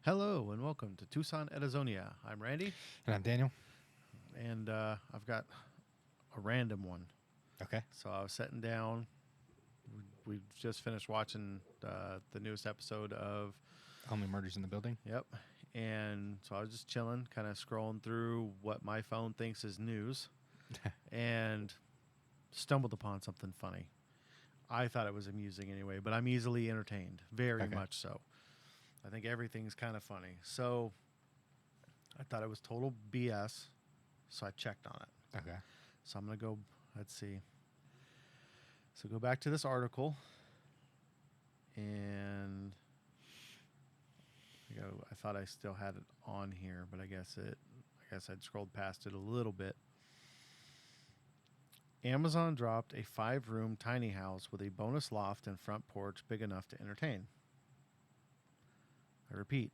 Hello and welcome to Tucson, Arizona. I'm Randy, And I'm Daniel. and I've got a random one. Okay. So I was sitting down. We just finished watching the newest episode of. Only Murders in the Building. Yep. And so I was just chilling, kind of scrolling through what my phone thinks is news, and stumbled upon something funny. I thought it was amusing anyway, but I'm easily entertained, very Okay. much so. I think everything's kind of funny. So I thought it was total BS, so I checked on it. Okay. So I'm going to go, let's see. So go back to this article, and I thought I still had it on here, but I guess I'd scrolled past it a little bit. Amazon dropped a 5-room tiny house with a bonus loft and front porch big enough to entertain. I repeat,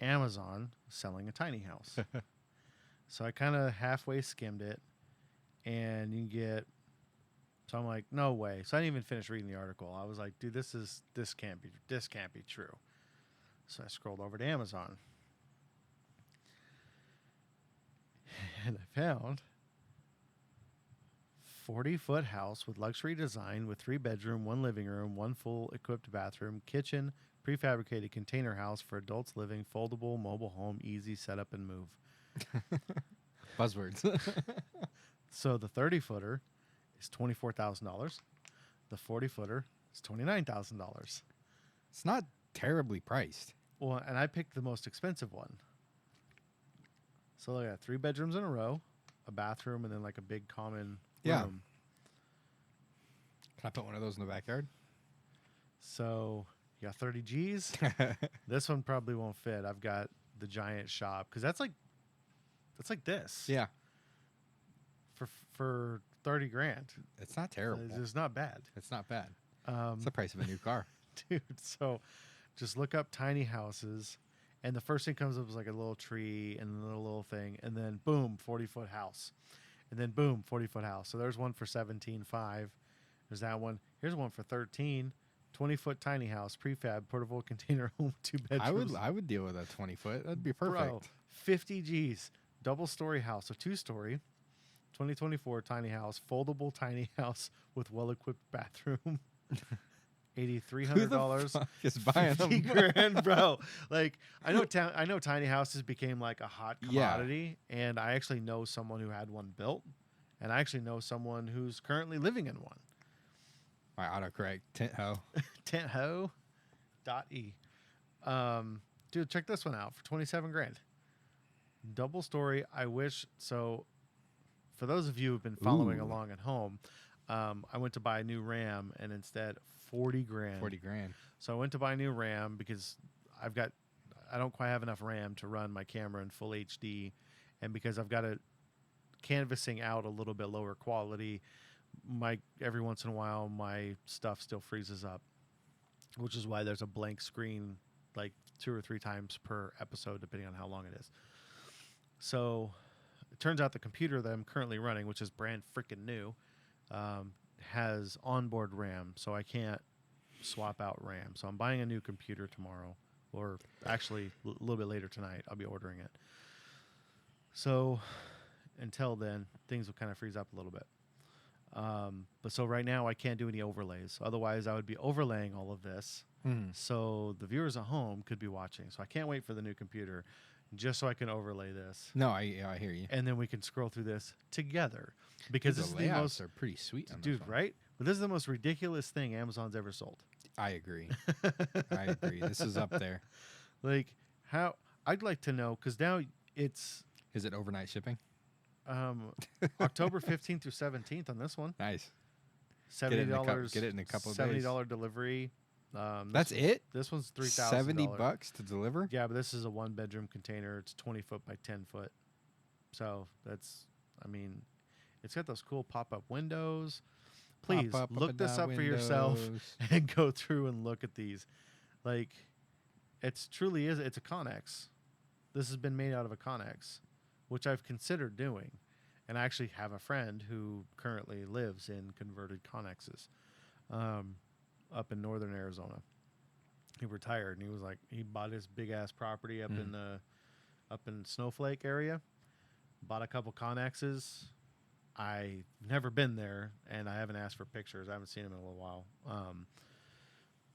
Amazon selling a tiny house. So I kind of halfway skimmed it, and you get. So I'm like, no way. So I didn't even finish reading the article. I was like, dude, this can't be true. So I scrolled over to Amazon, and I found 40-foot house with luxury design with 3 bedroom, 1 living room, 1 full equipped bathroom, kitchen, prefabricated container house for adults living, foldable mobile home, easy setup and move. Buzzwords. So the 30-footer is $24,000. The 40-footer is $29,000. It's not terribly priced. Well, and I picked the most expensive one. So look at 3 bedrooms in a row, a bathroom, and then like a big common Yeah. room. Can I put one of those in the backyard? So you got 30 G's. This one probably won't fit. I've got the giant shop because that's like this. Yeah. For 30 grand. It's not terrible. It's not bad. It's not bad. It's the price of a new car. Dude, so just look up tiny houses, and the first thing comes up is like a little tree and a little thing, and then boom, 40-foot house, and then boom, 40-foot house. So there's one for 17.5. There's that one. Here's one for 13. 20-foot tiny house, prefab, portable container home, 2 bedrooms. I would deal with a 20-foot. That'd be perfect. Bro, 50 G's, double-story house, a 2-story, 2024 tiny house, foldable tiny house with well-equipped bathroom. $8,300. Fuck is buying 50 them? grand, bro. Like I know tiny houses became like a hot Yeah. commodity, and I actually know someone who had one built, and I actually know someone who's currently living in one. My autocorrect tent hoe. Tentho.e. Dude, check this one out for 27 grand. Double story. I wish so. For those of you who've been following Ooh. along at home, I went to buy a new Ram, and instead 40 grand. 40 grand. So I went to buy a new RAM because I don't quite have enough RAM to run my camera in full HD, and because I've got it canvassing out a little bit lower quality, every once in a while my stuff still freezes up, which is why there's a blank screen like 2 or 3 times per episode depending on how long it is. So it turns out the computer that I'm currently running, which is brand freaking new, has onboard RAM, so I can't swap out RAM. So I'm buying a new computer tomorrow, or actually a little bit later tonight. I'll be ordering it. So until then, things will kind of freeze up a little bit. But so right now I can't do any overlays. Otherwise, I would be overlaying all of this, so the viewers at home could be watching. So I can't wait for the new computer, just so I can overlay this. No, I hear you. And then we can scroll through this together, because the this is the layouts most, are pretty sweet on this dude, one. right? But this is the most ridiculous thing Amazon's ever sold. I agree. I agree. This is up there. Like how I'd like to know, because now it's Is it overnight shipping? October 15th through 17th on this one. Nice. $70. Get it in a couple of days. $70 delivery. That's it? This one's $3,000. 70 bucks to deliver? Yeah, but this is a 1-bedroom container. It's 20 foot by 10 foot. So that's, I mean, it's got those cool pop-up windows. Please Pop up, look this down up for yourself windows. and go through and look at these. Like, it's a Connex. This has been made out of a Connex, which I've considered doing. And I actually have a friend who currently lives in converted Connexes up in northern Arizona. he retired, and he was like, he bought his big ass property up in the up in Snowflake area, bought a couple Connexes. I've never been there, and I haven't asked for pictures. I haven't seen him in a little while.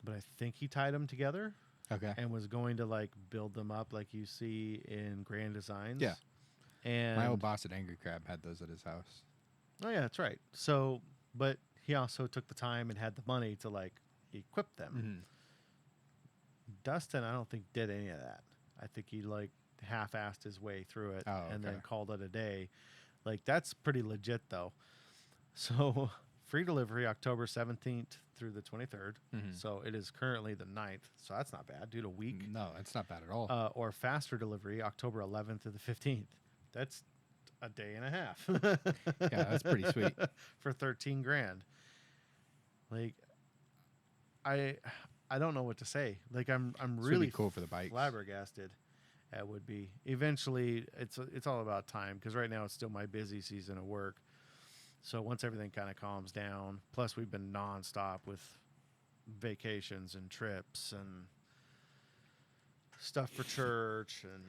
But I think he tied them together Okay. and was going to like build them up like you see in Grand Designs. Yeah. And My old boss at Angry Crab had those at his house. oh yeah, that's right. So, but he also took the time and had the money to like equip them. Dustin, I don't think did any of that. I think he like half-assed his way through it and then okay. called it a day. Like that's pretty legit though. So free delivery October 17th through the 23rd. So it is currently the 9th. So that's not bad, dude. A week. No, it's not bad at all. Or faster delivery October 11th to the 15th. That's a day and a half. Yeah, that's pretty sweet. For 13 grand. Like I don't know what to say. Like I'm This would really be cool for the bikes. flabbergasted. That would be. Eventually it's all about time because right now it's still my busy season of work. So once everything kind of calms down, plus we've been nonstop with vacations and trips and stuff for church and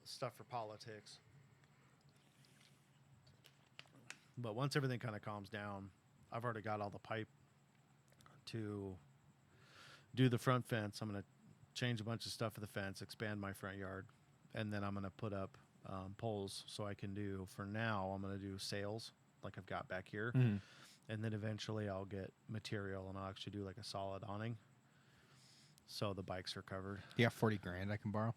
stuff for politics. But once everything kind of calms down, I've already got all the pipe to do the front fence. I'm going to change a bunch of stuff for the fence, expand my front yard, and then I'm going to put up poles so I can do, for now, I'm going to do sails like I've got back here. And then eventually I'll get material and I'll actually do like a solid awning. So the bikes are covered. You got 40 grand I can borrow?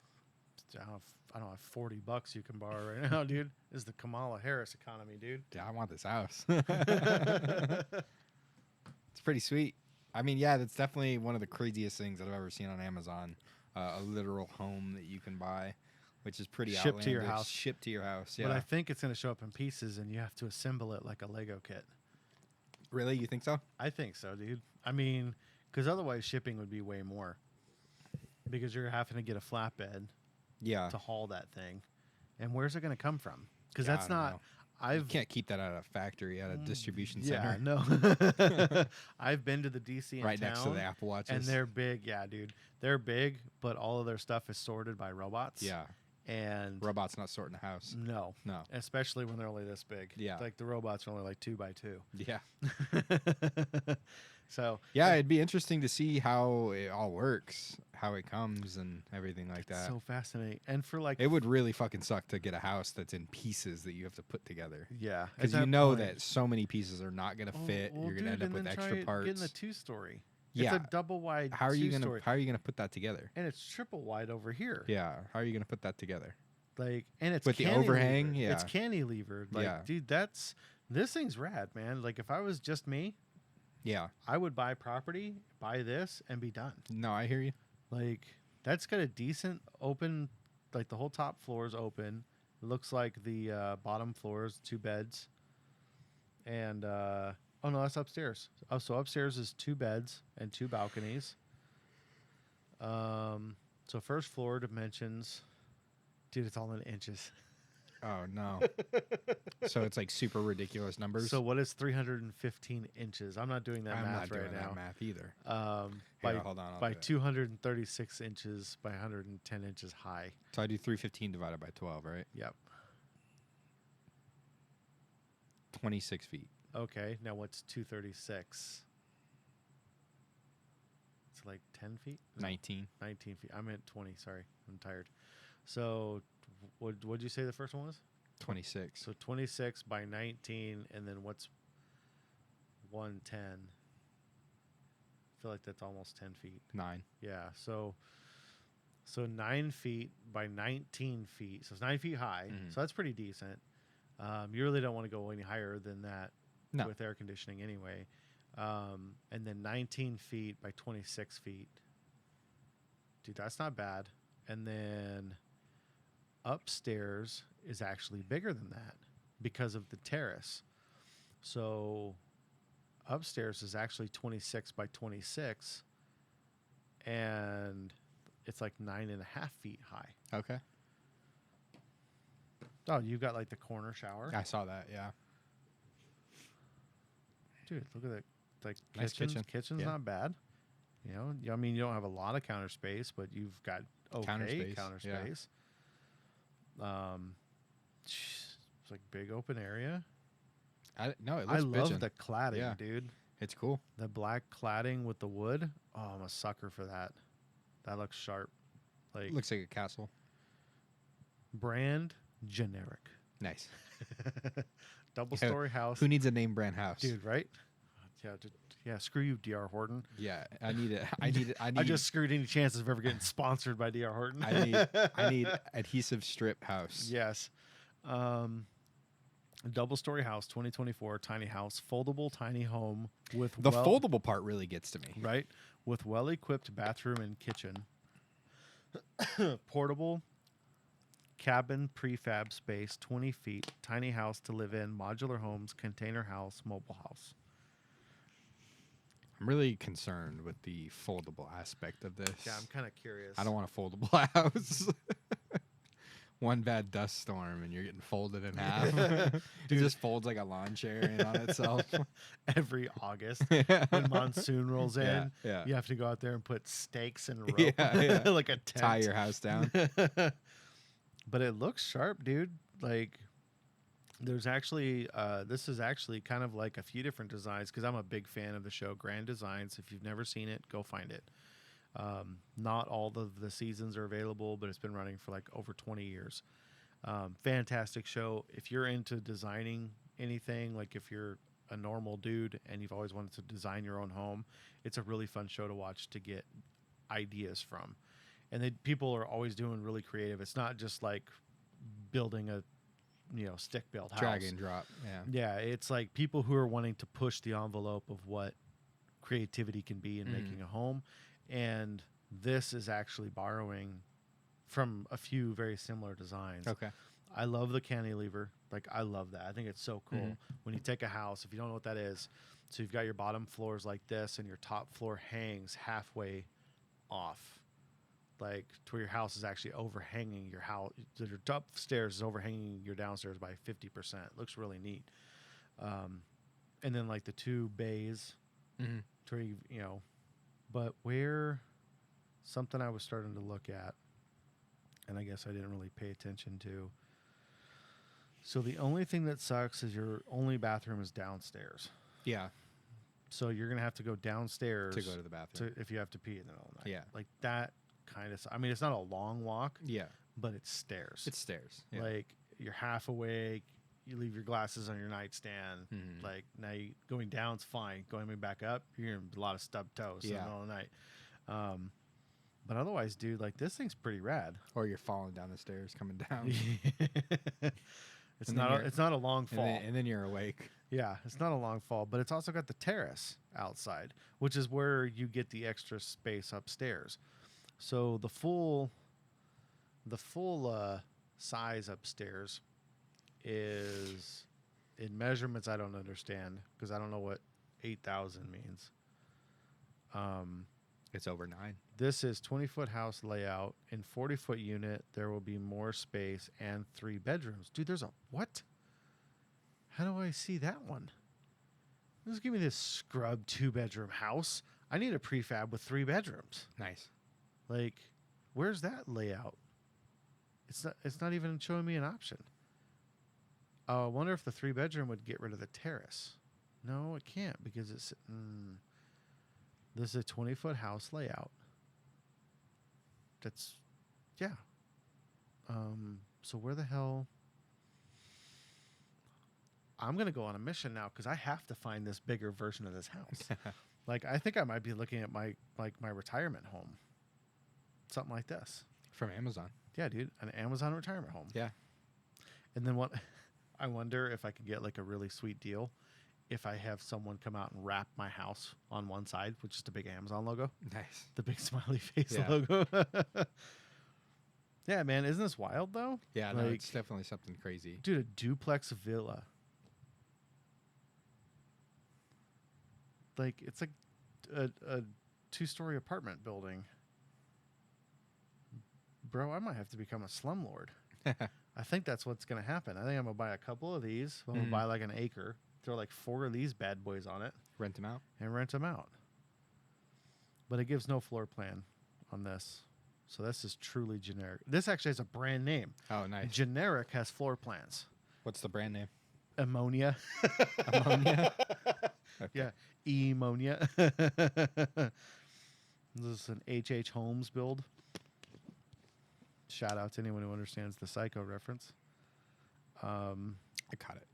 I don't have $40 you can borrow right now, dude. This is the Kamala Harris economy, dude. Yeah, I want this house. It's pretty sweet. I mean, yeah, that's definitely one of the craziest things that I've ever seen on Amazon. A literal home that you can buy, which is pretty Shipped to your outlandish. house. Shipped to your house, yeah. But I think it's going to show up in pieces and you have to assemble it like a Lego kit. Really? You think so? I think so, dude. I mean, because otherwise shipping would be way more. Because you're having to get a flatbed Yeah. to haul that thing. And where's it going to come from? Because Yeah, that's I don't not... know. You I've can't keep that at a factory, at a distribution Yeah, center. no. I've been to the DC in Right town, next to the Apple Watches. and they're big. Yeah, dude, they're big, but all of their stuff is sorted by robots. Yeah. and Robots not sorting a house. no, No. especially when they're only this big. Yeah. like the robots are only like 2 by 2. Yeah. So Yeah, it'd be interesting to see how it all works, how it comes and everything like that. so fascinating, and for like It would really fucking suck to get a house that's in pieces that you have to put together. yeah, at Because you that know point- that so many pieces are not going to fit. Well, You're going to dude, end up and with then extra try parts. Getting a 2-story. Yeah. It's a double wide. How are you going to 2-story, how are you going to put that together? and it's triple wide over here. Yeah, how are you going to put that together? Like, and it's With the cantilevered. overhang? It's Yeah. cantilevered. Like, Yeah. dude, this thing's rad, man. Like, if I was just me, Yeah. I would buy property, buy this, and be done. No, I hear you. Like, that's got a decent open, like the whole top floor is open. It looks like the bottom floor is 2 beds. And, oh no, that's upstairs. Oh, so upstairs is 2 beds and 2 balconies. So first floor dimensions, dude, it's all in inches. Oh no. So it's like super ridiculous numbers. So what is 315 inches? I'm not doing that I'm math not doing right that now. math either. By Here, hold on, I'll by do it. 236 inches by 110 inches high. So I do 315 divided by 12, right? Yep. 26 feet. Okay. Now what's 236? It's like 10 feet. 19. 19 feet. I meant 20. Sorry, I'm tired. So what'd you say the first one was? 26. So 26 by 19, and then what's 110? I feel like that's almost 10 feet. 9. Yeah. So 9 feet by 19 feet. So it's 9 feet high. Mhm. So that's pretty decent. You really don't want to go any higher than that No. with air conditioning anyway. And then 19 feet by 26 feet. Dude, that's not bad. And then upstairs is actually bigger than that because of the terrace. So upstairs is actually 26 by 26, and it's like 9.5 feet high. Okay. Oh, you got like the corner shower. I saw that, yeah. Dude, look at that. Like Nice kitchen. kitchen's Yeah. not bad. You know, I mean, you don't have a lot of counter space, but you've got Counter okay space, counter yeah. space. It's like big open area. No, it I looks love bitchin'. the cladding, Yeah. dude. It's cool. The black cladding with the wood. Oh, I'm a sucker for that. That looks sharp. Like It looks like a castle. brand generic. Nice. Double Yeah, story house. Who needs a name brand house? Dude, right? Yeah, yeah. Screw you, DR Horton. Yeah, I need it. I need. I just screwed any chances of ever getting sponsored by DR Horton. I need adhesive strip house. Yes. Double story house, 2024, tiny house, foldable tiny home with The foldable part really gets to me. right with well equipped bathroom and kitchen, portable cabin prefab space, 20 feet, tiny house to live in, modular homes, container house, mobile house. I'm really concerned with the foldable aspect of this. Yeah, I'm kind of curious. I don't want a foldable house. One bad dust storm and you're getting folded in half. It just folds like a lawn chair in on itself. Every August when monsoon rolls in, yeah. you have to go out there and put stakes and rope, Yeah. like a tent. Tie your house down. But it looks sharp, dude. Like there's actually this is actually kind of like a few different designs because I'm a big fan of the show Grand Designs. If you've never seen it, go find it. Not all of the seasons are available, but it's been running for like over 20 years. Fantastic show. If you're into designing anything, like if you're a normal dude and you've always wanted to design your own home, it's a really fun show to watch to get ideas from. And people are always doing really creative. It's not just like building a stick built house. Drag and drop. Yeah. Yeah, it's like people who are wanting to push the envelope of what creativity can be in making a home. And this is actually borrowing from a few very similar designs. Okay. I love the cantilever. Like, I love that. I think it's so cool. Mhm. When you take a house, if you don't know what that is, so you've got your bottom floors like this, and your top floor hangs halfway off, like to where your house is actually overhanging your house. Your upstairs is overhanging your downstairs by 50%. Looks really neat. And then like the two bays, Mm-hmm. to where but where something I was starting to look at, and I guess I didn't really pay attention to. So the only thing that sucks is your only bathroom is downstairs. Yeah. So you're gonna have to go downstairs To go to the bathroom. if you have to pee in the middle of the night. Yeah. Like that kind of. I mean, it's not a long walk, Yeah. but it's stairs. It's stairs. Yeah. Like you're half awake. You leave your glasses on your nightstand. Mhm. Like now, going down's fine. Going back up, you're in a lot of stub toes in the Yeah. middle of the night. But otherwise, dude, like this thing's pretty rad. Or you're falling down the stairs coming down. It's And then not. you're- It's not a long fall. And then you're awake. Yeah, it's not a long fall, but it's also got the terrace outside, which is where you get the extra space upstairs. So the full size upstairs is in measurements I don't understand because I don't know what 8,000 means. It's over 9. This is 20-foot house layout. In 40-foot unit, there will be more space and 3 bedrooms. Dude, there's a what? How do I see that one? Just give me this scrub 2-bedroom house. I need a prefab with 3 bedrooms. Nice. Like, where's that layout? It's not even showing me an option. I wonder if the 3-bedroom would get rid of the terrace. No, it can't because it's this is a 20-foot house layout. That's yeah. So where the hell? I'm gonna go on a mission now because I have to find this bigger version of this house. Like I think I might be looking at my retirement home. Something like this. From Amazon. Yeah, dude, an Amazon retirement home. Yeah. And then what? I wonder if I could get like a really sweet deal if I have someone come out and wrap my house on one side with just a big Amazon logo, Nice. the big smiley face Yeah. logo. Yeah, man, isn't this wild though? Yeah, no, Like, it's definitely something crazy. dude, a duplex villa. Like it's like a 2-story apartment building. Bro, I might have to become a slumlord. I think that's what's gonna happen. I think I'm gonna buy a couple of these. I'm gonna Mhm. buy like an acre, throw like 4 of these bad boys on it, Rent them out. and rent them out. but it gives no floor plan on this. So this is truly generic. This actually has a brand name. Oh, nice. Generic has floor plans. What's the brand name? Ammonia. Ammonia. Okay. Yeah, ammonia. This is an H.H. Holmes build. Shout out to anyone who understands the Psycho reference. I caught it.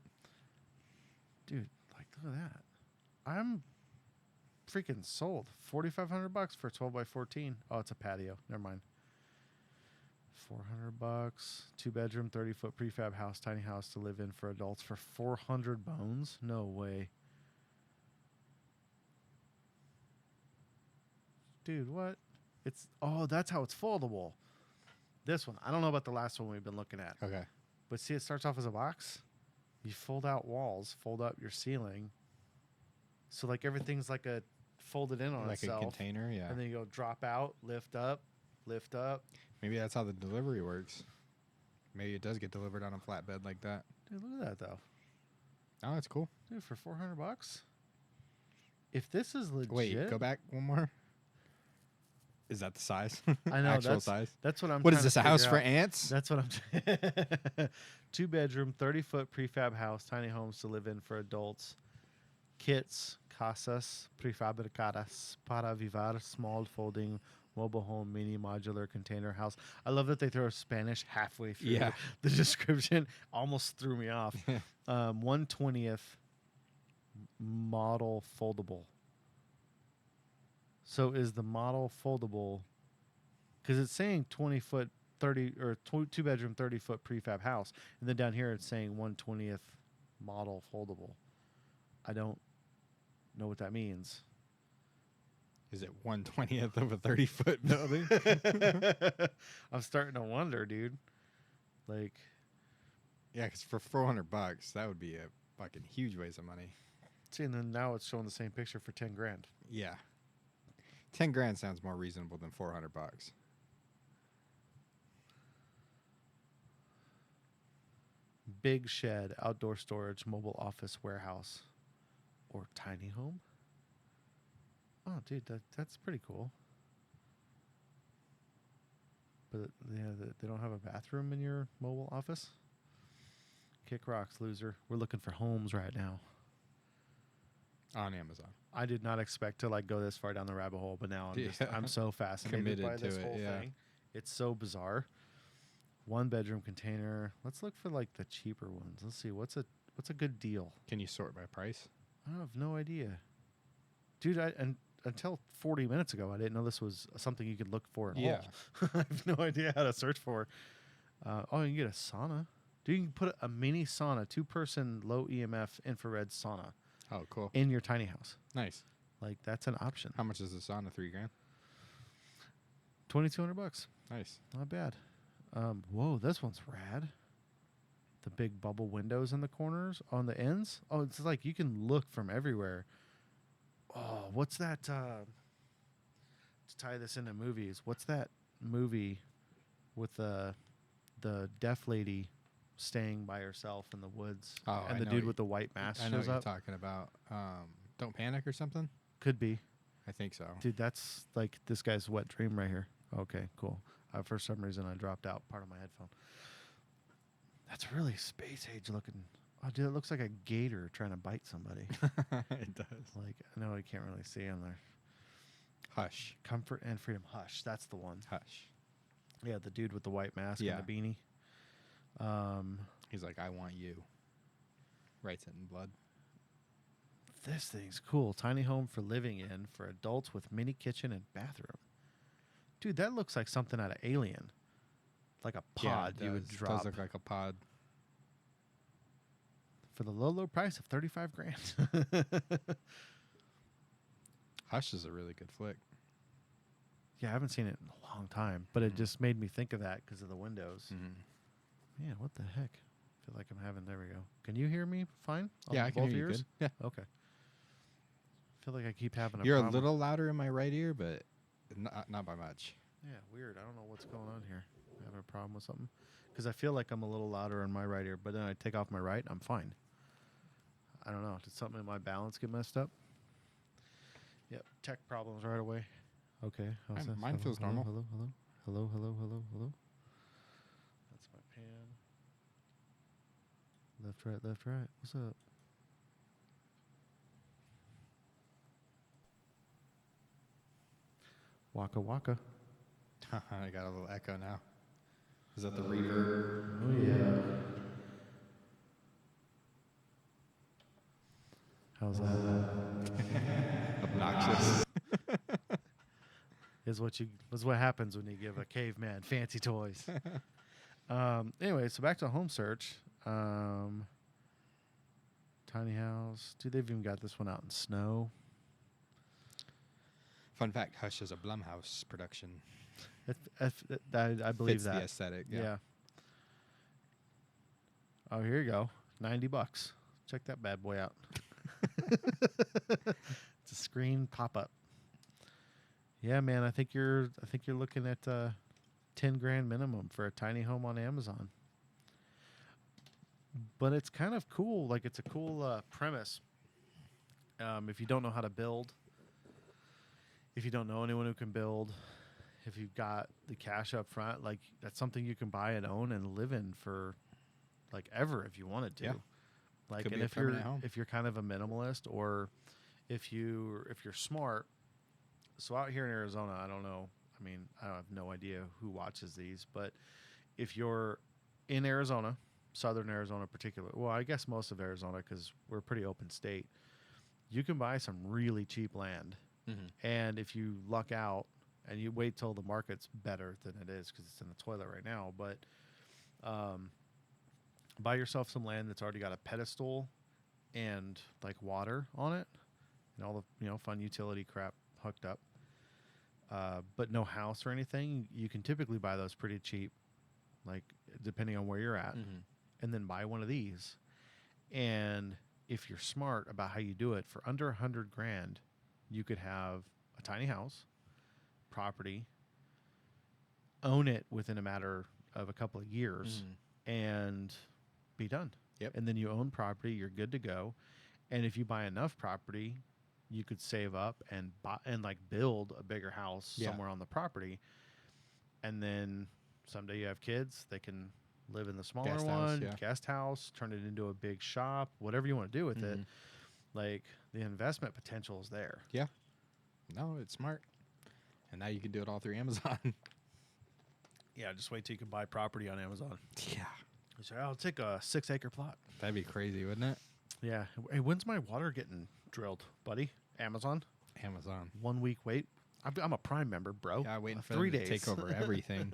Dude, like, look at that. I'm freaking sold. $4,500 for a 12 by 14. Oh, it's a patio. Never mind. $400. 2-bedroom, 30-foot prefab house, tiny house to live in for adults for 400 bones. No way. Dude, what? It's that's how it's foldable. This one, I don't know about the last one we've been looking at, Okay. but see, it starts off as a box. You fold out walls, fold up your ceiling, so like everything's like a folded in on Like itself, a container, yeah. and then you go drop out, lift up, lift up. Maybe that's how the delivery works. Maybe it does get delivered on a flatbed like that. Dude, look at that though. Oh, that's cool. Dude, for $400. If this is legit, Wait, go back one more. Is that the size? I know Actual that's size. That's what I'm. What trying is to this? A house figure for out. ants? That's what I'm. 2-bedroom, 30-foot prefab house, tiny homes to live in for adults. Kits, casas prefabricadas para vivar, small folding mobile home, mini modular container house. I love that they throw Spanish halfway through Yeah. the description. Almost threw me off. 1/20th model foldable. So is the model foldable? Because it's saying 20-foot, 30 or 2-bedroom, 30-foot prefab house, and then down here it's saying 1/20th model foldable. I don't know what that means. Is it 1/20th of a 30-foot building? I'm starting to wonder, dude. Like, Yeah, because for $400, that would be a fucking huge waste of money. see, and then now it's showing the same picture for 10 grand. Yeah. 10 grand sounds more reasonable than $400. Big shed, outdoor storage, mobile office, warehouse, or tiny home. Oh, dude, that's pretty cool. But they don't have a bathroom in your mobile office. Kick rocks, loser. We're looking for homes right now. On Amazon. I did not expect to like go this far down the rabbit hole, but now Yeah. I'm so fascinated Committed by to this it, whole yeah. thing. It's so bizarre. 1-bedroom container. Let's look for like the cheaper ones. Let's see what's a good deal. Can you sort by price? I have no idea, dude. Until 40 minutes ago, I didn't know this was something you could look for at Yeah. all. I have no idea how to search for. You can get a sauna. Dude, you can put a mini sauna, 2-person low EMF infrared sauna Oh, cool. in your tiny house. Nice. Like that's an option. How much is the sauna? 3 grand? $2,200. Nice. Not bad. Whoa, this one's rad. The big bubble windows in the corners on the ends. Oh, it's like you can look from everywhere. Oh, what's that? To tie this into movies, what's that movie with the deaf lady staying by herself in the woods, Oh, and I the know dude what with the white mask I know shows what you're up? talking about. Don't Panic or something? Could be, I think so. dude. That's like this guy's wet dream right here. Okay, cool. For some reason, I dropped out part of my headphone. That's really space age looking. Oh, dude, it looks like a gator trying to bite somebody. It does. Like, I know I can't really see him there. Hush. Comfort and freedom. Hush. That's the one. Hush. Yeah, the dude with the white mask Yeah. and the beanie. He's like, I want you. Writes it in blood. This thing's cool. Tiny home for living in for adults with mini kitchen and bathroom. Dude, that looks like something out of Alien. Like a pod yeah, you would It drop does look like a pod. for the low price of 35 grand. Hush is a really good flick. Yeah, I haven't seen it in a long time, but it Mhm. just made me think of that because of the windows. Mm-hmm. Man, what the heck? I feel like I'm having. There we go. Can you hear me fine? On Yeah, I can both hear you ears? good. Yeah. Okay. I feel like I keep having a You're problem. a little louder in my right ear, but not by much. Yeah, weird. I don't know what's going on here. I'm having a problem with something. Because I feel like I'm a little louder in my right ear, but then I take off my right, I'm fine. I don't know. Did something in my balance get messed up? Yep. Tech problems right away. Okay. How's this? Mine feels hello, normal. Hello, hello, hello, hello, hello, hello. That's my pan. Left, right, left, right. What's up? Waka waka. I got a little echo now. Is that the reverb? Oh yeah. How's that? Obnoxious. Is what happens when you give a caveman fancy toys. Anyway, so back to home search. Tiny house. Dude, they've even got this one out in snow. Fun fact: Hush is a Blumhouse production. I believe Fits that. the aesthetic. Yeah. Oh, here you go. $90. Check that bad boy out. It's a screen pop up. Yeah, man. I think you're looking at 10 grand minimum for a tiny home on Amazon. But it's kind of cool. Like, it's a cool premise. If you don't know how to build, if you don't know anyone who can build, if you've got the cash up front, like, that's something you can buy and own and live in for, like, ever if you wanted to. Yeah. Like, Could and be a if you're permanent home. if you're kind of a minimalist, or if you're smart. So out here in Arizona, I don't know. I mean, I have no idea who watches these, but if you're in Arizona, southern Arizona in particular, well, I guess most of Arizona, because we're a pretty open state, you can buy some really cheap land. Mm-hmm. And if you luck out and you wait till the market's better than it is, because it's in the toilet right now, but buy yourself some land that's already got a pedestal and like water on it and all the fun utility crap hooked up, but no house or anything. You can typically buy those pretty cheap, like depending on where you're at, Mm-hmm. and then buy one of these. And if you're smart about how you do it, for under 100 grand, you could have a tiny house, property, own it within a matter of a couple of years, and be done. Yep. And then you own property, you're good to go. And if you buy enough property, you could save up and buy and like build a bigger house somewhere on the property. And then someday you have kids, they can live in the smaller Guest house, one, yeah. guest house, turn it into a big shop, whatever you want to do with it. Like, the investment potential is there. Yeah. No, it's smart. And now you can do it all through Amazon. Yeah, just wait till you can buy property on Amazon. Yeah. You say, I'll take a 6-acre plot. That'd be crazy, wouldn't it? Yeah. Hey, when's my water getting drilled, buddy? Amazon? Amazon. 1 week wait. I'm a Prime member, bro. Yeah, waiting for 3 them days. to take over everything.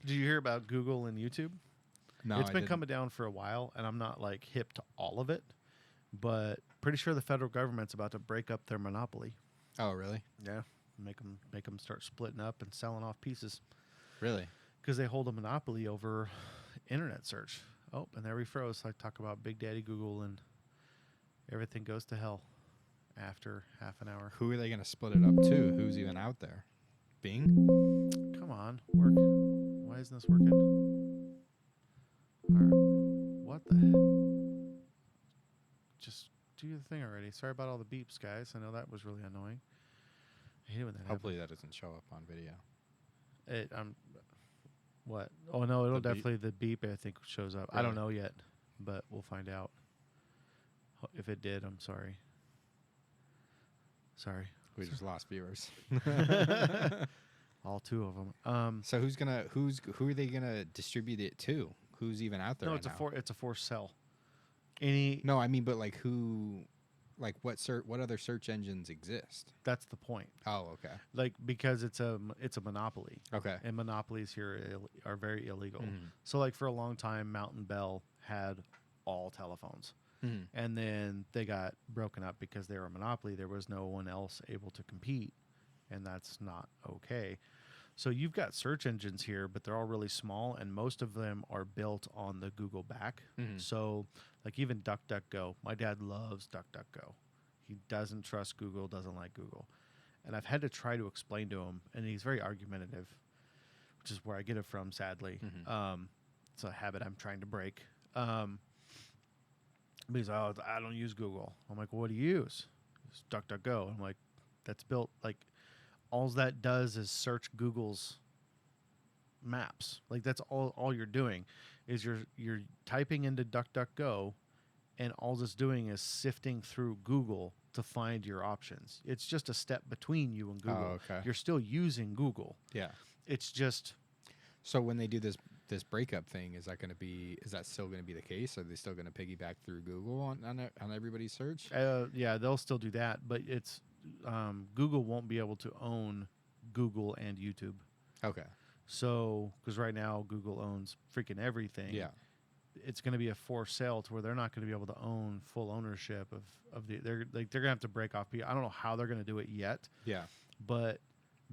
Did you hear about Google and YouTube? No, It's I been didn't. coming down for a while, and I'm not like hip to all of it, but pretty sure the federal government's about to break up their monopoly. Oh, really? Yeah, make them start splitting up and selling off pieces Really? because they hold a monopoly over internet search. Oh, and there we froze. I talk about Big Daddy Google, and everything goes to hell after half an hour. Who are they going to split it up to? Who's even out there? Bing? Come on, work. Why isn't this working? All right. What the? Just do the thing already. Sorry about all the beeps, guys. I know that was really annoying. I hate it when that happens. Hopefully that doesn't show up on video. What? Oh no, it'll The beep? definitely the beep I think shows up. I don't know yet, but we'll find out. If it did, I'm sorry. Sorry. We just lost viewers. All 2 of them. So who are they gonna distribute it to? Who's even out there? No, right now? it's a forced sell. Any No, I mean, but like who, like what other search engines exist? That's the point. Oh, okay. Like, because it's a monopoly. Okay. And monopolies here are very illegal. Mhm. So like for a long time, Mountain Bell had all telephones. Mhm. And then they got broken up because they were a monopoly. There was no one else able to compete, and that's not okay. So you've got search engines here, but they're all really small, and most of them are built on the Google back. Mhm. So like even DuckDuckGo, my dad loves DuckDuckGo. He doesn't trust Google, doesn't like Google. And I've had to try to explain to him, and he's very argumentative, which is where I get it from, sadly. Mhm. It's a habit I'm trying to break. Because I don't use Google. I'm like, well, what do you use? It's DuckDuckGo. I'm like, that's built like all that does is search Google's maps. Like that's all you're doing is you're typing into DuckDuckGo, and all it's doing is sifting through Google to find your options. It's just a step between you and Google. Oh, okay. You're still using Google. Yeah. It's just So when they do this breakup thing, is that still going to be the case? Are they still going to piggyback through Google on everybody's search? yeah, they'll still do that, but it's Google won't be able to own Google and YouTube. Okay. So, because right now Google owns freaking everything. Yeah. It's going to be a forced sale to where they're not going to be able to own full ownership of the. They're going to have to break off. I don't know how they're going to do it yet. Yeah. But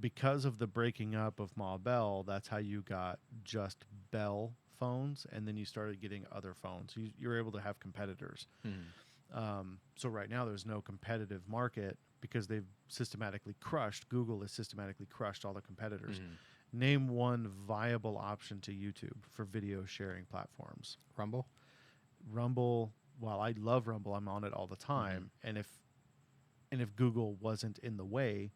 because of the breaking up of Ma Bell, that's how you got just Bell phones, and then you started getting other phones. You're able to have competitors. So right now there's no competitive market because they've systematically crushed. Google has systematically crushed all the competitors. Name one viable option to YouTube for video sharing platforms. Rumble. Rumble. While I love Rumble, I'm on it all the time. And if Google wasn't in the way,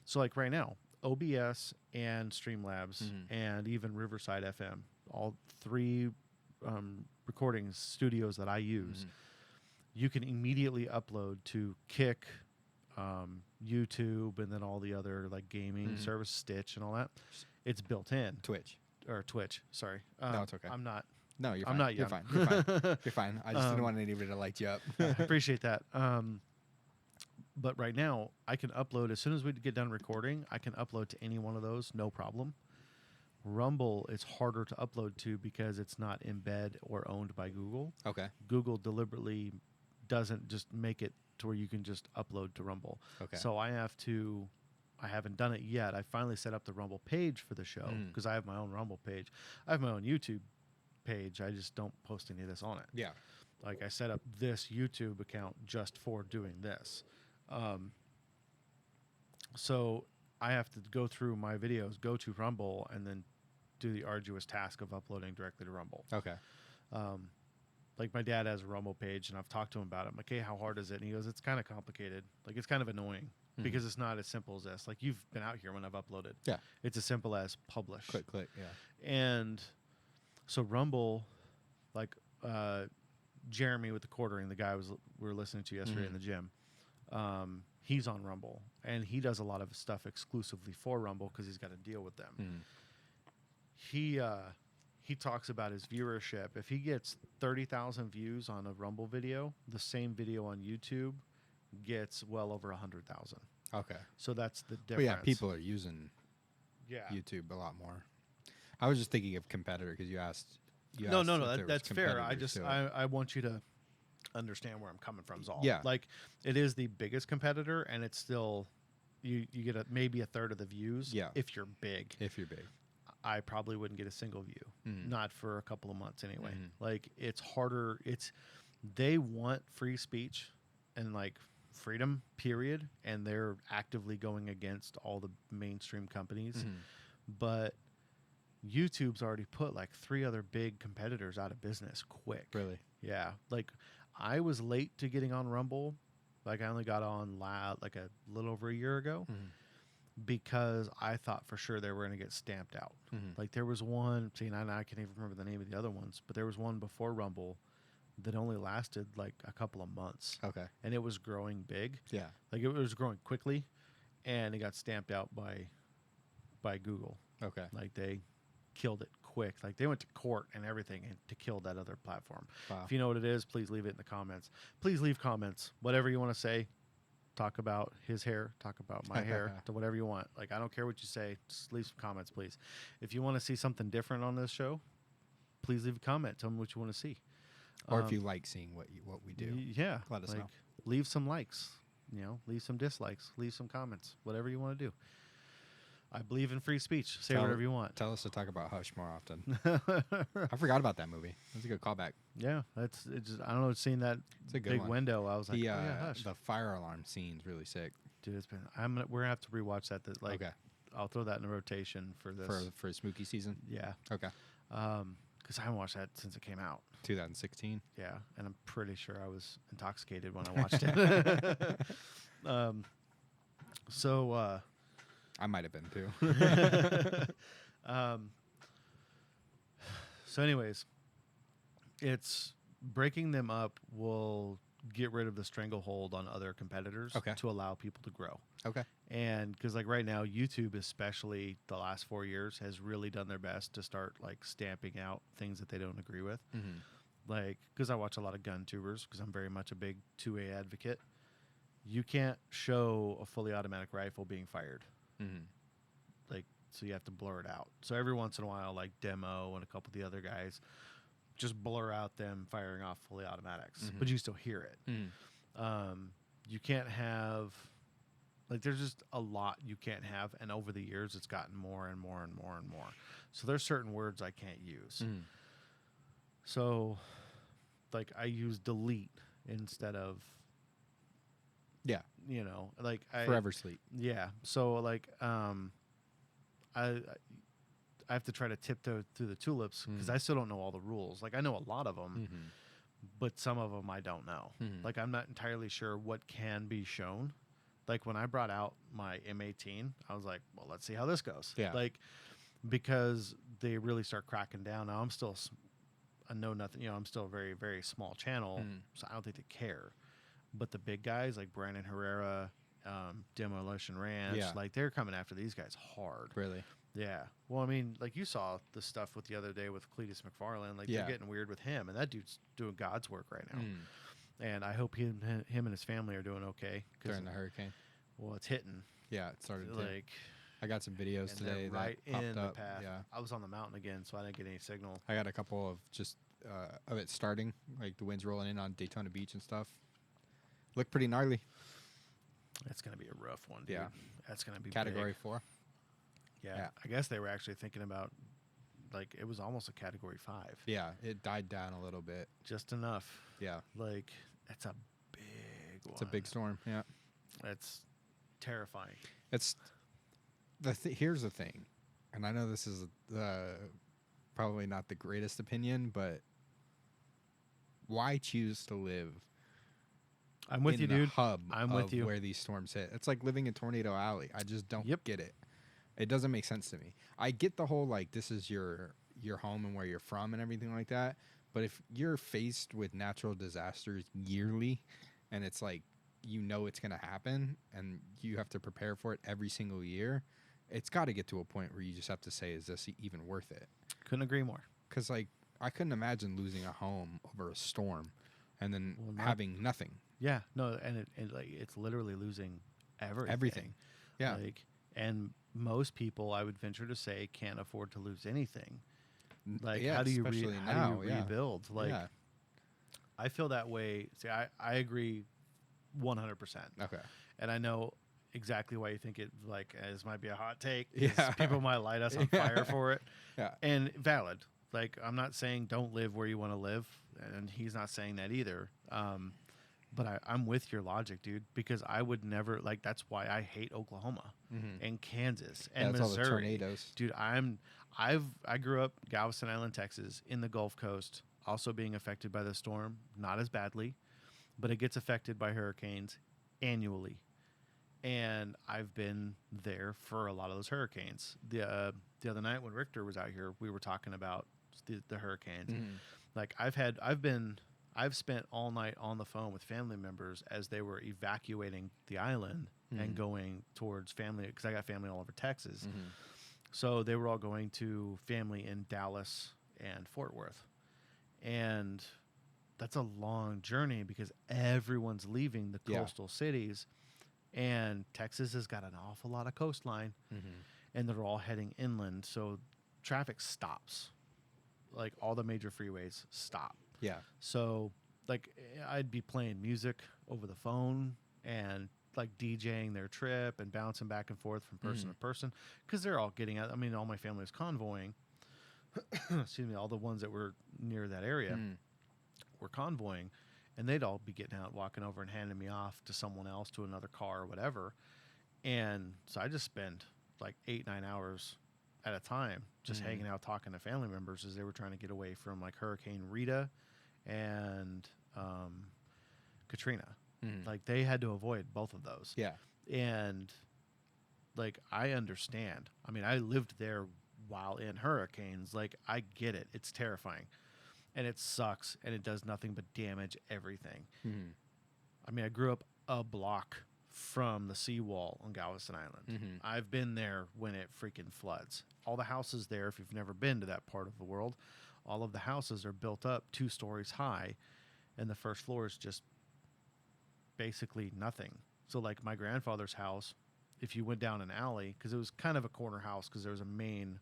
so like right now, OBS and Streamlabs and even Riverside FM, all three recording studios that I use, you can immediately upload to Kick, YouTube, and then all the other like gaming service, Stitch, and all that. It's built in. Twitch. Sorry. No, it's okay. I'm not. No, you're fine. I'm not You're young. fine. You're fine. You're fine. I just didn't want anybody to light you up. I appreciate that. But right now, I can upload as soon as we get done recording. I can upload to any one of those, no problem. Rumble is harder to upload to because it's not embed or owned by Google. Okay. Google deliberately doesn't just make it to where you can just upload to Rumble. Okay. So I haven't done it yet. I finally set up the Rumble page for the show because I have my own Rumble page. I have my own YouTube page. I just don't post any of this on it. Yeah. Like I set up this YouTube account just for doing this. So I have to go through my videos, go to Rumble, and then do the arduous task of uploading directly to Rumble. Okay. Like my dad has a Rumble page, and I've talked to him about it. I'm like, hey, how hard is it? And he goes, it's kind of complicated. Like, it's kind of annoying because it's not as simple as this. Like, you've been out here when I've uploaded. Yeah. It's as simple as publish. Click. Yeah. And so Rumble, like Jeremy with the quartering, the guy we were listening to yesterday in the gym, he's on Rumble, and he does a lot of stuff exclusively for Rumble because he's got to deal with them. He talks about his viewership. If he gets 30,000 views on a Rumble video, the same video on YouTube gets well over 100,000. Okay. So that's the difference. But yeah, people are using Yeah. YouTube a lot more. I was just thinking of competitor because you asked. No, that's fair. I I want you to understand where I'm coming from. Is all. Yeah. Like it is the biggest competitor, and it's still you get maybe a third of the views. Yeah. If you're big. If you're big. I probably wouldn't get a single view, not for a couple of months anyway. Like it's harder. They want free speech and like freedom, period, and they're actively going against all the mainstream companies. But YouTube's already put like 3 other big competitors out of business quick. Really? Yeah. Like I was late to getting on Rumble. Like I only got on like a little over a year ago. Because I thought for sure they were going to get stamped out. Like there was one, I can't even remember the name of the other ones, but there was one before Rumble that only lasted like a couple of months. Okay. And it was growing big. Yeah. Like it was growing quickly, and it got stamped out by Google. Okay. Like they killed it quick. Like they went to court and everything to kill that other platform. Wow. If you know what it is, please leave it in the comments. Please leave comments. Whatever you want to say. Talk about his hair, talk about my hair, to whatever you want. Like, I don't care what you say. Just leave some comments, please. If you want to see something different on this show, please leave a comment. Tell me what you want to see. Or if you like seeing what we do. Yeah. Let us know. Leave some likes. Leave some dislikes. Leave some comments. Whatever you want to do. I believe in free speech. Say whatever you want. Tell us to talk about Hush more often. I forgot about that movie. That's a good callback. Yeah, it's I don't know. Seeing that big window, I was like, Hush. The fire alarm scene's really sick. Dude, it's been. We're gonna have to rewatch that. Okay. I'll throw that in the rotation for this for spooky season. Yeah. Okay. Because I haven't watched that since it came out. 2016. Yeah, and I'm pretty sure I was intoxicated when I watched it. I might have been too. um, so, anyways, it's breaking them up will get rid of the stranglehold on other competitors Okay. to allow people to grow. Okay. And because like right now, YouTube, especially the last 4 years, has really done their best to start like stamping out things that they don't agree with. Mm-hmm. Like, because I watch a lot of gun tubers, because I'm very much a big 2A advocate. You can't show a fully automatic rifle being fired. Mm-hmm. Like, so you have to blur it out. So every once in a while, like Demo and a couple of the other guys just blur out them firing off fully automatics, Mhm. but you still hear it. Mm-hmm. You can't have, like, there's just a lot you can't have, and over the years, it's gotten more and more and more and more. So there's certain words I can't use. Mm-hmm. So, like, I use delete instead of, Yeah. you know, like Forever sleep. Yeah. So like I have to try to tiptoe through the tulips because I still don't know all the rules. Like I know a lot of them, Mm-hmm. but some of them I don't know. Mhm. Like I'm not entirely sure what can be shown. Like when I brought out my M18, I was like, well, let's see how this goes. Yeah. Like because they really start cracking down. Now I'm still a know nothing. You know, I'm still a very very small channel, Mhm. so I don't think they care. But the big guys like Brandon Herrera, Demolition Ranch, Yeah. like they're coming after these guys hard. Really. Yeah. Well, I mean, like you saw the stuff with the other day with Cletus McFarland. Like Yeah. they're getting weird with him, and that dude's doing God's work right now. Mm. And I hope him and his family are doing okay. During the hurricane. Well, it's hitting. Yeah, it started to. Like I got some videos and today they're right that popped in the up. path. Yeah. I was on the mountain again, so I didn't get any signal. I got a couple of just of it starting, like the winds rolling in on Daytona Beach and stuff. Looked pretty gnarly. It's gonna be a rough one. Dude. Yeah. That's gonna be Category big. 4. Yeah. Yeah. I guess they were actually thinking about like it was almost a Category 5. Yeah, it died down a little bit. Just enough. Yeah, Like it's a big one. it's a big storm. Yeah, It's terrifying. it's here's the thing, and I know this is probably not the greatest opinion, but why choose to live I'm with in you, the dude. hub I'm of with you. where these storms hit? It's like living in Tornado Alley. I just don't Yep. get it. It doesn't make sense to me. I get the whole like this is your home and where you're from and everything like that, but if you're faced with natural disasters yearly and it's like you know it's going to happen and you have to prepare for it every single year, it's got to get to a point where you just have to say, is this even worth it? Couldn't agree more. Because like I couldn't imagine losing a home over a storm and then Well, not- having nothing. Yeah, no, and like it's literally losing everything. Everything. Yeah. Like, and most people, I would venture to say, can't afford to lose anything. Like, Yeah, how do you especially how do you now, yeah. rebuild? Like, Yeah. I feel that way. See, I agree 100%. Okay. And I know exactly why you think it, like, this might be a hot take. 'cause Yeah. People might light us on fire for it. Yeah. And valid. Like, I'm not saying don't live where you want to live. And he's not saying that either. But I'm with your logic, dude, because I would never, like, that's why I hate Oklahoma Mhm. and Kansas Yeah, and that's all the Missouri. tornadoes. Dude, I grew up Galveston Island, Texas, in the Gulf Coast, also being affected by the storm, not as badly, but it gets affected by hurricanes annually. And I've been there for a lot of those hurricanes. The other night when Richter was out here, we were talking about the hurricanes. Mhm. Like I've spent all night on the phone with family members as they were evacuating the island and Mhm. going towards family because I got family all over Texas. Mhm. So they were all going to family in Dallas and Fort Worth. And that's a long journey because everyone's leaving the Yeah. coastal cities. And Texas has got an awful lot of coastline Mhm. and they're all heading inland. So traffic stops. Like all the major freeways stop. Yeah. So, like, I'd be playing music over the phone and like DJing their trip and bouncing back and forth from person to person because they're all getting out. I mean, all my family was convoying. Excuse me, all the ones that were near that area Mhm. were convoying, and they'd all be getting out, walking over, and handing me off to someone else, to another car or whatever. And so I just spent like 8-9 hours at a time just Mhm. hanging out, talking to family members as they were trying to get away from like Hurricane Rita and Katrina. Mhm. Like they had to avoid both of those. Yeah. And like I understand. I mean, I lived there while in hurricanes. Like I get it. It's terrifying. And it sucks and it does nothing but damage everything. Mhm. I mean, I grew up a block from the seawall on Galveston Island. Mhm. I've been there when it freaking floods. All the houses there, if you've never been to that part of the world, all of the houses are built up 2 stories high, and the first floor is just basically nothing. So, like my grandfather's house, if you went down an alley, because it was kind of a corner house, because there was a main,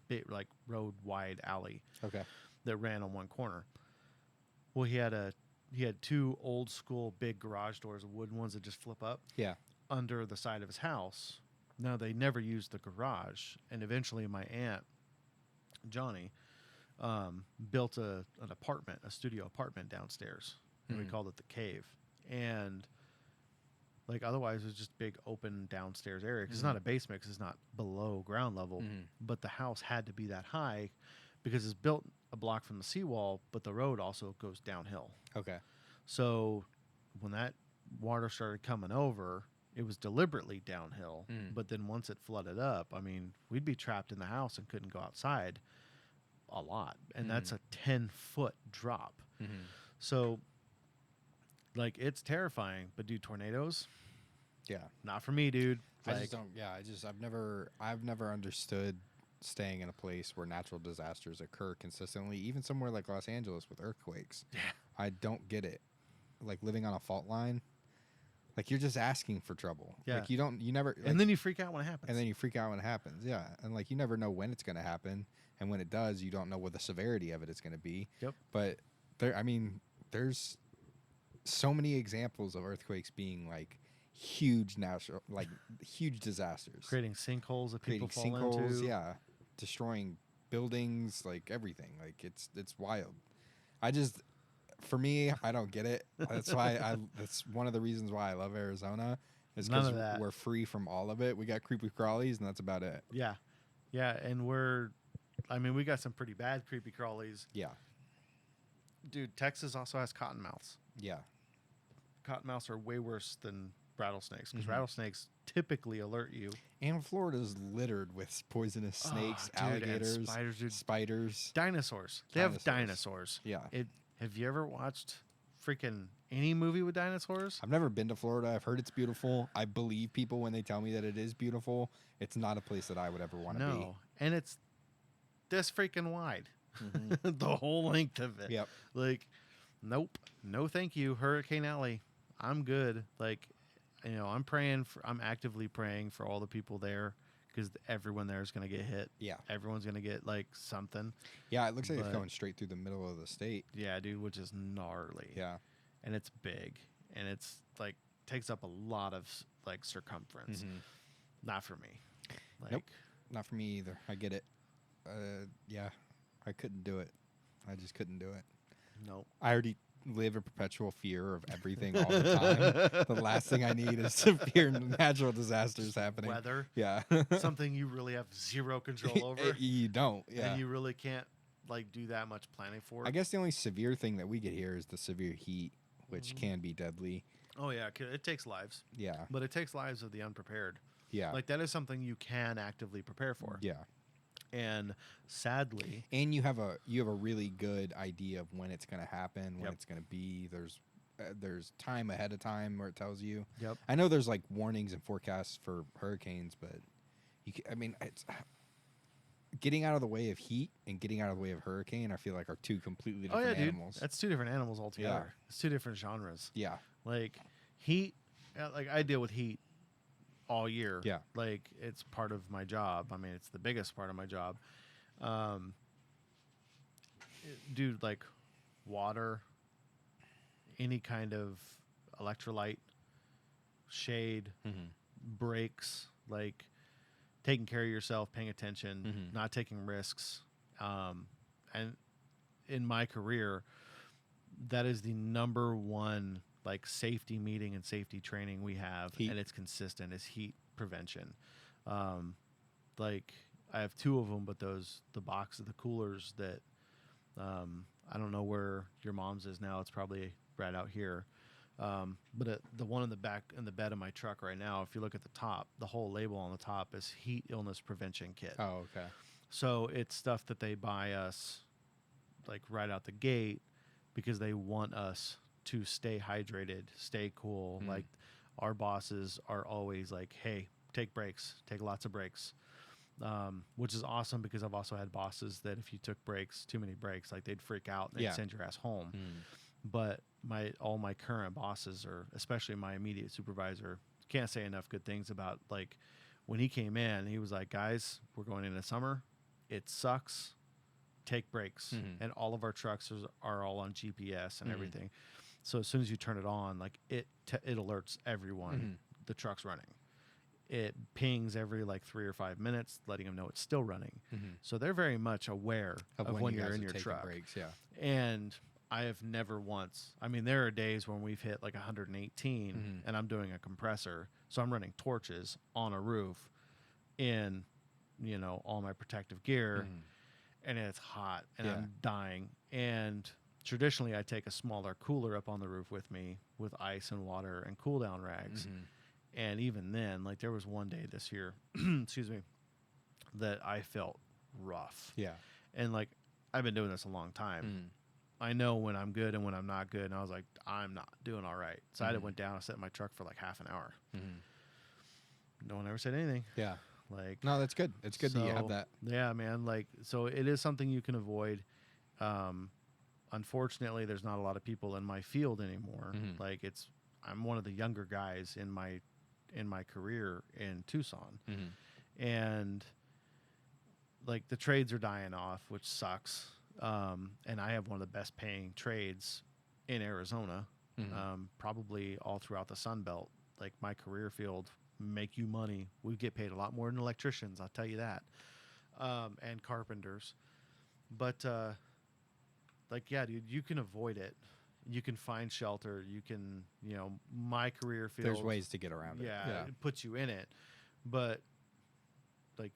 bit like road wide alley Okay. that ran on one corner. Well, he had 2 old school big garage doors, wooden ones that just flip up Yeah. under the side of his house. Now they never used the garage, and eventually my aunt Johnny built an apartment, a studio apartment downstairs, and we Mhm. called it the cave. And like otherwise, it was just big open downstairs area. 'Cause it's not a basement, 'cause it's not below ground level, Mhm. but the house had to be that high because it's built a block from the seawall, but the road also goes downhill. Okay. So when that water started coming over, it was deliberately downhill. Mm. But then once it flooded up, I mean, we'd be trapped in the house and couldn't go outside a lot. And that's a 10-foot drop. Mhm. So, like, it's terrifying. But, dude, tornadoes, Yeah. not for me, dude. I Like, just don't. Yeah. I've never understood staying in a place where natural disasters occur consistently, even somewhere like Los Angeles with earthquakes. yeah. I don't get it. Like living on a fault line, like you're just asking for trouble. Yeah. Like you never. Like, And then you freak out when it happens. and then you freak out when it happens. Yeah. And like you never know when it's going to happen, and when it does, you don't know what the severity of it is going to be. Yep. But there's so many examples of earthquakes being like huge natural, like huge disasters, creating sinkholes that people creating fall sinkholes, into. yeah, destroying buildings, like everything. Like it's wild. I just, for me, I don't get it. That's why that's one of the reasons why I love Arizona. Is None because of that. we're free from all of it. We got creepy crawlies, and that's about it. Yeah. Yeah. And I mean, we got some pretty bad creepy crawlies. Yeah, Dude, Texas also has cottonmouths. yeah, Cottonmouths are way worse than rattlesnakes because Mhm. rattlesnakes typically alert you. and Florida's littered with poisonous snakes, Oh, dude, and alligators, spiders, dude. spiders. Dinosaurs. They have Dinosaurs. dinosaurs. Yeah, Have you ever watched freaking any movie with dinosaurs? I've never been to Florida. I've heard it's beautiful. I believe people when they tell me that it is beautiful. It's not a place that I would ever want to No. And it's this freaking wide. be. The whole length of it. Yep. Like, nope. No, thank you. Hurricane Alley. I'm good. Like, I'm actively praying for all the people there because everyone there is going to get hit. Yeah. Everyone's going to get like something. Yeah, it looks like it's But- going straight through the middle of the state. Yeah, dude, which is gnarly. Yeah. And it's big. And it's like takes up a lot of like circumference. Mhm. Not for me. Like, Nope. Not for me either. I get it. Yeah, I couldn't do it. I just couldn't do it. nope. I already live in perpetual fear of everything all the time. The last thing I need is to fear natural disasters happening. Weather. Yeah. Something you really have zero control over. You don't. Yeah. And you really can't like do that much planning for it. I guess the only severe thing that we get here is the severe heat, which Mhm. can be deadly. Oh yeah, it takes lives. Yeah. But it takes lives of the unprepared. Yeah. Like that is something you can actively prepare for. yeah. And sadly, And you have a really good idea of when it's going to happen, when Yep. it's going to be. There's time ahead of time where it tells you. yep. I know there's like warnings and forecasts for hurricanes, but it's getting out of the way of heat and getting out of the way of hurricane. I feel like are two completely Oh different yeah, animals. dude. That's 2 different animals altogether. It's 2 different genres. Yeah. Like heat, like I deal with heat all year. Yeah. Like it's part of my job. I mean, it's the biggest part of my job. Dude, like water, any kind of electrolyte, shade, breaks, like taking care of yourself, paying attention, Mhm. not taking risks. And in my career, that is the number one like safety meeting and safety training we have, Heat. and it's consistent, is heat prevention. Like I have 2 of them, but the box of the coolers that I don't know where your mom's is now. It's probably right out here. But the one in the back in the bed of my truck right now, if you look at the top, the whole label on the top is heat illness prevention kit. Oh, okay. So it's stuff that they buy us like right out the gate because they want us to stay hydrated, stay cool. Like our bosses are always like, hey, take breaks, take lots of breaks. Which is awesome because I've also had bosses that if you took breaks, too many breaks, like they'd freak out and they'd send your ass home. But all my current bosses, or especially my immediate supervisor, can't say enough good things about, like, when he came in, he was like, guys, we're going into summer. It sucks. Take breaks. And all of our trucks are all on GPS and everything. So as soon as you turn it on, like it alerts everyone the truck's running. It pings every like 3 or 5 minutes, letting them know it's still running. So they're very much aware of when you're in your truck. Breaks, yeah. And I have never once. I mean, there are days when we've hit like 118, and I'm doing a compressor, so I'm running torches on a roof, in, all my protective gear, and it's hot, and I'm dying. And traditionally, I take a smaller cooler up on the roof with me with ice and water and cool down rags. And even then, like there was one day this year, excuse me, that I felt rough. Yeah. And like I've been doing this a long time. I know when I'm good and when I'm not good. And I was like, I'm not doing all right. So I went down and sat in my truck for like half an hour. No one ever said anything. Yeah. Like, no, that's good. It's good that you have that. Yeah, man. Like, so it is something you can avoid. Unfortunately, there's not a lot of people in my field anymore. Like I'm one of the younger guys in my career in Tucson. And like the trades are dying off, which sucks. And I have one of the best paying trades in Arizona, probably all throughout the Sun Belt. Like my career field make you money. We get paid a lot more than electricians, I'll tell you that. And carpenters. But like, yeah, dude, you can avoid it. You can find shelter. You can, my career field. There's ways to get around it. Yeah, it puts you in it. But like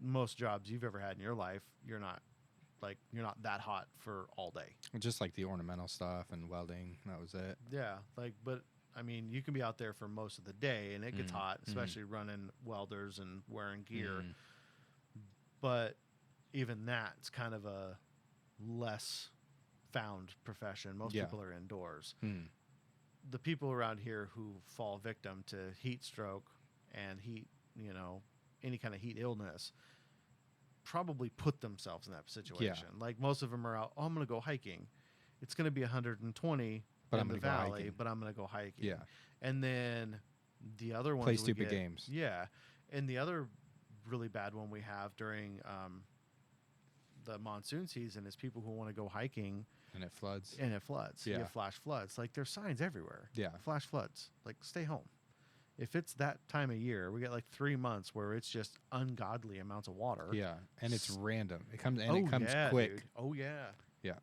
most jobs you've ever had in your life, you're not that hot for all day. Just like the ornamental stuff and welding, that was it. Yeah, like, but I mean, you can be out there for most of the day and it gets hot, especially running welders and wearing gear. But even that's kind of a less found profession. Most people are indoors. The people around here who fall victim to heat stroke and heat, any kind of heat illness, probably put themselves in that situation. Like most of them are out, I'm going to go hiking. It's going to be 120 in the valley, but I'm going to go hiking. Yeah. And then the other ones play stupid games. Yeah. And the other really bad one we have during the monsoon season is people who want to go hiking. And it floods. Yeah. You have flash floods. Like there's signs everywhere. Yeah. Flash floods. Like stay home. If it's that time of year, we get like 3 months where it's just ungodly amounts of water. Yeah, and it's random. It comes quick. Dude. Oh yeah. Yeah.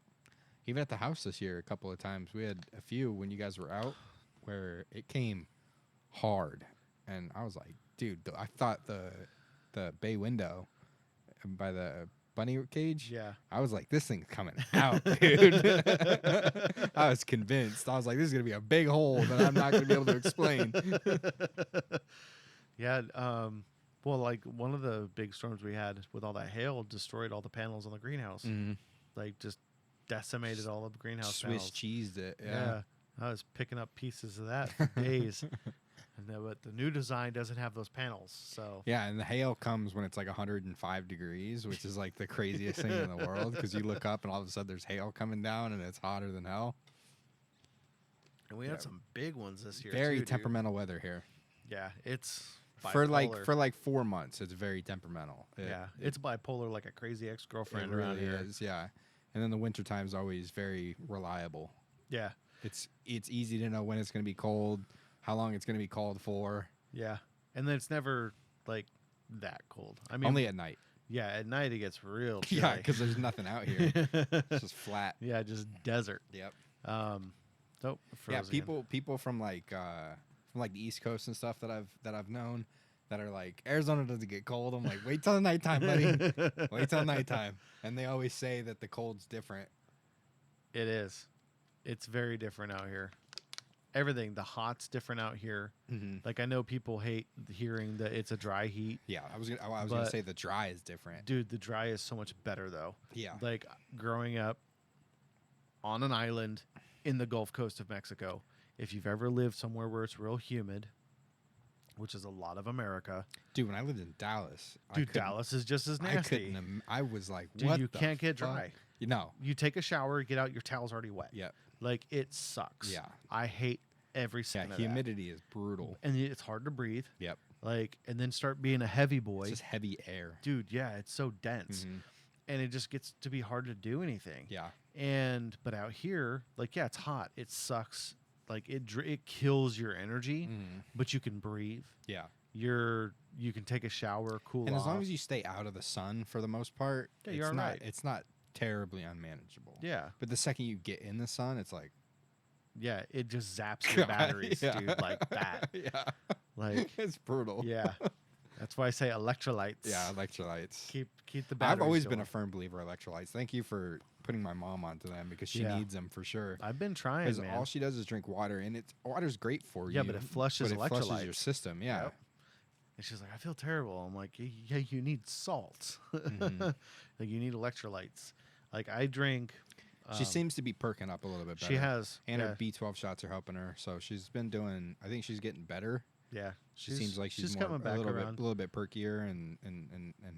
Even at the house this year, a couple of times we had a few when you guys were out where it came hard, and I was like, dude, I thought the bay window by the bunny cage. Yeah. I was like, this thing's coming out, dude. I was convinced. I was like, this is gonna be a big hole that I'm not gonna be able to explain. Yeah. Well, like one of the big storms we had with all that hail destroyed all the panels on the greenhouse. Like just decimated all of the greenhouse panels. Swiss cheesed it. Yeah. I was picking up pieces of that for days. But the new design doesn't have those panels, so yeah. And the hail comes when it's like 105 degrees, which is like the craziest thing in the world because you look up and all of a sudden there's hail coming down and it's hotter than hell. And we had some big ones this year. Very too, temperamental weather here. Yeah, it's bipolar. for like 4 months. It's very temperamental. It's bipolar like a crazy ex-girlfriend really around here. Is, yeah. And then the wintertime is always very reliable. Yeah, it's easy to know when it's going to be cold. How long it's going to be cold for. Yeah. And then it's never, like, that cold. I mean, only at night. Yeah, at night it gets real chilly. Yeah, because there's nothing out here. It's just flat. Yeah, just desert. Yep. So, yeah, people from like the East Coast and stuff that I've known that are like, Arizona doesn't get cold. I'm like, wait till the nighttime, buddy. Wait till nighttime. And they always say that the cold's different. It is. It's very different out here. everything. The hot's different out here. Mhm. Like I know people hate hearing that it's a dry heat. Yeah, I was gonna But- say the dry is different. Dude, the dry is so much better though. Yeah. Like growing up on an island in the Gulf Coast of Mexico, if you've ever lived somewhere where it's real humid, which is a lot of America, Dude, when I lived in Dallas, dude, Dallas is just as nasty. I was like, Dude, what you the can't get fuck? dry. You know. You take a shower, get out, your towel's already wet. Yeah. Like it sucks. Yeah. I hate every Yeah. second of that. Humidity is brutal. And it's hard to breathe. Yep. Like, and then start being a heavy boy. It's just heavy air. Dude, yeah, it's so dense. Mhm. And it just gets to be hard to do anything. Yeah. But out here, like, yeah, it's hot. It sucks. Like it kills your energy, Mhm. but you can breathe. Yeah. You can take a shower, cool And off. as long as you stay out of the sun for the most part, Yeah, it's you're not alright. it's not terribly unmanageable. yeah, But the second you get in the sun, it's like yeah, it just zaps your batteries, yeah. dude, like that. Yeah. Like, It's brutal. yeah, that's why I say electrolytes. Yeah, electrolytes. keep the batteries. I've always been going. a firm believer of electrolytes. Thank you for putting my mom onto them because she Yeah. needs them for sure. I've been trying, Because man. all she does is drink water, and water's great for Yeah, you. but it flushes but it flushes your electrolytes. system. Yeah. Yep. And she's like, I feel terrible. I'm like, yeah, you need salt. Mhm. Like you need electrolytes. Like I drink. She seems to be perking up a little bit better. She has. And yeah, her B12 shots are helping her, so she's been doing. I think she's getting better. yeah. She seems like she's more, coming back a little around. bit, perkier and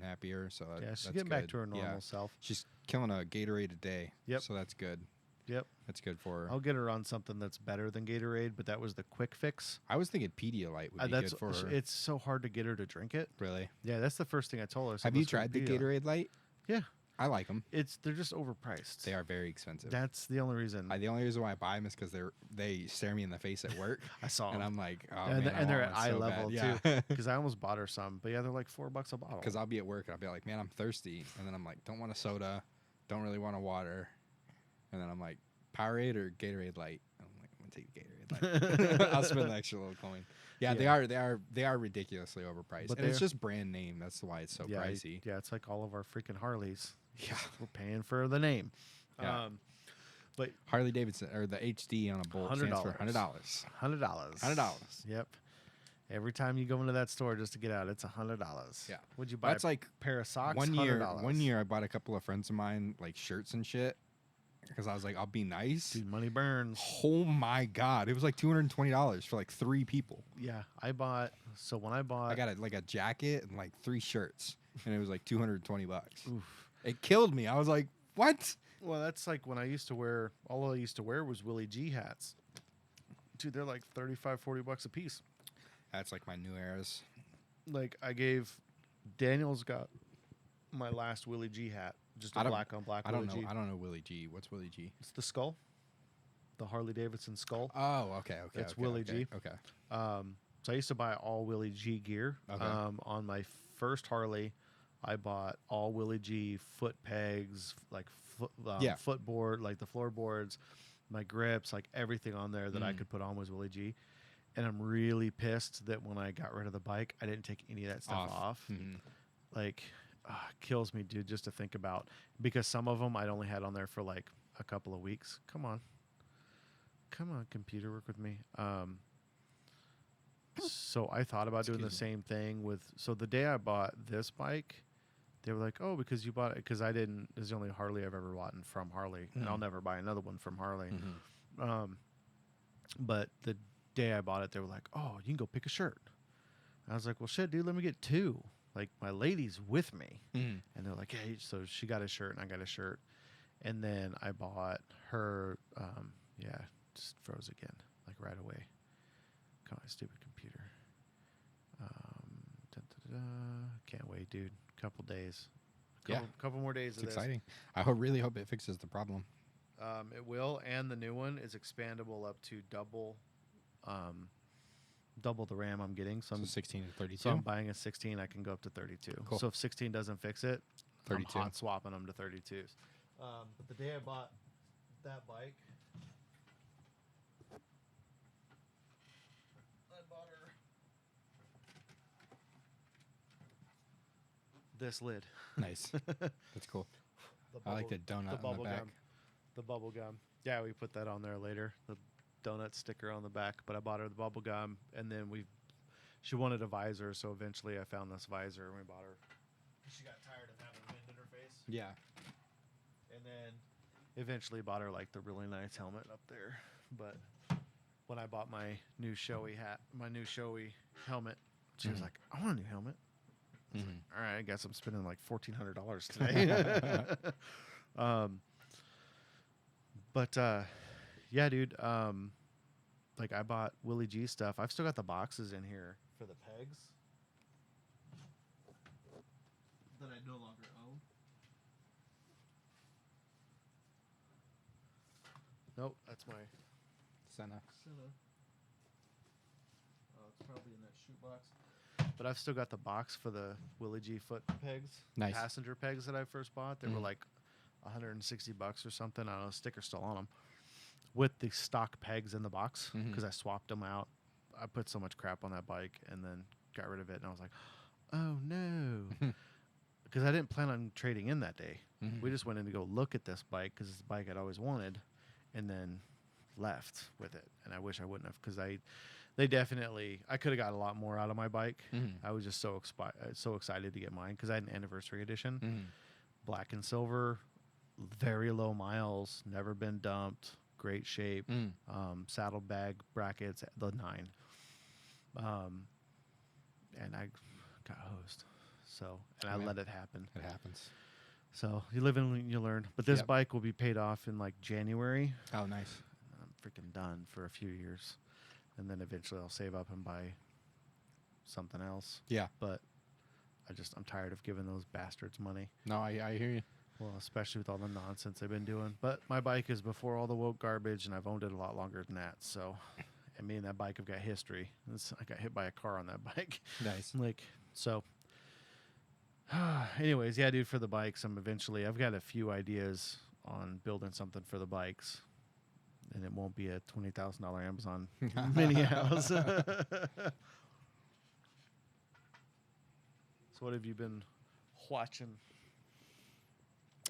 happier. So Yeah, she's that's getting back good. to her normal Yeah. self. She's killing a Gatorade a day. Yep. So that's good. Yep. That's good for her. I'll get her on something that's better than Gatorade, but that was the quick fix. I was thinking Pedialyte would be That's good for her. it's so hard to get her to drink it. Really. Yeah, that's the first thing I told her. I said, Have you "Let's go tried the Pedialyte." Gatorade Light? Yeah, I like them. they're just overpriced. They are very expensive. That's the only reason. The only reason why I buy them is because they stare me in the face at work, I saw and them. I'm like, oh And man, they're- and they're want at one eye so level, bad. too. Yeah. Because I almost bought her some, but yeah, they're like $4 a bottle. Because I'll be at work and I'll be like, man, I'm thirsty, and then I'm like, don't want a soda, don't really want a water, and then I'm like, Powerade or Gatorade Light. I'm like, I'm gonna take the Gatorade Light. I'll spend the extra little coin. Yeah, Yeah. they are ridiculously overpriced, But and it's they're- just brand name. That's why it's so yeah, pricey. yeah, it's like all of our freaking Harleys. Yeah. We're paying for the name. Yeah. But Harley Davidson or the HD on a Bolt stands for $100. $100. $100. Yep. Every time you go into that store just to get out, it's $100. Yeah. Would you buy That's like a pair of socks? one $100. year I bought a couple of friends of mine like shirts and shit because I was like, I'll be nice. Dude, money burns. Oh my god, it was like $220 for like 3 people. Yeah, I bought. So when I bought, I got like a jacket and like 3 shirts, and it was like $220. Oof. It killed me. I was like, what? Well, that's like when I used to wear. All I used to wear was Willie G hats. Dude, they're like $35-$40 a piece. That's like my new eras. Like I gave Daniel's got my last Willie G hat, just a I don't- black on black. I don't Willie know. G. I don't know Willie G. What's Willie G? It's the skull, the Harley Davidson skull. Oh, okay. That's okay, Willie okay, G. Okay. So I used to buy all Willie G gear. Okay. On my first Harley, I bought all Willie G foot pegs, like Yeah. footboard, like the floorboards, my grips, like everything on there that I could put on was Willie G. And I'm really pissed that when I got rid of the bike, I didn't take any of that stuff off. Mhm. Like, kills me, dude, just to think about. Because some of them I'd only had on there for like a couple of weeks. Come on, computer, work with me. So I thought about doing the Excuse me. same thing with. So the day I bought this bike, they were like, "Oh, because you bought it." Because I didn't. This is the only Harley I've ever bought from Harley, and I'll Mhm. never buy another one from Harley. Mhm. But the day I bought it, they were like, "Oh, you can go pick a shirt." And I was like, "Well, shit, dude, let me get 2. Like my lady's with me." Mhm. And they're like, "Hey," so she got a shirt and I got a shirt, and then I bought her. Just froze again, like right away. Come on, stupid computer. Can't wait, dude. Couple days. Yeah. Couple more days It's of this. exciting. I really hope it fixes the problem. It will, and the new one is expandable up to double the RAM I'm getting. So So I'm 16 and 32. So I'm buying a 16. I can go up to 32. Cool. So if 16 doesn't fix it, 32. I'm hot swapping them to 32s. But the day I bought that bike, I bought her this lid. Nice. That's cool. The I like bubble- the donut on the back. gum. The bubble gum. Yeah, we put that on there later. donut sticker on the back, but I bought her the bubble gum, and then she wanted a visor, so eventually I found this visor and we bought her. She got tired of having wind in her face. Yeah. And then eventually bought her like the really nice helmet up there. But when I bought my new showy helmet, she was like, "I want a new helmet." I was like, all right, I guess I'm spending like $1,400 today. But yeah, dude. Like I bought Willie G stuff. I've still got the boxes in here for the pegs that I no longer own. Nope, that's my Senna. Oh, it's probably in that shoot box. But I've still got the box for the Willie G foot pegs. Nice. Passenger pegs that I first bought. They were like $160 or something. I don't know, sticker's still on them. With the stock pegs in the box because I swapped them out. I put so much crap on that bike and then got rid of it. And I was like, oh no. Because I didn't plan on trading in that day. We just went in to go look at this bike because it's the bike I'd always wanted, and then left with it. And I wish I wouldn't have, because I could have got a lot more out of my bike. I was just so excited to get mine because I had an anniversary edition, black and silver, very low miles, never been dumped, great shape, saddlebag brackets, the 9. And I got hosed. So, and I let it happen. It happens. So you live and you learn. But this bike will be paid off in like January. Oh, nice. I'm freaking done for a few years. And then eventually I'll save up and buy something else. Yeah. But I'm tired of giving those bastards money. No, I hear you. Well, especially with all the nonsense they've been doing. But my bike is before all the woke garbage, and I've owned it a lot longer than that. So, and me and that bike have got history. I got hit by a car on that bike. Nice. So. Anyways, yeah, dude, for the bikes, I've got a few ideas on building something for the bikes, and it won't be a $20,000 Amazon mini house. So what have you been watching?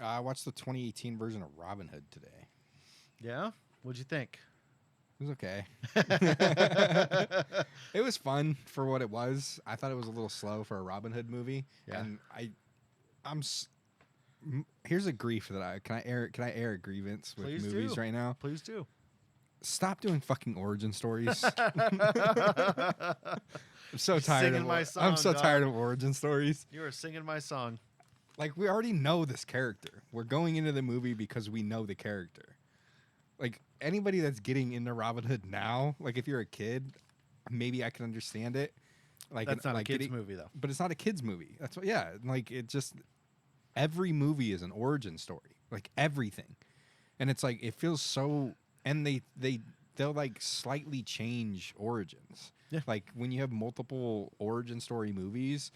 I watched the 2018 version of Robin Hood today. Yeah? What'd you think? It was okay. It was fun for what it was. I thought it was a little slow for a Robin Hood movie. Yeah. And here's a grief that can I air a grievance with Please movies do. right now? Please do. Stop doing fucking origin stories. I'm so tired singing of my song, I'm so dog. tired of origin stories. You were singing my song. Like, we already know this character. We're going into the movie because we know the character. Like, anybody that's getting into Robin Hood now, like, if you're a kid, maybe I can understand it. Like, That's not like a kid's movie, though. But it's not a kid's movie. That's what, yeah. Like, it just, every movie is an origin story. Like, everything. And it's like, it feels so, and they'll like slightly change origins. Yeah. Like, when you have multiple origin story movies,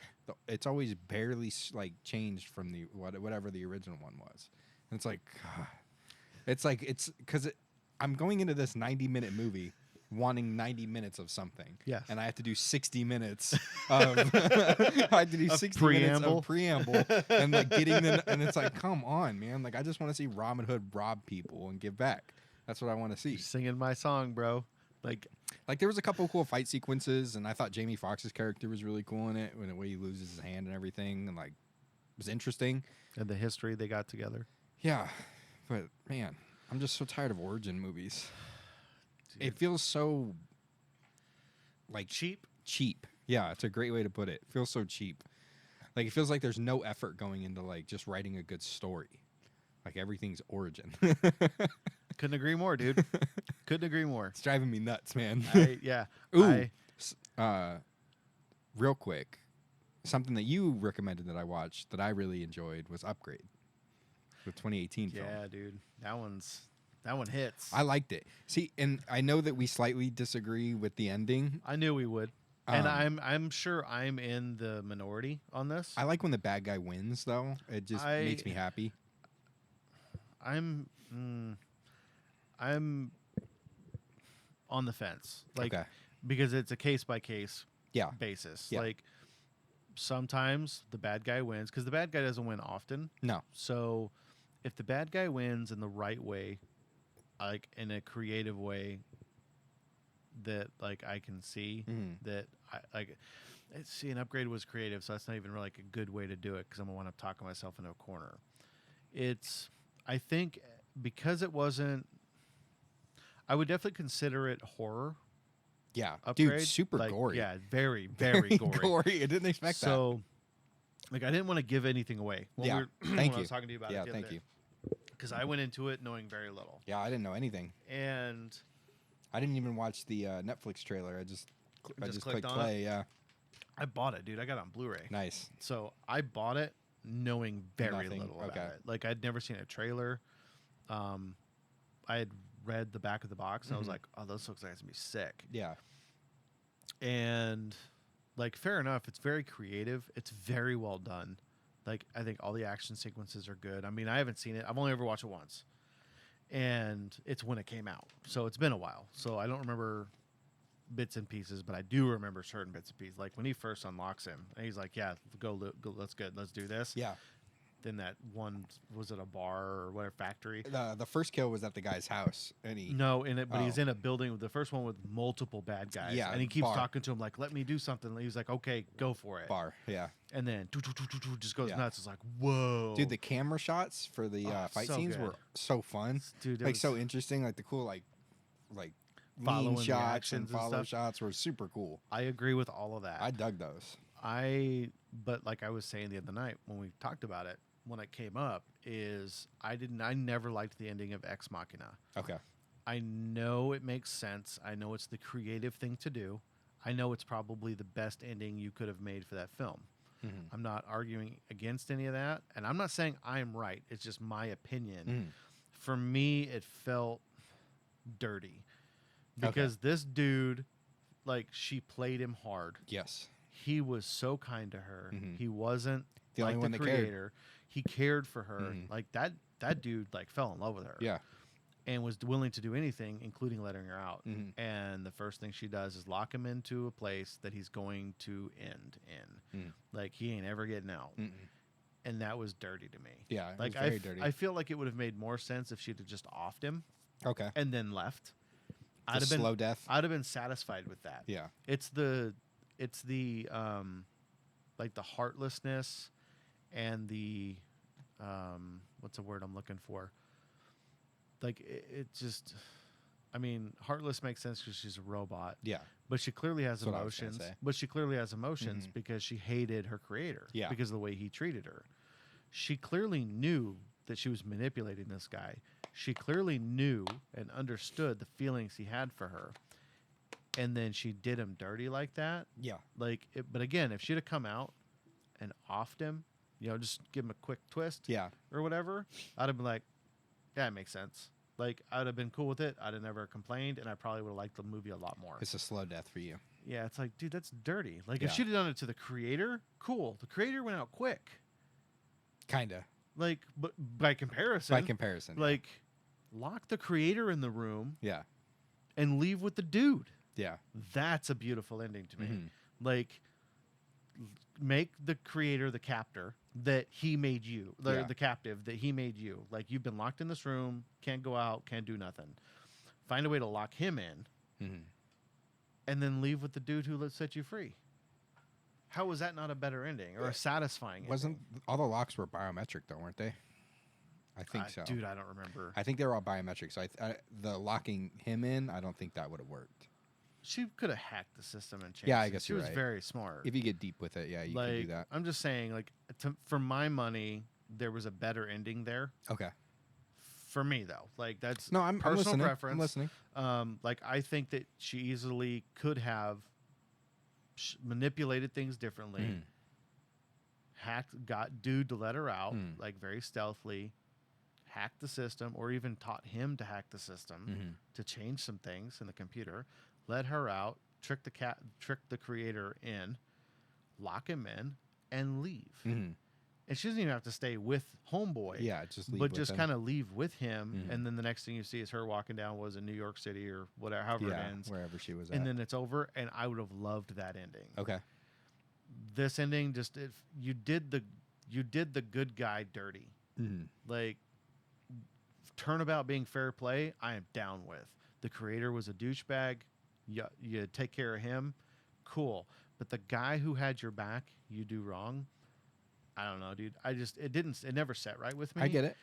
it's always barely like changed from the whatever the original one was. And it's like, God. It's because I'm going into this 90-minute movie wanting 90 minutes of something. Yes. And I have to do 60 minutes of I have to do 60 minutes of preamble and like getting them, and it's like, come on, man. Like, I just want to see Robin Hood rob people and give back. That's what I want to see. You're singing my song, bro. Like there was a couple of cool fight sequences, and I thought Jamie Foxx's character was really cool in it, when the way he loses his hand and everything, and like, it was interesting. And the history they got together. Yeah. But man, I'm just so tired of origin movies. Dude. It feels so like Cheap? Cheap. Yeah, it's a great way to put it. It feels so cheap. Like, it feels like there's no effort going into like just writing a good story. Like, everything's origin. Couldn't agree more, dude. Couldn't agree more. It's driving me nuts, man. Yeah. Ooh. Real quick, something that you recommended that I watched that I really enjoyed was Upgrade, the 2018 film. Yeah, dude. That one hits. I liked it. See, and I know that we slightly disagree with the ending. I knew we would. And I'm sure I'm in the minority on this. I like when the bad guy wins, though. It just makes me happy. I'm on the fence. Like, Okay. because it's a case by case Yeah. basis. Yeah. Like, sometimes the bad guy wins because the bad guy doesn't win often. No. So if the bad guy wins in the right way, like in a creative way, that like I can see Mhm. that I like. See, an upgrade was creative, so that's not even really like a good way to do it because I'm gonna want to talk myself into a corner. It's, I think, because it wasn't. I would definitely consider it horror Yeah, upgrade. dude, super like, gory. Yeah, very, very gory. gory. I didn't expect that. So, like, I didn't want to give anything away when, Yeah, we were, thank when I you. was talking to you about Yeah, it. thank you. Because I went into it knowing very little, Yeah, I didn't know anything. and I didn't even watch the Netflix trailer. I just clicked on play. Yeah, I bought it, dude. I got it on Blu-ray. nice. So I bought it knowing very Nothing. little about Okay. it. Like I'd never seen a trailer. I had read the back of the box and I was Mhm. like, "Oh, this looks like it's gonna be sick." Yeah, And like, fair enough. It's very creative. It's very well done. Like I think all the action sequences are good. I mean, I haven't seen it. I've only ever watched it once, and it's when it came out. So it's been a while. So I don't remember bits and pieces, but I do remember certain bits and pieces. Like when he first unlocks him, and he's like, "Yeah, go, let's good, let's do this." yeah. Then that one, was it a bar or whatever, factory? The first kill was at the guy's house, and he No, in it, but he's Oh. in a building with the first one with multiple bad guys. Yeah, and he keeps bar. talking to him like, "Let me do something." And he's like, "Okay, go for it." bar. Yeah, And then just goes Yeah. nuts. It's like, whoa, dude, the camera shots for the Oh, fight so scenes good. were so fun. dude, it Like was so interesting. Like the cool like Following lean the shots actions and and follow stuff. shots were super cool. I agree with all of that. I dug those. But like I was saying the other night when we talked about it, when it came up, is I never liked the ending of Ex Machina. Okay. I know it makes sense. I know it's the creative thing to do. I know it's probably the best ending you could have made for that film. Mhm. I'm not arguing against any of that, and I'm not saying I'm right. It's just my opinion. Mhm. For me, it felt dirty Okay. because this dude, like, she played him hard. Yes. He was so kind to her. Mhm. He wasn't The like only one the that cared. creator. He cared for her. Mhm. Like that dude like fell in love with her. Yeah. And was willing to do anything, including letting her out. Mhm. And the first thing she does is lock him into a place that he's going to end in. Mm. Like he ain't ever getting out. Mm-mm. And that was dirty to me. Yeah. It Like was very dirty. I feel like it would have made more sense if she'd have just offed him Okay. and then left. The slow death. I'd have been satisfied with that. Yeah. It's the like the heartlessness and the what's the word I'm looking for? Like it just, I mean, heartless makes sense because she's a robot, Yeah. but she clearly has That's what I was gonna emotions. say. But she clearly has emotions Mhm. because she hated her creator. Yeah. Because of the way he treated her. She clearly knew that she was manipulating this guy. She clearly knew and understood the feelings he had for her. And then she did him dirty like that. Yeah. Like, but again, if she'd have come out and offed him, just give him a quick twist Yeah. or whatever, I'd have been like, yeah, it makes sense. Like, I'd have been cool with it. I'd have never complained, and I probably would have liked the movie a lot more. It's a slow death for you. Yeah, it's like, dude, that's dirty. Like, Yeah. if she'd have done it to the creator, cool. The creator went out quick. Kinda. Like, but by comparison, By comparison. like, lock the creator in the room Yeah. and leave with the dude. Yeah. That's a beautiful ending to me. Mhm. Like, make the creator the captor that he made you, Yeah. the captive that he made you. Like, you've been locked in this room, can't go out, can't do nothing. Find a way to lock him in, Mhm. and then leave with the dude who set you free. How was that not a better ending or a satisfying Wasn't ending? all the locks were biometric though, weren't they? I think so. Dude, I don't remember. I think they were all biometric. So the locking him in, I don't think that would have worked. She could have hacked the system and changed Yeah, I it. guess she you're was right. very smart. If you get deep with it, yeah, you can do that. I'm just saying, like, for my money, there was a better ending there. Okay. For me, though, like that's No, I'm personal listening. preference. I'm listening. Like I think that she easily could have manipulated things differently, Mhm. got dude to let her out, Mm. like very stealthily, hacked the system, or even taught him to hack the system Mhm. to change some things in the computer, let her out, trick the creator in, lock him in, and leave. Mhm. And she doesn't even have to stay with homeboy. Yeah, just leave but with just him. kind of leave with him, Mhm. and then the next thing you see is her walking down was in New York City or whatever, however it yeah, ends, wherever she was at. and then it's over. And I would have loved that ending. Okay. This ending just you did the good guy dirty. Mhm. Like, turnabout being fair play, I am down with. The creator was a douchebag. you take care of him, cool. But the guy who had your back, you do wrong. I don't know, dude. It never sat right with me. I get it.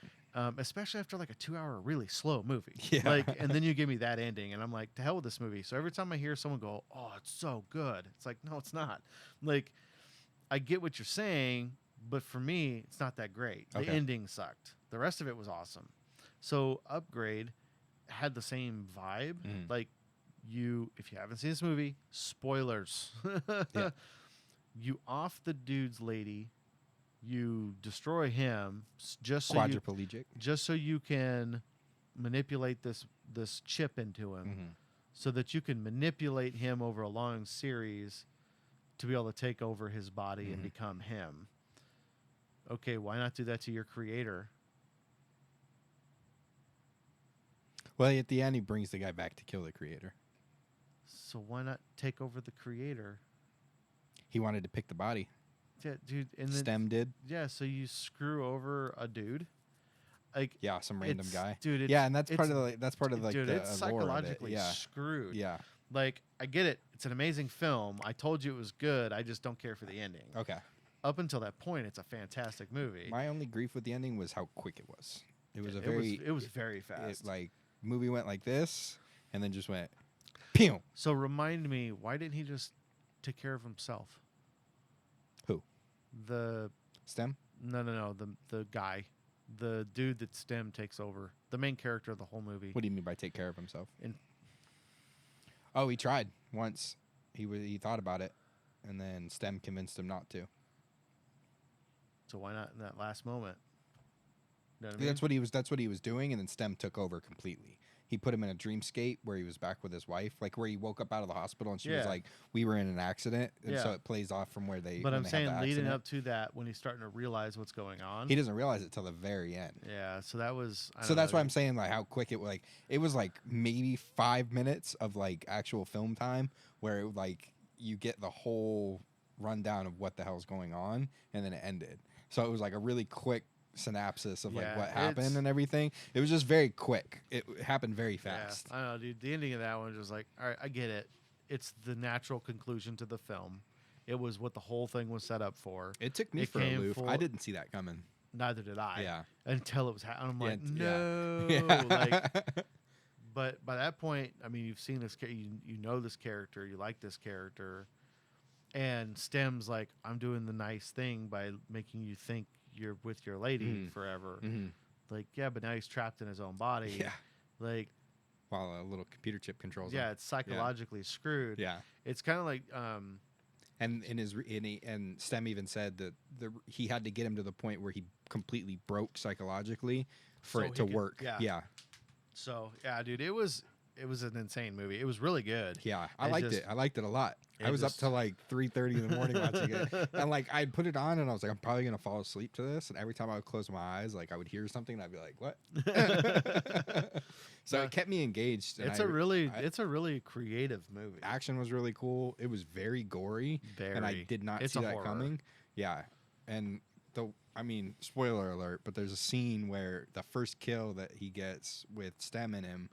Especially after like a 2 hour really slow movie. Yeah. Like, and then you give me that ending, and I'm like, to hell with this movie. So every time I hear someone go, "Oh, it's so good," it's like, no, it's not. Like, I get what you're saying, but for me, it's not that great. The Okay. ending sucked. The rest of it was awesome. So Upgrade had the same vibe. Like, if you haven't seen this movie, spoilers. Yeah. You off the dude's lady. You destroy him just so you Quadriplegic. can manipulate this chip into him, so that you can manipulate him over a long series to be able to take over his body and become him. Okay, why not do that to your creator? Well, at the end, he brings the guy back to kill the creator. So why not take over the creator? He wanted to pick the body. Yeah, dude. And then, Stem did. yeah, so you screw over a dude. Like, Yeah, some random guy. Dude, Yeah, and that's part of like dude, the it's allure of it. psychologically Yeah. screwed. Yeah. Like, I get it. It's an amazing film. I told you it was good. I just don't care for the ending. Okay. Up until that point, it's a fantastic movie. My only grief with the ending was how quick it was. It was It was very fast. Like movie went like this, and then just went, pew. So remind me, why didn't he just take care of himself? Who? The Stem. no, the guy, the dude that Stem takes over, the main character of the whole movie. What do you mean by take care of himself? And Oh, he tried once. He thought about it, and then Stem convinced him not to. so why not in that last moment? You know what I mean? That's what he was doing, and then Stem took over completely. He put him in a dreamscape where he was back with his wife, like where he woke up out of the hospital and she was Yeah. like, "We were in an accident," and so Yeah. it plays off from where they. But when I'm they have saying the leading accident. up to that, when he's starting to realize what's going on. He doesn't realize it till the very end. Yeah, so that was. I So don't that's know, why I'm saying like how quick it was like maybe 5 minutes of like actual film time where like you get the whole rundown of what the hell's going on, and then it ended. So it was like a really quick synopsis of like Yeah, what it's- happened and everything. It was just very quick. It happened very fast. Yeah, I don't know, dude. The ending of that one was just like, all right, I get it. It's the natural conclusion to the film. It was what the whole thing was set up for. It took me It for a came loop. full- I didn't see that coming. Neither did I. Yeah. Until it was. I'm Yeah, like, yeah. no. Yeah. Like, but by that point, I mean, you've seen this. You know this character. You like this character. And Stem's like, I'm doing the nice thing by making you think you're with your lady forever. Mhm. Like, yeah, but now he's trapped in his own body. Yeah. Like, While a little computer chip controls yeah, him. it's psychologically screwed. Yeah. It's kind of like, And and Stem even said that he had to get him to the point where he completely broke psychologically for So it he to could- work. yeah. Yeah. so yeah, dude, it was an insane movie. It was really good. Yeah, I It liked just- it. I liked it a lot. it I was up just- till like 3:30 in the morning watching it, and like I'd put it on, and I was like, I'm probably gonna fall asleep to this. And every time I would close my eyes, like I would hear something, and I'd be like, what? So No, it kept me engaged. And It's a really I- creative movie. action was really cool. It was very gory, and I Very. did not It's see a that horror. coming. Yeah, and I mean, spoiler alert, but there's a scene where the first kill that he gets with Stem in him,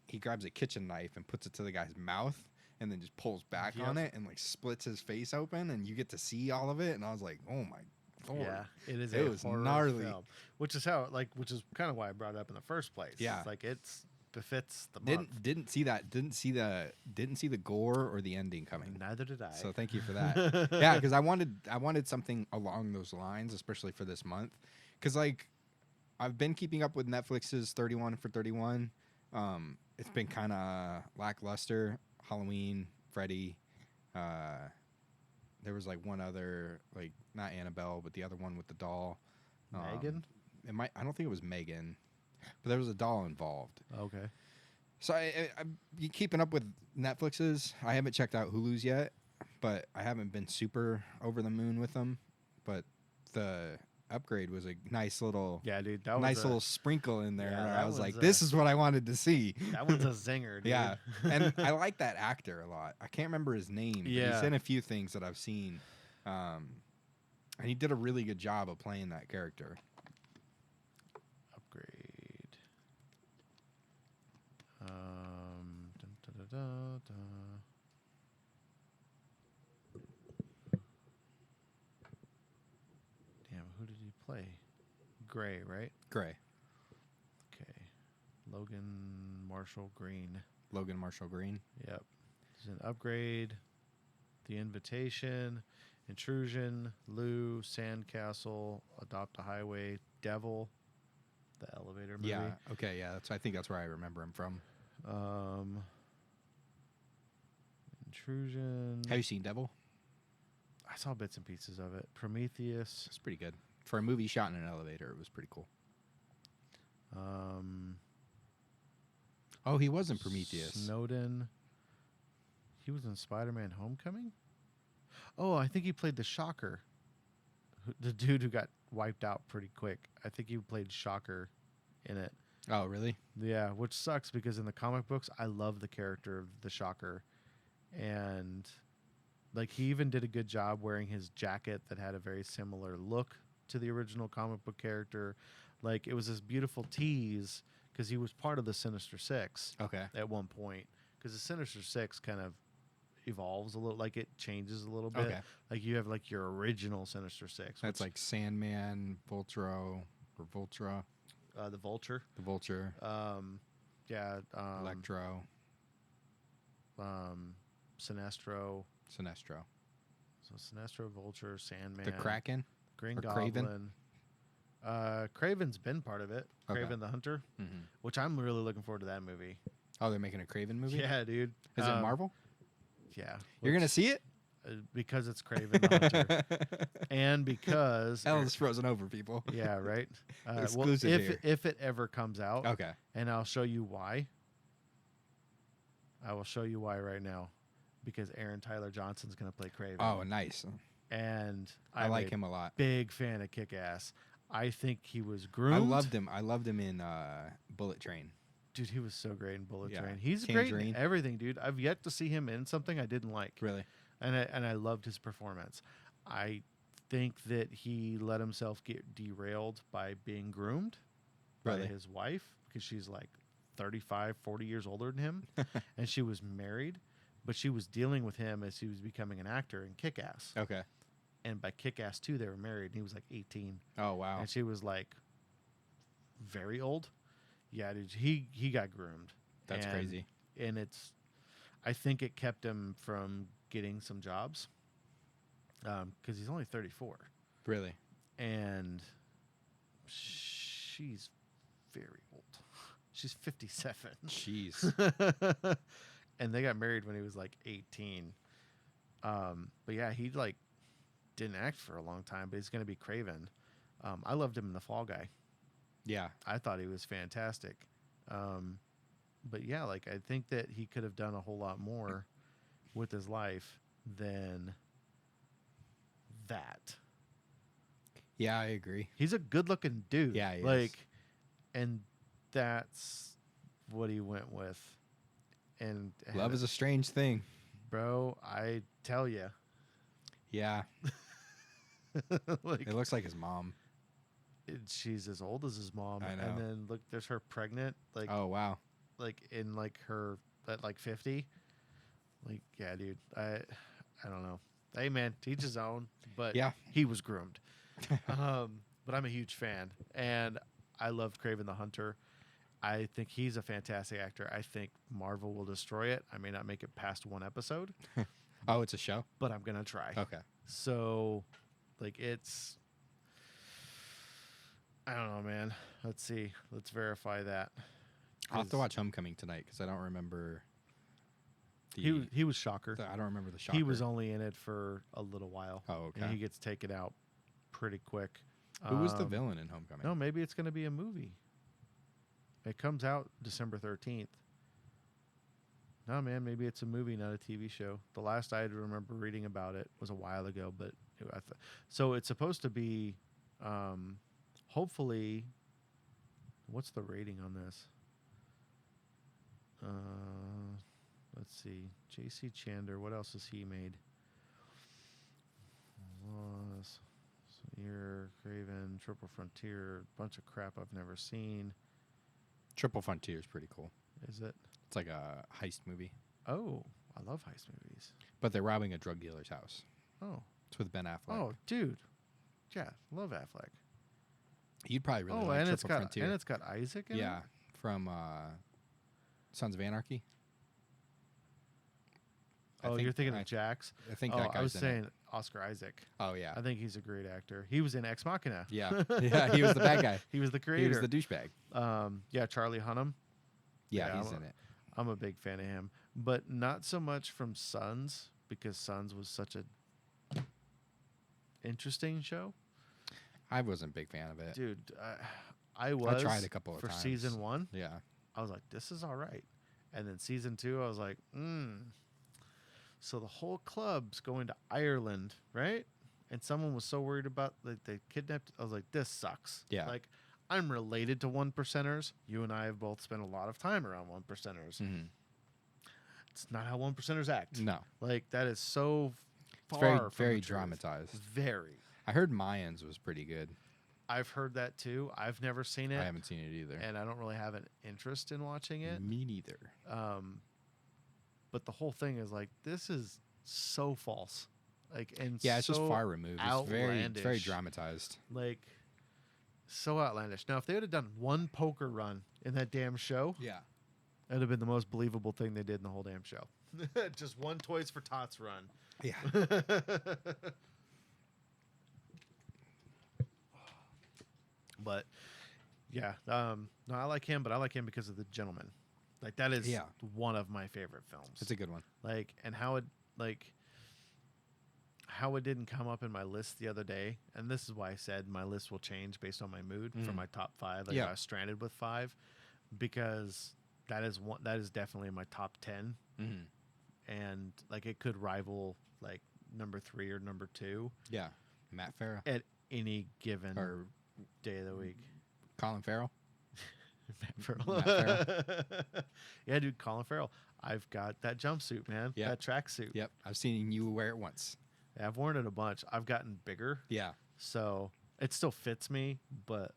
he grabs a kitchen knife and puts it to the guy's mouth, and then just pulls back on Yep. it and like splits his face open, and you get to see all of it. And I was like, oh my lord. Yeah, it is. It a was horror gnarly. film, which is kind of why I brought it up in the first place. Yeah. It's like it's befits the month. Didn't see the gore or the ending coming. Neither did I. So thank you for that. Yeah, because I wanted something along those lines, especially for this month. Because like I've been keeping up with Netflix's 31 for 31. It's been kind of lackluster. Halloween, Freddy. There was like one other, like not Annabelle, but the other one with the doll. Megan. I don't think it was Megan, but there was a doll involved. Okay. So I'm keeping up with Netflix's. I haven't checked out Hulu's yet, but I haven't been super over the moon with them. But the Upgrade was a nice little, Yeah, dude. That was nice a, little sprinkle in there. Yeah, where that I was like, was, this is what I wanted to see. That one's a zinger, dude. Yeah, and I like that actor a lot. I can't remember his name. But Yeah. he's in a few things that I've seen, and he did a really good job of playing that character. Upgrade. Dun, dun, dun, dun. Damn, who did he play? Gray, right? Gray. Okay. Logan Marshall Green. Logan Marshall Green. Yep. There's an Upgrade, The Invitation, Intrusion, Lou, Sandcastle, Adopt a Highway, Devil, the elevator movie. Yeah. Okay. Yeah. I think that's where I remember him from. Intrusion. Have you seen Devil? I saw bits and pieces of it. Prometheus. It's pretty good for a movie shot in an elevator. It was pretty cool. Oh, he was in Prometheus. Snowden. He was in Spider-Man: Homecoming. Oh, I think he played the Shocker, the dude who got wiped out pretty quick. I think he played Shocker in it. Oh, really? Yeah, which sucks because in the comic books, I love the character of the Shocker, and like he even did a good job wearing his jacket that had a very similar look to the original comic book character. Like it was this beautiful tease because he was part of the Sinister Six Okay. at one point. Because the Sinister Six kind of evolves a little, like it changes a little bit. Okay. Like you have like your original Sinister Six. That's like Sandman, Vulturo, or Vultura, the Vulture. the Vulture, Yeah. Electro, Sinestro. Sinestro, So Sinestro, Vulture, Sandman, the Kraken. Green or Goblin. Kraven? Craven's been part of it. Okay. Craven the Hunter, Mm-hmm. which I'm really looking forward to that movie. Oh, they're making a Kraven movie. Yeah, dude. Is it Marvel? Yeah. You're gonna see it? Because it's Craven the Hunter, and because Ellen's frozen over, people. yeah, right. Exclusive here. if it ever comes out, Okay. and I'll show you why. I will show you why right now, because Aaron Tyler Johnson's going to play Craven. Oh, nice. and I I'm like a him a lot. big fan of Kick-Ass. I think he was groomed. I loved him. I loved him in Bullet Train. Dude, he was so great in Bullet Yeah. Train. He's great Tangerine. in everything, dude. I've yet to see him in something I didn't like. Really? And I loved his performance. I think that he let himself get derailed by being groomed by Really? his wife, because she's like 35, 40 years older than him. And she was married, but she was dealing with him as he was becoming an actor in Kick-Ass. Okay. And by Kick-Ass 2, they were married, and he was like 18. Oh, wow. And she was like very old. Yeah, dude, he got groomed. That's And- crazy. And I think it kept him from getting some jobs, because he's only 34, Really? and she's very old. She's 57. Jeez. And they got married when he was like 18. But yeah, he like didn't act for a long time, but he's going to be Craven. I loved him in The Fall Guy. Yeah. I thought he was fantastic. But yeah, like I think that he could have done a whole lot more with his life than that. Yeah, I agree. He's a good-looking dude. Yeah, he is. like, and that's what he went with. And Love is a strange thing. bro, I tell you, Yeah. like It looks like his mom. she's as old as his mom. I know. And then look, there's her pregnant, like Oh, wow. like in like her at like 50. Like, yeah, dude, I don't know. Hey man, to each his own, but Yeah. he was groomed. But I'm a huge fan, and I love Craven the Hunter. I think he's a fantastic actor. I think Marvel will destroy it. I may not make it past one episode, Oh, it's a show? but I'm gonna try. Okay. So, like, I don't know, man. Let's see. Let's verify that. I'll have to 'Cause watch Homecoming tonight because I don't remember He was Shocker. I don't remember the shocker. He was only in it for a little while. Oh, okay. And he gets taken out pretty quick. Who was the Um, villain in Homecoming? No, maybe it's going to be a movie. It comes out December 13th. No, man, maybe it's a movie, not a TV show. The last I remember reading about it was a while ago, but so it's supposed to be, hopefully, what's the rating on this? Let's see. J.C. Chandler, what else has he made? Year, Craven, Triple Frontier, bunch of crap I've never seen. Triple Frontier is pretty cool. Is it? It's like a heist movie. Oh, I love heist movies. but they're robbing a drug dealer's house. Oh, It's with Ben Affleck. oh, dude, yeah, love Affleck. You'd probably really Oh, like and Triple it's got Frontier. and it's got Isaac in it. Yeah, from Sons of Anarchy. Oh, you're thinking of Jax. I think Oh, that guy's I was in saying it. Oscar Isaac. Oh yeah, I think he's a great actor. He was in Ex Machina. yeah, yeah. He was the bad guy. He was the He creator. was the douchebag. Yeah, Charlie Hunnam. Yeah, Yeah, he's in it. I'm a big fan of him, but not so much from Sons because Sons was such a interesting show, I wasn't a big fan of it. dude. I was. I tried a couple of for times. season 1. Yeah, I was like, this is all right, and then season 2, I was like, So the whole club's going to Ireland, right? And someone was so worried about like they kidnapped. I was like, this sucks. Yeah. Like, I'm related to one percenters. You and I have both spent a lot of time around one percenters. Mhm. It's not how one percenters act. no, Like that is so it's far very from very the truth. dramatized. Very. I heard Mayans was pretty good. I've heard that too. I've never seen it, I haven't seen it either. and I don't really have an interest in watching it. Me neither. But the whole thing is like this is so false. Like and Yeah, it's just so far removed. It's very outlandish. dramatized. Like so outlandish. Now, if they would have done one poker run in that damn show, Yeah. that would have been the most believable thing they did in the whole damn show. Just one Toys for Tots run. Yeah. But yeah, no, I like him, but I like him because of The Gentleman. Like that is Yeah. one of my favorite films. It's a good one. Like and how it didn't come up in my list the other day, and this is why I said my list will change based on my mood for Mhm. my top 5. Like Yeah. I was stranded with 5 because that is definitely in my top 10, Mm-hmm. and like it could rival like number 3 or number 2 Yeah. Matt Farrell at any given or day of the week. Colin Farrell. Matt Farrell. Matt Yeah, dude, Colin Farrell. I've got that jumpsuit, man. Yeah. That tracksuit. Yep. I've seen you wear it once. Yeah, I've worn it a bunch. I've gotten bigger, Yeah. so it still fits me, but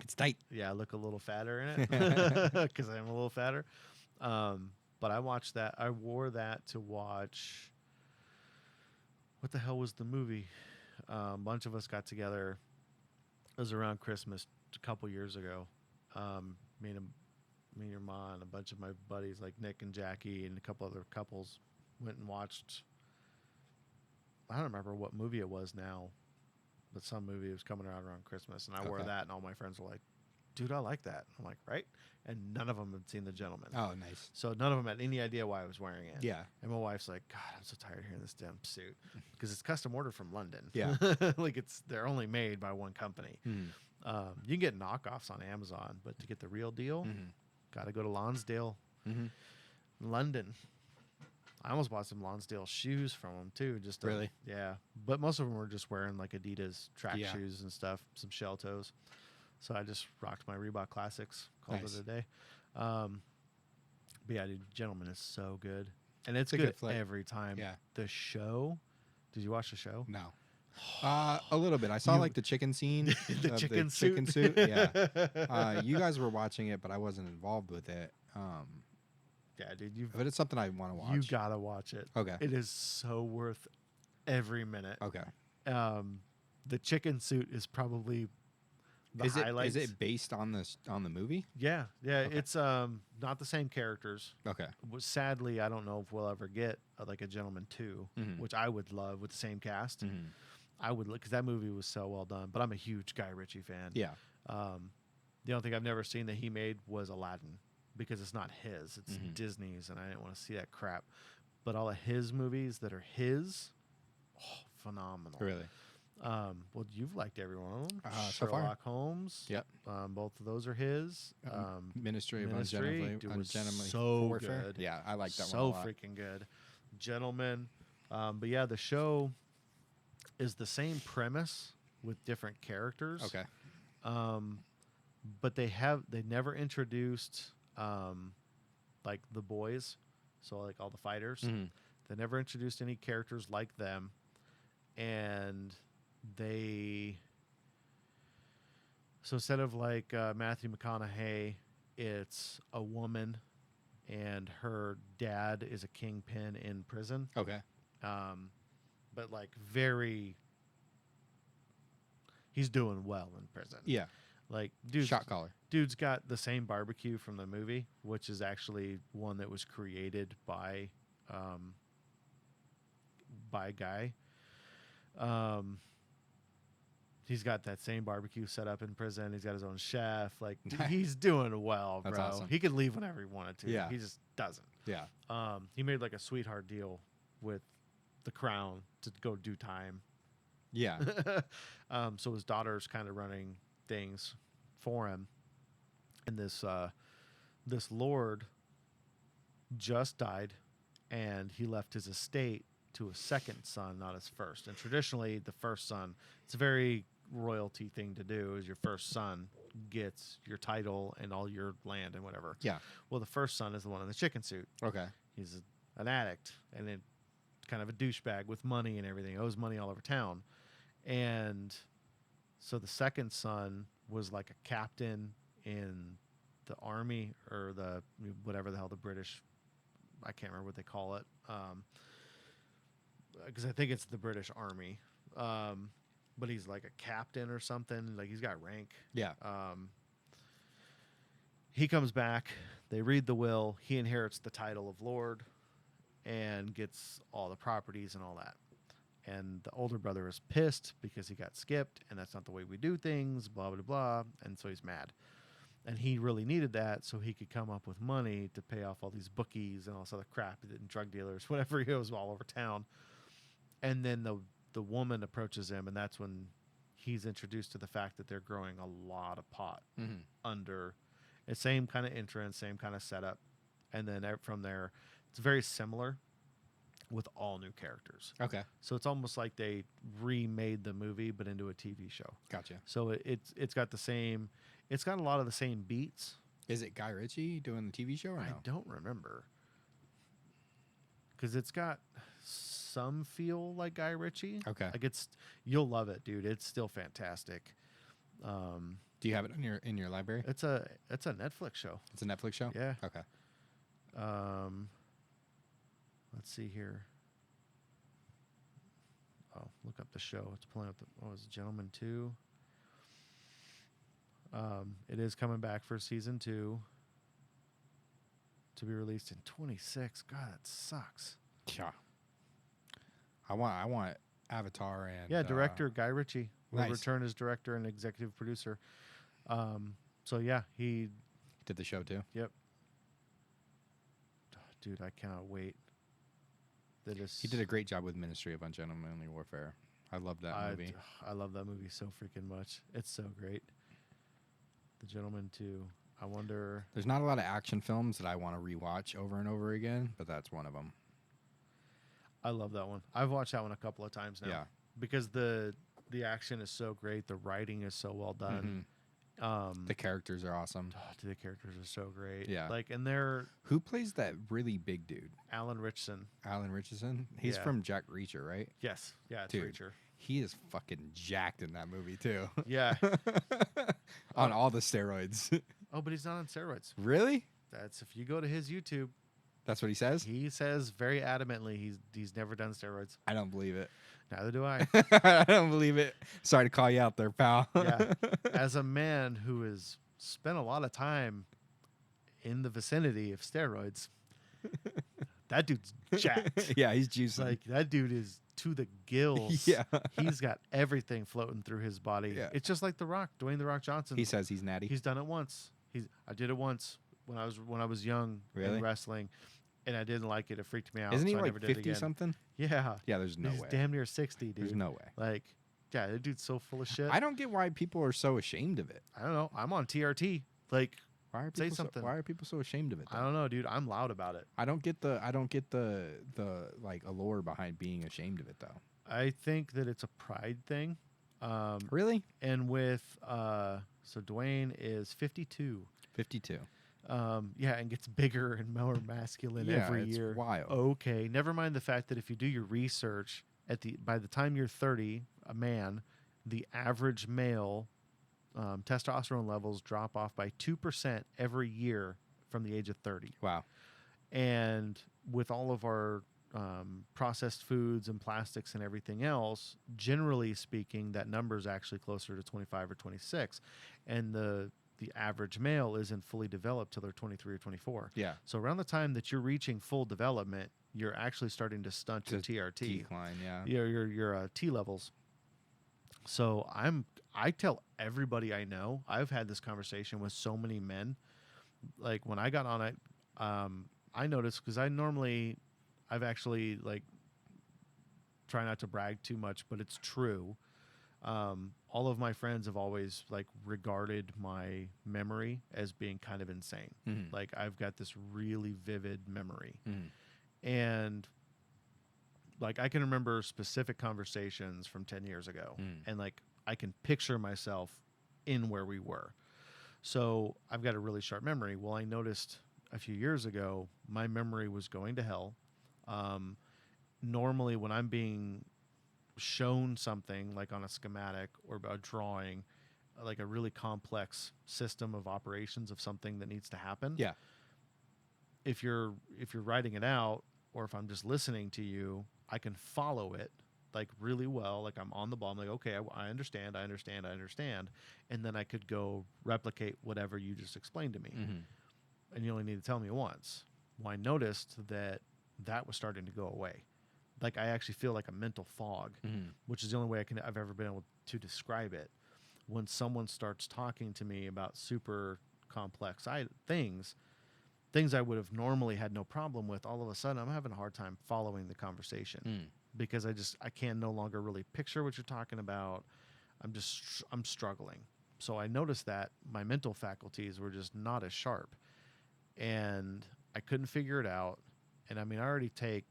It's tight. yeah, I look a little fatter in it because I'm a little fatter. But I watched that. I wore that to watch. What the hell was the movie? A bunch of us got together. It was around Christmas a couple years ago. Me and your mom and a bunch of my buddies like Nick and Jackie and a couple other couples went and watched. I don't remember what movie it was now, but some movie was coming out around Christmas, and I wore Okay. that, and all my friends were like, "Dude, I like that." I'm like, "Right?" And none of them had seen The Gentleman, Oh, nice. so none of them had any idea why I was wearing it. Yeah. And my wife's like, "God, I'm so tired of hearing this damn suit," because it's custom ordered from London. Yeah. Like they're only made by one company. Mm. You can get knockoffs on Amazon, but to get the real deal, Mhm. got to go to Lonsdale, Mhm. London. I almost bought some Lonsdale shoes from them too. Just to- Really? yeah. But most of them were just wearing like Adidas track Yeah. shoes and stuff, some shell toes. So I just rocked my Reebok Classics, called Nice. it a day. But yeah, dude, Gentleman is so good, and it's It's a good good flick. every time. Yeah. The show. Did you watch the show? No. A little bit. I saw You- like the chicken scene. The of chicken chicken suit. suit. Yeah. You guys were watching it, but I wasn't involved with it. Yeah, dude, you But it's something I want to watch. you gotta watch it. Okay. It is so worth every minute. Okay. The chicken suit is probably the Is highlights. it based on the movie? Yeah, yeah. Okay. It's not the same characters. Okay. Sadly, I don't know if we'll ever get like a Gentleman 2, Mhm. which I would love with the same cast. Mhm. I would look because that movie was so well done. But I'm a huge Guy Ritchie fan. Yeah. The only thing I've never seen that he made was Aladdin because it's not his; it's Mhm. Disney's, and I didn't want to see that crap. But all of his movies that are his, phenomenal. Really. Well, you've liked every one of them. So far. Sherlock Holmes. Yep. Both of those are his. Ministry of Ministry, Ungentlemanly dude, was Ungentlemanly so Warfare. good. Yeah, I like that so one a lot. freaking good. Gentleman. But yeah, the show is the same premise with different characters. Okay. But they never introduced like the boys, so like all the fighters. Mhm. They never introduced any characters like them, and so instead of like Matthew McConaughey, it's a woman, and her dad is a kingpin in prison. Okay. But like he's doing well in prison. Yeah. Like Shot caller. dude's got the same barbecue from the movie, which is actually one that was created by Guy. He's got that same barbecue set up in prison. He's got his own chef. Like he's doing well, bro. That's awesome. He could leave whenever he wanted to. Yeah. He just doesn't. Yeah. He made like a sweetheart deal with the Crown to go do time. Yeah. So his daughter's kind of running things for him, and this lord just died, and he left his estate to a second son, not his first. And traditionally, the first son, it's a very royalty thing to do, is your first son gets your title and all your land and whatever. Yeah. Well, the first son is the one in the chicken suit. Okay. He's an addict and then kind of a douchebag with money and everything, owes money all over town. And so the second son was like a captain in the army, or the whatever the hell the British, I can't remember what they call it, because I think it's the British Army. But he's like a captain or something. Like he's got rank. Yeah. He comes back. They read the will. He inherits the title of Lord and gets all the properties and all that. And the older brother is pissed because he got skipped, and that's not the way we do things, blah, blah, blah. And so he's mad. And he really needed that so he could come up with money to pay off all these bookies and all this other crap and drug dealers, whatever he was all over town. And then the woman approaches him, and that's when he's introduced to the fact that they're growing a lot of pot under the same kind of entrance, same kind of setup. And then from there, it's very similar with all new characters. Okay. So it's almost like they remade the movie but into a TV show. Gotcha. So it's got the same, it's got a lot of the same beats. Is it Guy Ritchie doing the TV show or no? I don't remember, because it's got some feel like Guy Ritchie. Okay. Like you'll love it, dude. It's still fantastic. Do you have it in your library? It's a Netflix show. It's a Netflix show? Yeah. Okay. Let's see here. Oh, look up the show. It's pulling up what was it, Gentleman 2? It is coming back for season 2 to be released in 26. God, that sucks. Yeah. I want Avatar and Yeah, director Guy Ritchie will nice. return as director and executive producer. So yeah, he did the show too. Yep. Oh, dude, I cannot wait. He did a great job with Ministry of Ungentlemanly Warfare. I love that movie. I love that movie so freaking much. It's so great. The Gentleman 2. I wonder. There's not a lot of action films that I want to rewatch over and over again, but that's one of them. I love that one. I've watched that one a couple of times now. Yeah. Because the action is so great. The writing is so well done. The characters are awesome. The characters are so great. Yeah. Like, and they're Who plays that really big dude? Alan Ritchson. Alan Richardson? He's Yeah. from Jack Reacher, right? Yes. Yeah, it's Dude. Reacher. He is fucking jacked in that movie too. Yeah. On all the steroids. Oh, but he's not on steroids. Really? That's if you go to his YouTube, That's what he says? he says very adamantly he's never done steroids. I don't believe it. Neither do I. I don't believe it. Sorry to call you out there, pal. Yeah. As a man who has spent a lot of time in the vicinity of steroids, that dude's jacked. Yeah, he's juicing. Like, that dude is to the gills. Yeah. He's got everything floating through his body. Yeah. It's just like The Rock, Dwayne The Rock Johnson. He says he's natty. He's done it once. I did it once when I was young Really? in wrestling, and I didn't like it. It freaked me out. Isn't he so I like never did it 50 again. something? Yeah. Yeah, there's no He's way. damn near 60, dude. There's no way. Like, yeah, that dude's so full of shit. I don't get why people are so ashamed of it. I don't know. I'm on TRT. Like, Why are Say people something. why are people so ashamed of it? I though? don't know, dude. I'm loud about it. I don't get the like allure behind being ashamed of it though. I think that it's a pride thing. Really? And with so Dwayne is 52. 52. Yeah, and gets bigger and more masculine Yeah, every it's year. wild. Okay, never mind the fact that if you do your research by the time you're 30, a man, the average male testosterone levels drop off by 2% every year from the age of 30. Wow. And with all of our processed foods and plastics and everything else, generally speaking, that number is actually closer to 25 or 26. And the average male isn't fully developed till they're 23 or 24. Yeah. So around the time that you're reaching full development, you're actually starting to stunt your To TRT, decline. Yeah. your T levels. So I tell everybody I know. I've had this conversation with so many men. Like when I got on it, I noticed because I've actually like try not to brag too much, but it's true. All of my friends have always like regarded my memory as being kind of insane. Mm-hmm. Like I've got this really vivid memory, Mm-hmm. and like I can remember specific conversations from 10 years ago, and like I can picture myself in where we were. So I've got a really sharp memory. Well, I noticed a few years ago my memory was going to hell. Normally when I'm being shown something like on a schematic or a drawing, like a really complex system of operations of something that needs to happen, Yeah. if you're writing it out, or if I'm just listening to you, I can follow it like really well. Like I'm on the ball. I'm like, okay, I understand, and then I could go replicate whatever you just explained to me. Mm-hmm. And you only need to tell me once. Well, I noticed that that was starting to go away. Like I actually feel like a mental fog, Mm-hmm. which is the only way I've ever been able to describe it. When someone starts talking to me about super complex things I would have normally had no problem with, all of a sudden I'm having a hard time following the conversation because I can no longer really picture what you're talking about. I'm struggling. So I noticed that my mental faculties were just not as sharp, and I couldn't figure it out. And I mean, I already take,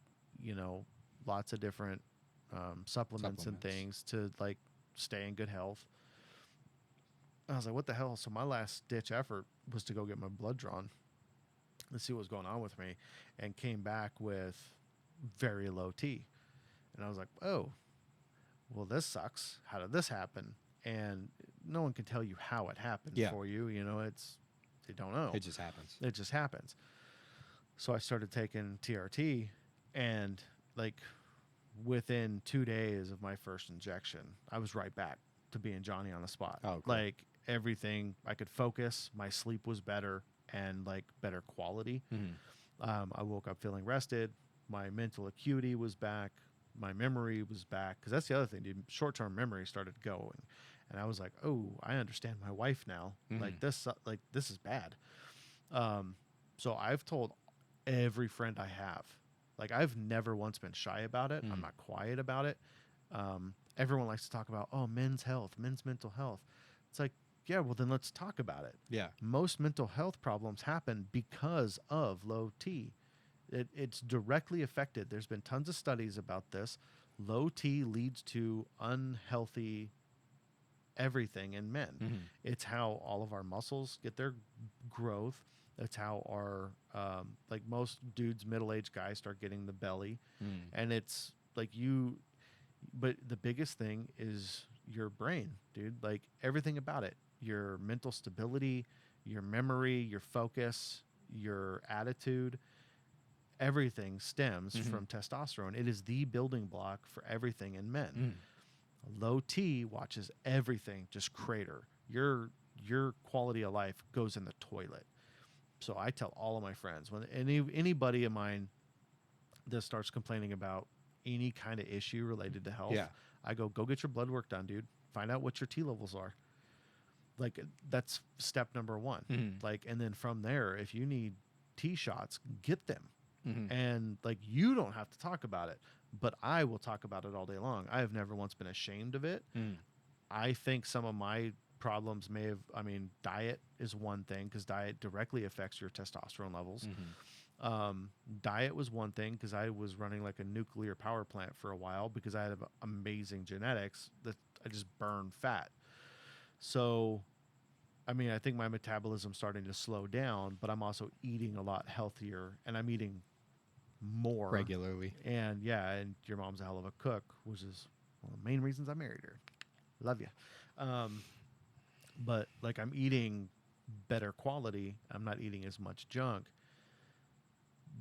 lots of different supplements and things to like stay in good health. I was like, what the hell? So my last ditch effort was to go get my blood drawn and see what was going on with me, and came back with very low T. And I was like, oh, well, this sucks. How did this happen? And no one can tell you how it happened for you. They don't know. It just happens. It just happens. So I started taking TRT, and like within 2 days of my first injection, I was right back to being Johnny on the spot. Oh, cool. Like everything, I could focus. My sleep was better and like better quality. I woke up feeling rested. My mental acuity was back. My memory was back. Because that's the other thing, dude. Short-term memory started going, and I was like, "Oh, I understand my wife now. Like this is bad." So I've told every friend I have. Like I've never once been shy about it. I'm not quiet about it. Everyone likes to talk about, men's health, men's mental health. It's like, yeah, well then let's talk about it. Yeah. Most mental health problems happen because of low T. It's directly affected. There's been tons of studies about this. Low T leads to unhealthy everything in men. It's how all of our muscles get their growth. That's how our like most dudes, middle-aged guys start getting the belly. And it's like but the biggest thing is your brain, dude. Like everything about it, your mental stability, your memory, your focus, your attitude, everything stems from testosterone. It is the building block for everything in men. Low T watches everything just crater. Your quality of life goes in the toilet. So I tell all of my friends, when anybody of mine that starts complaining about any kind of issue related to health, I go get your blood work done, dude. Find out what your T levels are. Like that's step number one. Like, and then from there, if you need T shots, get them. And like, you don't have to talk about it, but I will talk about it all day long. I have never once been ashamed of it. I think some of my problems diet is one thing, because diet directly affects your testosterone levels. Diet was one thing, because I was running like a nuclear power plant for a while because I had amazing genetics that I just burned fat. So, I mean, I think my metabolism's starting to slow down, but I'm also eating a lot healthier, and I'm eating more regularly. And and your mom's a hell of a cook, which is one of the main reasons I married her. Love you. But like, I'm eating better quality. I'm not eating as much junk.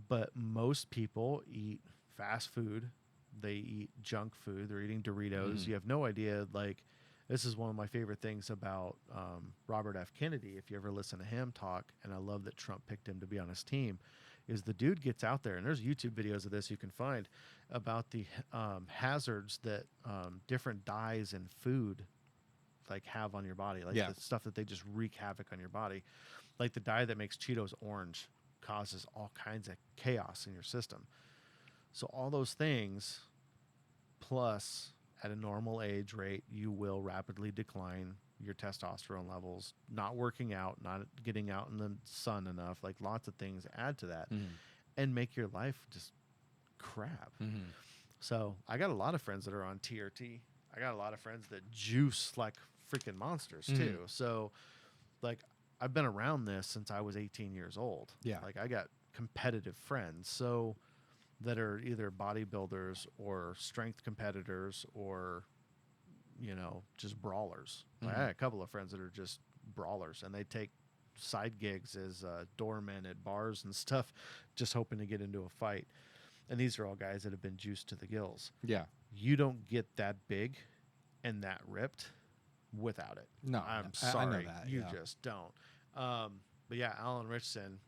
But most people eat fast food. They eat junk food. They're eating Doritos. Mhm. You have no idea. Like, this is one of my favorite things about Robert F. Kennedy. If you ever listen to him talk, and I love that Trump picked him to be on his team, is the dude gets out there, and there's YouTube videos of this you can find about the hazards that different dyes in food like have on your body, like Yeah. the stuff that they just wreak havoc on your body. Like the dye that makes Cheetos orange causes all kinds of chaos in your system. So all those things, plus at a normal age rate, you will rapidly decline your testosterone levels. Not working out, not getting out in the sun enough, like lots of things add to that Mhm. and make your life just crap. Mhm. So I got a lot of friends that are on TRT. I got a lot of friends that juice like freaking monsters Mhm. too. So like I've been around this since I was 18 years old. Yeah. Like I got competitive friends. So that are either bodybuilders or strength competitors or, you know, just brawlers. Like, I Mhm. had a couple of friends that are just brawlers, and they take side gigs as doormen at bars and stuff, just hoping to get into a fight. And these are all guys that have been juiced to the gills. Yeah. You don't get that big and that ripped without it. No, I'm I know sorry, that, you yeah. just don't. But yeah, Alan Richardson,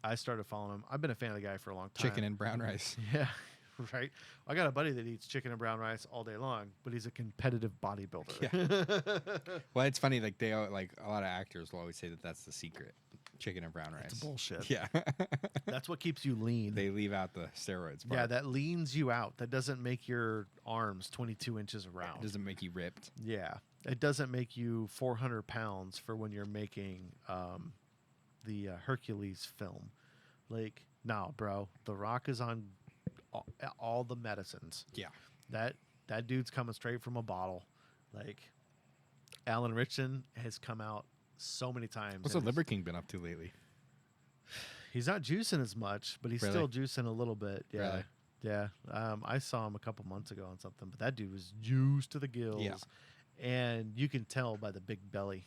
I started following him. I've been a fan of the guy for a long time. Chicken and brown rice. Yeah, right. I got a buddy that eats chicken and brown rice all day long, but he's a competitive bodybuilder. Well, it's funny. Like like a lot of actors will always say that that's the secret: chicken and brown rice. It's bullshit. Yeah. That's what keeps you lean. They leave out the steroids part. Yeah, that leans you out. That doesn't make your arms 22 inches around. It doesn't make you ripped. Yeah, it doesn't make you 400 pounds for when you're making the Hercules film. Like, no, bro. The Rock is on all the medicines. Yeah. That dude's coming straight from a bottle. Like, Alan Richardson has come out so many times. What's the Liver King been up to lately? He's not juicing as much, but he's Really? still juicing a little bit. Yeah. Really? Yeah. I saw him a couple months ago on something, but that dude was juiced to the gills. Yeah. And you can tell by the big belly.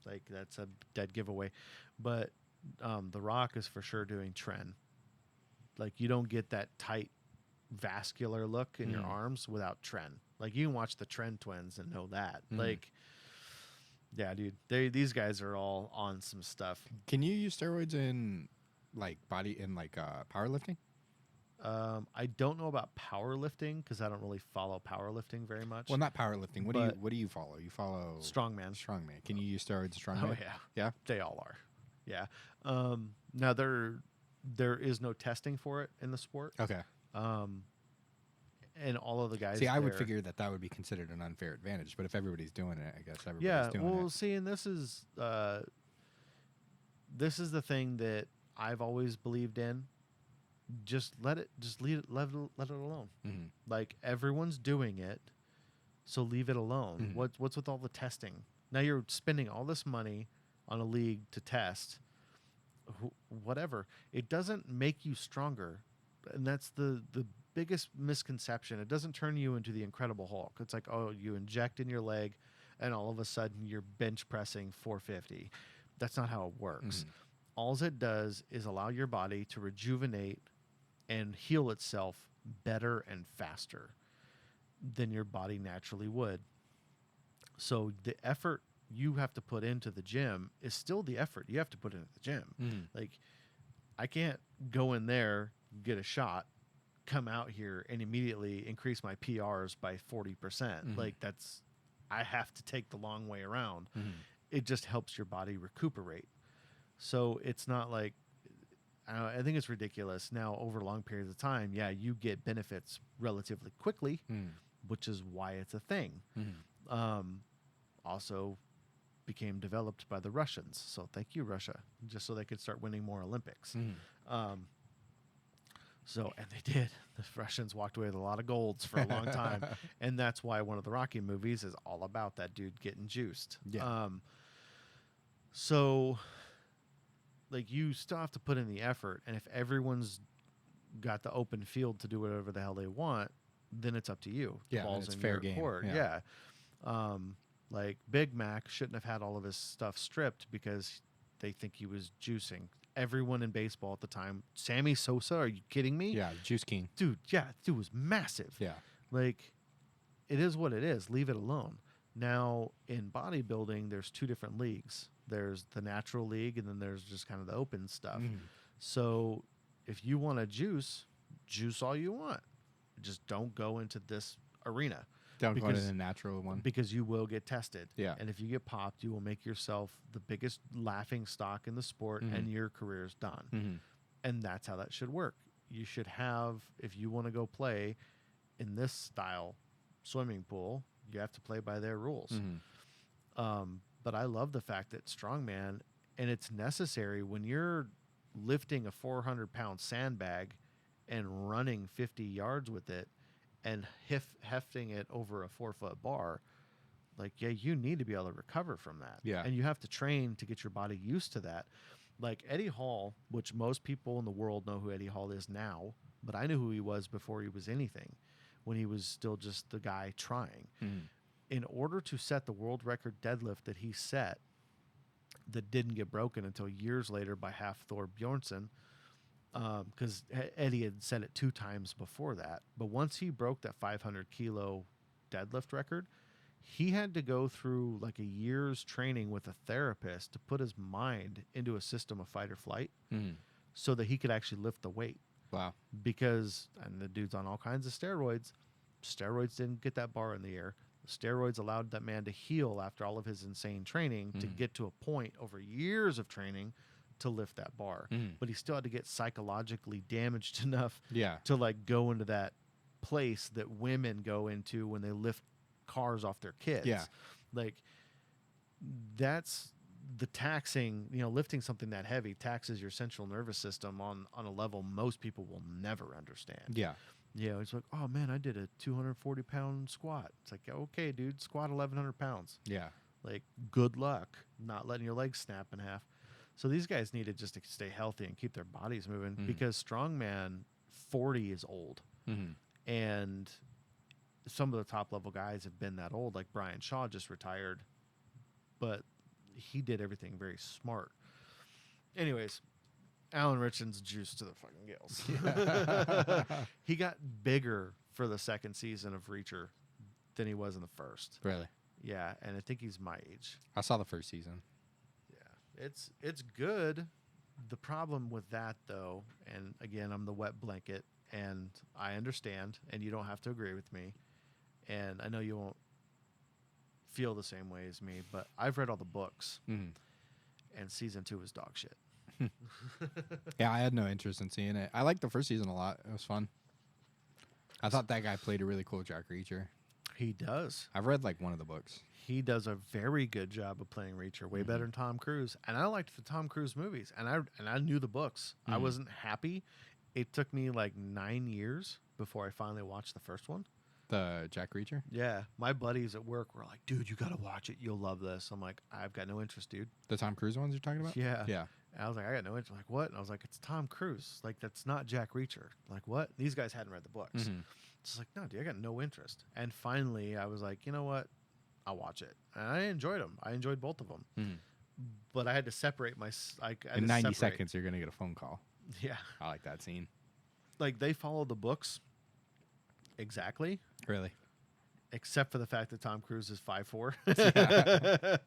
Like, that's a dead giveaway. But The Rock is for sure doing tren. Like, you don't get that tight vascular look in your arms without tren. Like, you can watch the Tren twins and know that. Like, yeah, dude, these guys are all on some stuff. Can you use steroids in like powerlifting? I don't know about powerlifting because I don't really follow powerlifting very much. Well, not powerlifting. What do you follow? You follow Strongman. Strongman. Can you use steroids in strongman? Oh yeah, Yeah. they all are. Yeah. Now there is no testing for it in the sport. Okay. And all of the guys. See, I would there- figure that would be considered an unfair advantage, but if everybody's doing it, I guess everybody's Yeah. doing Well, it. see, and this is the thing that I've always believed in. Just let it let it alone. Mhm. Like, everyone's doing it, so leave it alone. Mhm. What's with all the testing? Now you're spending all this money on a league to test. Whatever. It doesn't make you stronger, and that's the biggest misconception. It doesn't turn you into the Incredible Hulk. It's like, oh, you inject in your leg, and all of a sudden you're bench pressing 450. That's not how it works. Mhm. All it does is allow your body to rejuvenate and heal itself better and faster than your body naturally would. So the effort you have to put into the gym is still the effort you have to put into the gym. Mhm. Like, I can't go in there, get a shot, come out here and immediately increase my PRs by 40%. Mhm. Like, I have to take the long way around. Mhm. It just helps your body recuperate. So it's not like, I think it's ridiculous. Now, over long periods of time, yeah, you get benefits relatively quickly, Mhm. which is why it's a thing. Mhm. Also became developed by the Russians. So thank you, Russia, just so they could start winning more Olympics. Mhm. And they did. The Russians walked away with a lot of golds for a long time. And that's why one of the Rocky movies is all about that dude getting juiced. Yeah. So, like, you still have to put in the effort. And if everyone's got the open field to do whatever the hell they want, then it's up to you. The Yeah, then ball's it's in fair your game. court. Yeah. Yeah. Like, Big Mac shouldn't have had all of his stuff stripped because they think he was juicing. everyone in baseball at the time. Sammy Sosa, are you kidding me? Yeah, Juice King. Dude, dude was massive. Yeah. Like, it is what it is. Leave it alone. Now, in bodybuilding, there's two different leagues. There's the natural league, and then there's just kind of the open stuff. So if you want to juice all you want. Just don't go into this arena. Don't go to the natural one. Because you will get tested. Yeah. And if you get popped, you will make yourself the biggest laughing stock in the sport, and your career's done. And that's how that should work. You should have, if you want to go play in this style swimming pool, you have to play by their rules. But I love the fact that strongman, and it's necessary when you're lifting a 400-pound sandbag and running 50 yards with it and hefting it over a 4-foot bar, like, yeah, you need to be able to recover from that. Yeah. And you have to train to get your body used to that. Like Eddie Hall, which most people in the world know who Eddie Hall is now, but I knew who he was before he was anything, when he was still just the guy trying. In order to set the world record deadlift that he set, that didn't get broken until years later by Hafthor Bjornsson, because Eddie had set it 2 times before that. But once he broke that 500 kilo deadlift record, he had to go through like a year's training with a therapist to put his mind into a system of fight or flight so that he could actually lift the weight. Wow. Because, and the dude's on all kinds of steroids. Steroids didn't get that bar in the air. Steroids allowed that man to heal after all of his insane training to get to a point over years of training to lift that bar. But he still had to get psychologically damaged enough to like go into that place that women go into when they lift cars off their kids. Yeah. Like, that's the taxing, lifting something that heavy taxes your central nervous system on a level most people will never understand. Yeah. Yeah, it's like, oh man, I did a 240-pound squat. It's like, okay, dude, squat 1,100 pounds. Yeah. Like, good luck not letting your legs snap in half. So these guys need to just to stay healthy and keep their bodies moving because strongman 40 is old. And some of the top level guys have been that old. Like Brian Shaw just retired, but he did everything very smart. Anyways, Alan Richardson's juice to the fucking gills. He got bigger for the second season of Reacher than he was in the first. Really? Yeah, and I think he's my age. I saw the first season. Yeah, it's good. The problem with that, though, and again, I'm the wet blanket, and I understand, and you don't have to agree with me, and I know you won't feel the same way as me, but I've read all the books, and season 2 is dog shit. Yeah, I had no interest in seeing it. I liked the first season a lot. It was fun. I thought that guy played a really cool Jack Reacher. He does. I've read like one of the books. He does a very good job of playing Reacher, way better than Tom Cruise. And I liked the Tom Cruise movies, and I knew the books. I wasn't happy. It took me like 9 years before I finally watched the first one. The Jack Reacher? Yeah. My buddies at work were like, dude, you got to watch it. You'll love this. I'm like, I've got no interest, dude. The Tom Cruise ones you're talking about? Yeah. Yeah. And I was like, I got no interest. I'm like, what? And I was like, it's Tom Cruise. Like, that's not Jack Reacher. Like, what? These guys hadn't read the books. It's like, no, dude, I got no interest. And finally, I was like, you know what? I'll watch it. And I enjoyed them. I enjoyed both of them. But I had to separate my... In 90 seconds, you're going to get a phone call. Yeah. I like that scene. Like, they follow the books exactly. Really? Except for the fact that Tom Cruise is 5'4".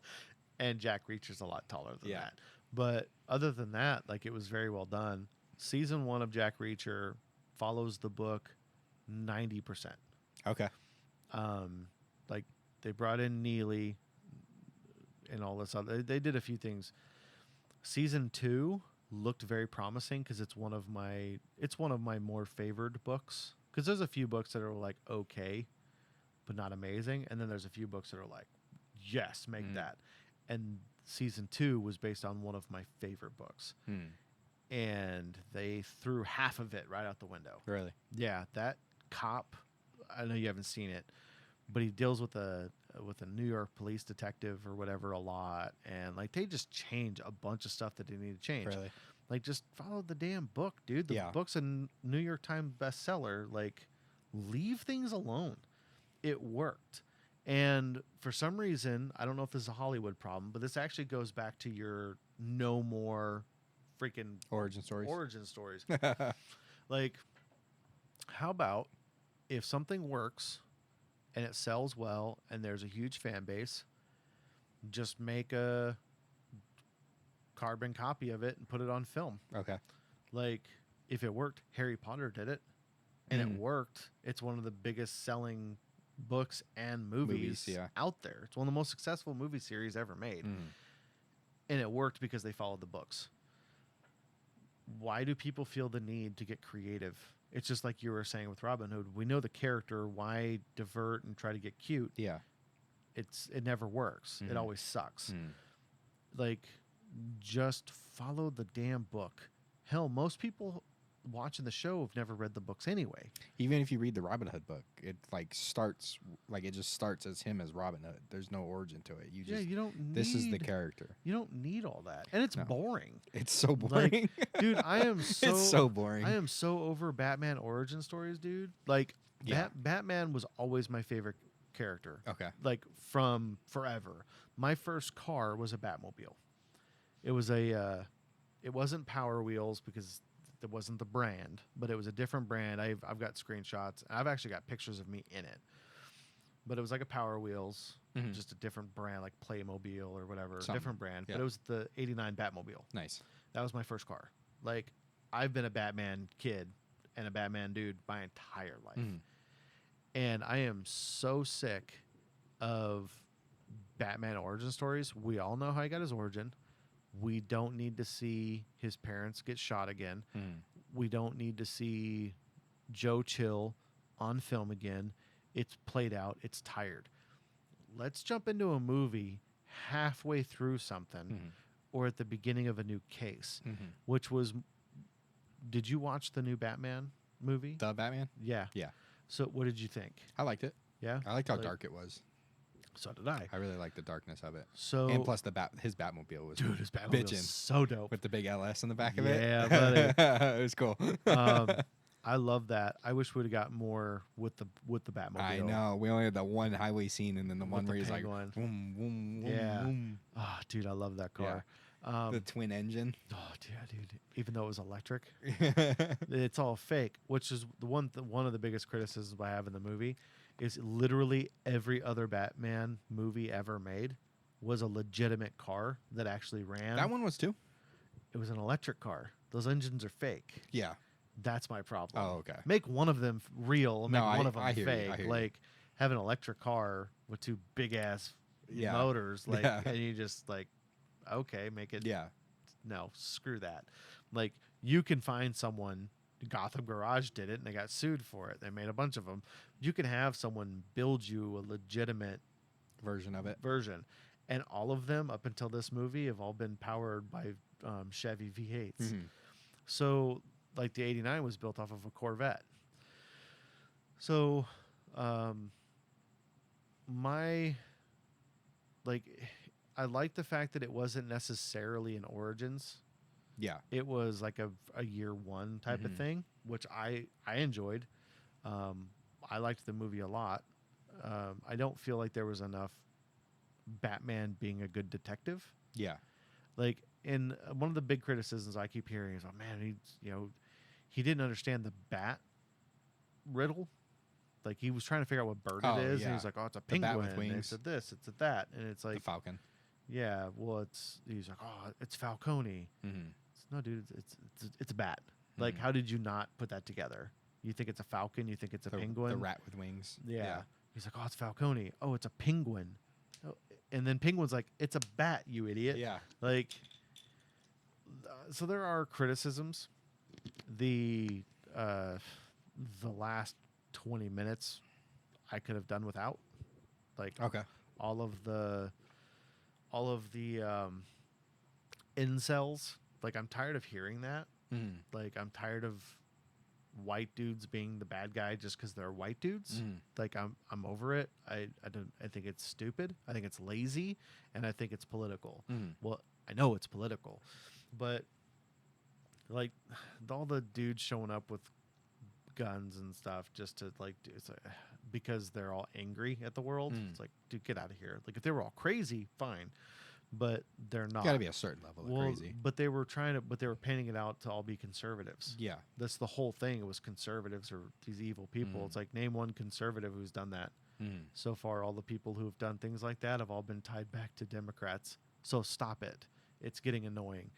And Jack Reacher's a lot taller than that. But other than that, like, it was very well done. Season 1 of Jack Reacher follows the book 90%. Okay. Like, they brought in Neely and all this other. They did a few things. Season 2 looked very promising because it's one of my more favored books. Because there's a few books that are like okay, but not amazing, and then there's a few books that are like, yes, make that. And season 2 was based on one of my favorite books, and they threw half of it right out the window. Really? Yeah, that cop. I know you haven't seen it, but he deals with a New York police detective or whatever a lot, and like they just change a bunch of stuff that they need to change. Really? Like, just follow the damn book, dude. The book's a New York Times bestseller. Like, leave things alone. It worked. And for some reason, I don't know if this is a Hollywood problem, but this actually goes back to your no more freaking Origin stories. origin stories. Like, how about if something works and it sells well and there's a huge fan base, just make a carbon copy of it and put it on film. Okay. Like, if it worked, Harry Potter did it, and it Mhm. worked. It's one of the biggest selling books and movies yeah. out there. It's one of the most successful movie series ever made, and it worked because they followed the books. Why do people feel the need to get creative? It's just like you were saying with Robin Hood. We know the character. Why divert and try to get cute? Yeah. It never works. It Mhm. always sucks. Mm. Like, just follow the damn book. Hell, most people watching the show have never read the books anyway. Even if you read the Robin Hood book, it like starts like it just starts as him as Robin Hood. There's no origin to it. You just You don't need. this is the character. You don't need all that, and it's No. boring, It's so Like, boring. dude. I am so. It's so boring. I am so over Batman origin stories, dude. Like, Yeah. Batman was always my favorite character. Okay. Like, from forever. My first car was a Batmobile. It was a. It wasn't Power Wheels because it wasn't the brand, but it was a different brand. I've got screenshots. And I've actually got pictures of me in it. But it was like a Power Wheels, Mhm. just a different brand, like Playmobil or whatever, Something. different brand. Yeah. But it was the '89 Batmobile. Nice. That was my first car. Like, I've been a Batman kid and a Batman dude my entire life. Mhm. And I am so sick of Batman origin stories. We all know how he got his origin. We don't need to see his parents get shot again. Mhm. We don't need to see Joe Chill on film again. It's played out. It's tired. Let's jump into a movie halfway through something Mhm. or at the beginning of a new case, Mhm. which was. Did you watch the new Batman movie? The Batman. Yeah. Yeah. So what did you think? I liked it. Yeah. I liked how Like, dark it was. So did I. I really liked the darkness of it. So And plus his Batmobile was dude, his Batmobile bitchin' is so dope. with the big LS on the back of Yeah, it. buddy. It was cool. I love that. I wish we'd have got more with the Batmobile. I know. We only had the one highway scene and then the With one the where he's like, penguin. boom, boom, boom, Yeah. boom. Oh, dude, I love that car. The twin engine. Oh, dude. Even though it was electric, it's all fake. Which is one of the biggest criticisms I have in the movie is literally every other Batman movie ever made was a legitimate car that actually ran. That one was too. It was an electric car. Those engines are fake. Yeah. That's my problem. Oh, okay. Make one of them real and No, make one I- of them I hear you, I fake. hear you. Like, have an electric car with two big ass Yeah. motors, like, Yeah. and you just like, okay, make it. Yeah. No, screw that. Like, you can find someone. Gotham Garage did it, and they got sued for it. They made a bunch of them. You can have someone build you a legitimate Version of it. version, and all of them up until this movie have all been powered by Chevy V8s. Mhm. So, like, the '89 was built off of a Corvette. So, I like the fact that it wasn't necessarily an Origins. Yeah. It was like a year one type of Mhm. thing, which I enjoyed. I liked the movie a lot. I don't feel like there was enough Batman being a good detective. Yeah. Like, in one of the big criticisms I keep hearing is, oh man, he didn't understand the bat riddle. Like, he was trying to figure out what bird Oh, it is, and yeah. he's like, oh, it's a The bat penguin. with and wings. It's a this, it's a that, and it's The like, Falcon. yeah, well, he's like, oh, it's Falcone. Mm-hmm. No, dude, it's a bat. Like, Mhm. how did you not put that together? You think it's a falcon? You think it's a penguin? The rat with wings. Yeah. He's like, oh, it's Falcone. Oh, it's a penguin. Oh, and then Penguin's like, it's a bat, you idiot. Yeah. Like, so there are criticisms. The last 20 minutes I could have done without. Like, Okay. all of the incels. Like, I'm tired of hearing that. Mm. Like, I'm tired of white dudes being the bad guy just because they're white dudes. Mm. Like, I'm over it. I think it's stupid. I think it's lazy, and I think it's political. Mm. Well, I know it's political, but like, all the dudes showing up with guns and stuff just to like do, it's like, because they're all angry at the world. Mm. It's like, dude, get out of here. Like, if they were all crazy, fine, but they're not. Got to be a certain level of crazy. But they were painting it out to all be conservatives. Yeah. That's the whole thing. It was conservatives or these evil people. It's like, name one conservative who's done that. So far, all the people who have done things like that have all been tied back to Democrats. So stop it. It's getting annoying.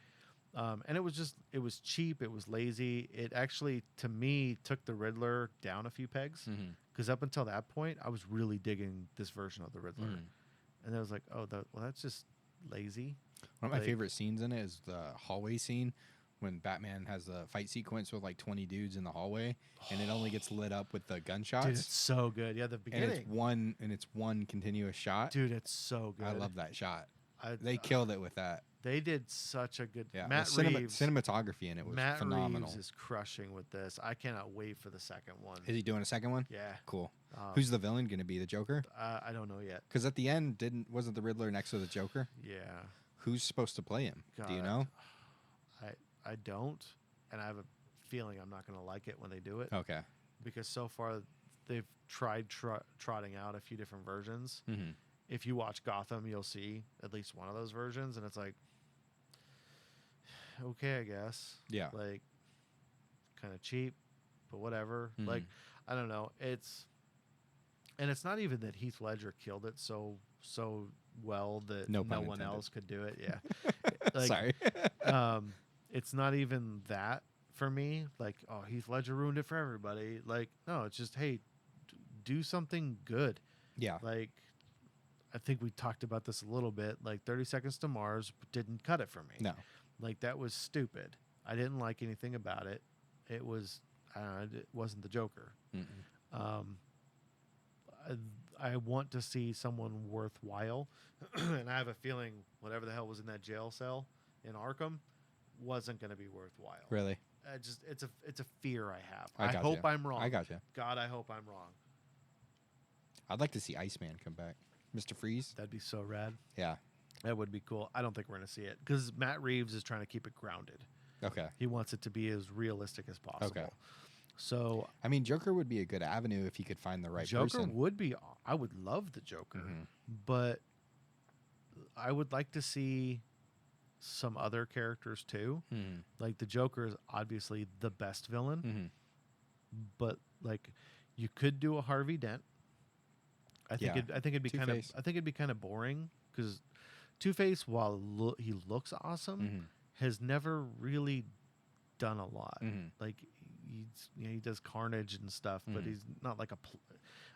And it was cheap. It was lazy. It actually, to me, took the Riddler down a few pegs. Because up until that point, I was really digging this version of the Riddler. And I was like, oh, that's just lazy. One of my Like- favorite scenes in it is the hallway scene when Batman has the fight sequence with like 20 dudes in the hallway, and it only gets lit up with the gunshots. Dude, it's so good. Yeah, the and beginning. it's one continuous shot. Dude, it's so good. I love that shot. I- They killed it with that. They did such a good. Yeah, Matt the Reeves. cinematography in it was Matt phenomenal. Reeves is crushing with this. I cannot wait for the second one. Is he doing a second one? Yeah. Cool. Um, Who's the villain going to be? The Joker? I don't know yet. Because at the end, wasn't the Riddler next to the Joker? Yeah. Who's supposed to play him? Do you God. know? I don't, and I have a feeling I'm not going to like it when they do it Okay. because so far they've tried trotting out a few different versions. Mm-hmm. If you watch Gotham, you'll see at least one of those versions, and it's like, okay, I guess. Yeah. Like, kind of cheap, but whatever. Mhm. Like, I don't know. And it's not even that Heath Ledger killed it so well that No no pun one intended. else could do it. Yeah. Like, Sorry. It's not even that for me. Like, oh, Heath Ledger ruined it for everybody. Like, no, it's just, hey, do something good. Yeah. Like, I think we talked about this a little bit. Like, 30 Seconds to Mars didn't cut it for me. No. Like, that was stupid. I didn't like anything about it. It was, I don't know, it wasn't the Joker. Mm-mm. I want to see someone worthwhile, and I have a feeling whatever the hell was in that jail cell in Arkham wasn't going to be worthwhile. Really? It's a fear I have. I I gotcha. hope I'm wrong. I gotcha. God, I hope I'm wrong. I'd like to see Iceman come back. Mr. Freeze? That'd be so rad. Yeah. That would be cool. I don't think we're going to see it because Matt Reeves is trying to keep it grounded. Okay. He wants it to be as realistic as possible. Okay. So I mean, Joker would be a good avenue if he could find the right Joker person. would be. I would love the Joker, Mhm. but I would like to see some other characters too. Mm-hmm. Like the Joker is obviously the best villain, Mm-hmm. but like you could do a Harvey Dent. I think Yeah. I think it'd be kind of. Two-Face. I think it'd be kind of boring because Two-Face, while he looks awesome, Mm-hmm. has never really done a lot. Mm-hmm. Like he does Carnage and stuff, but Mhm. he's not like I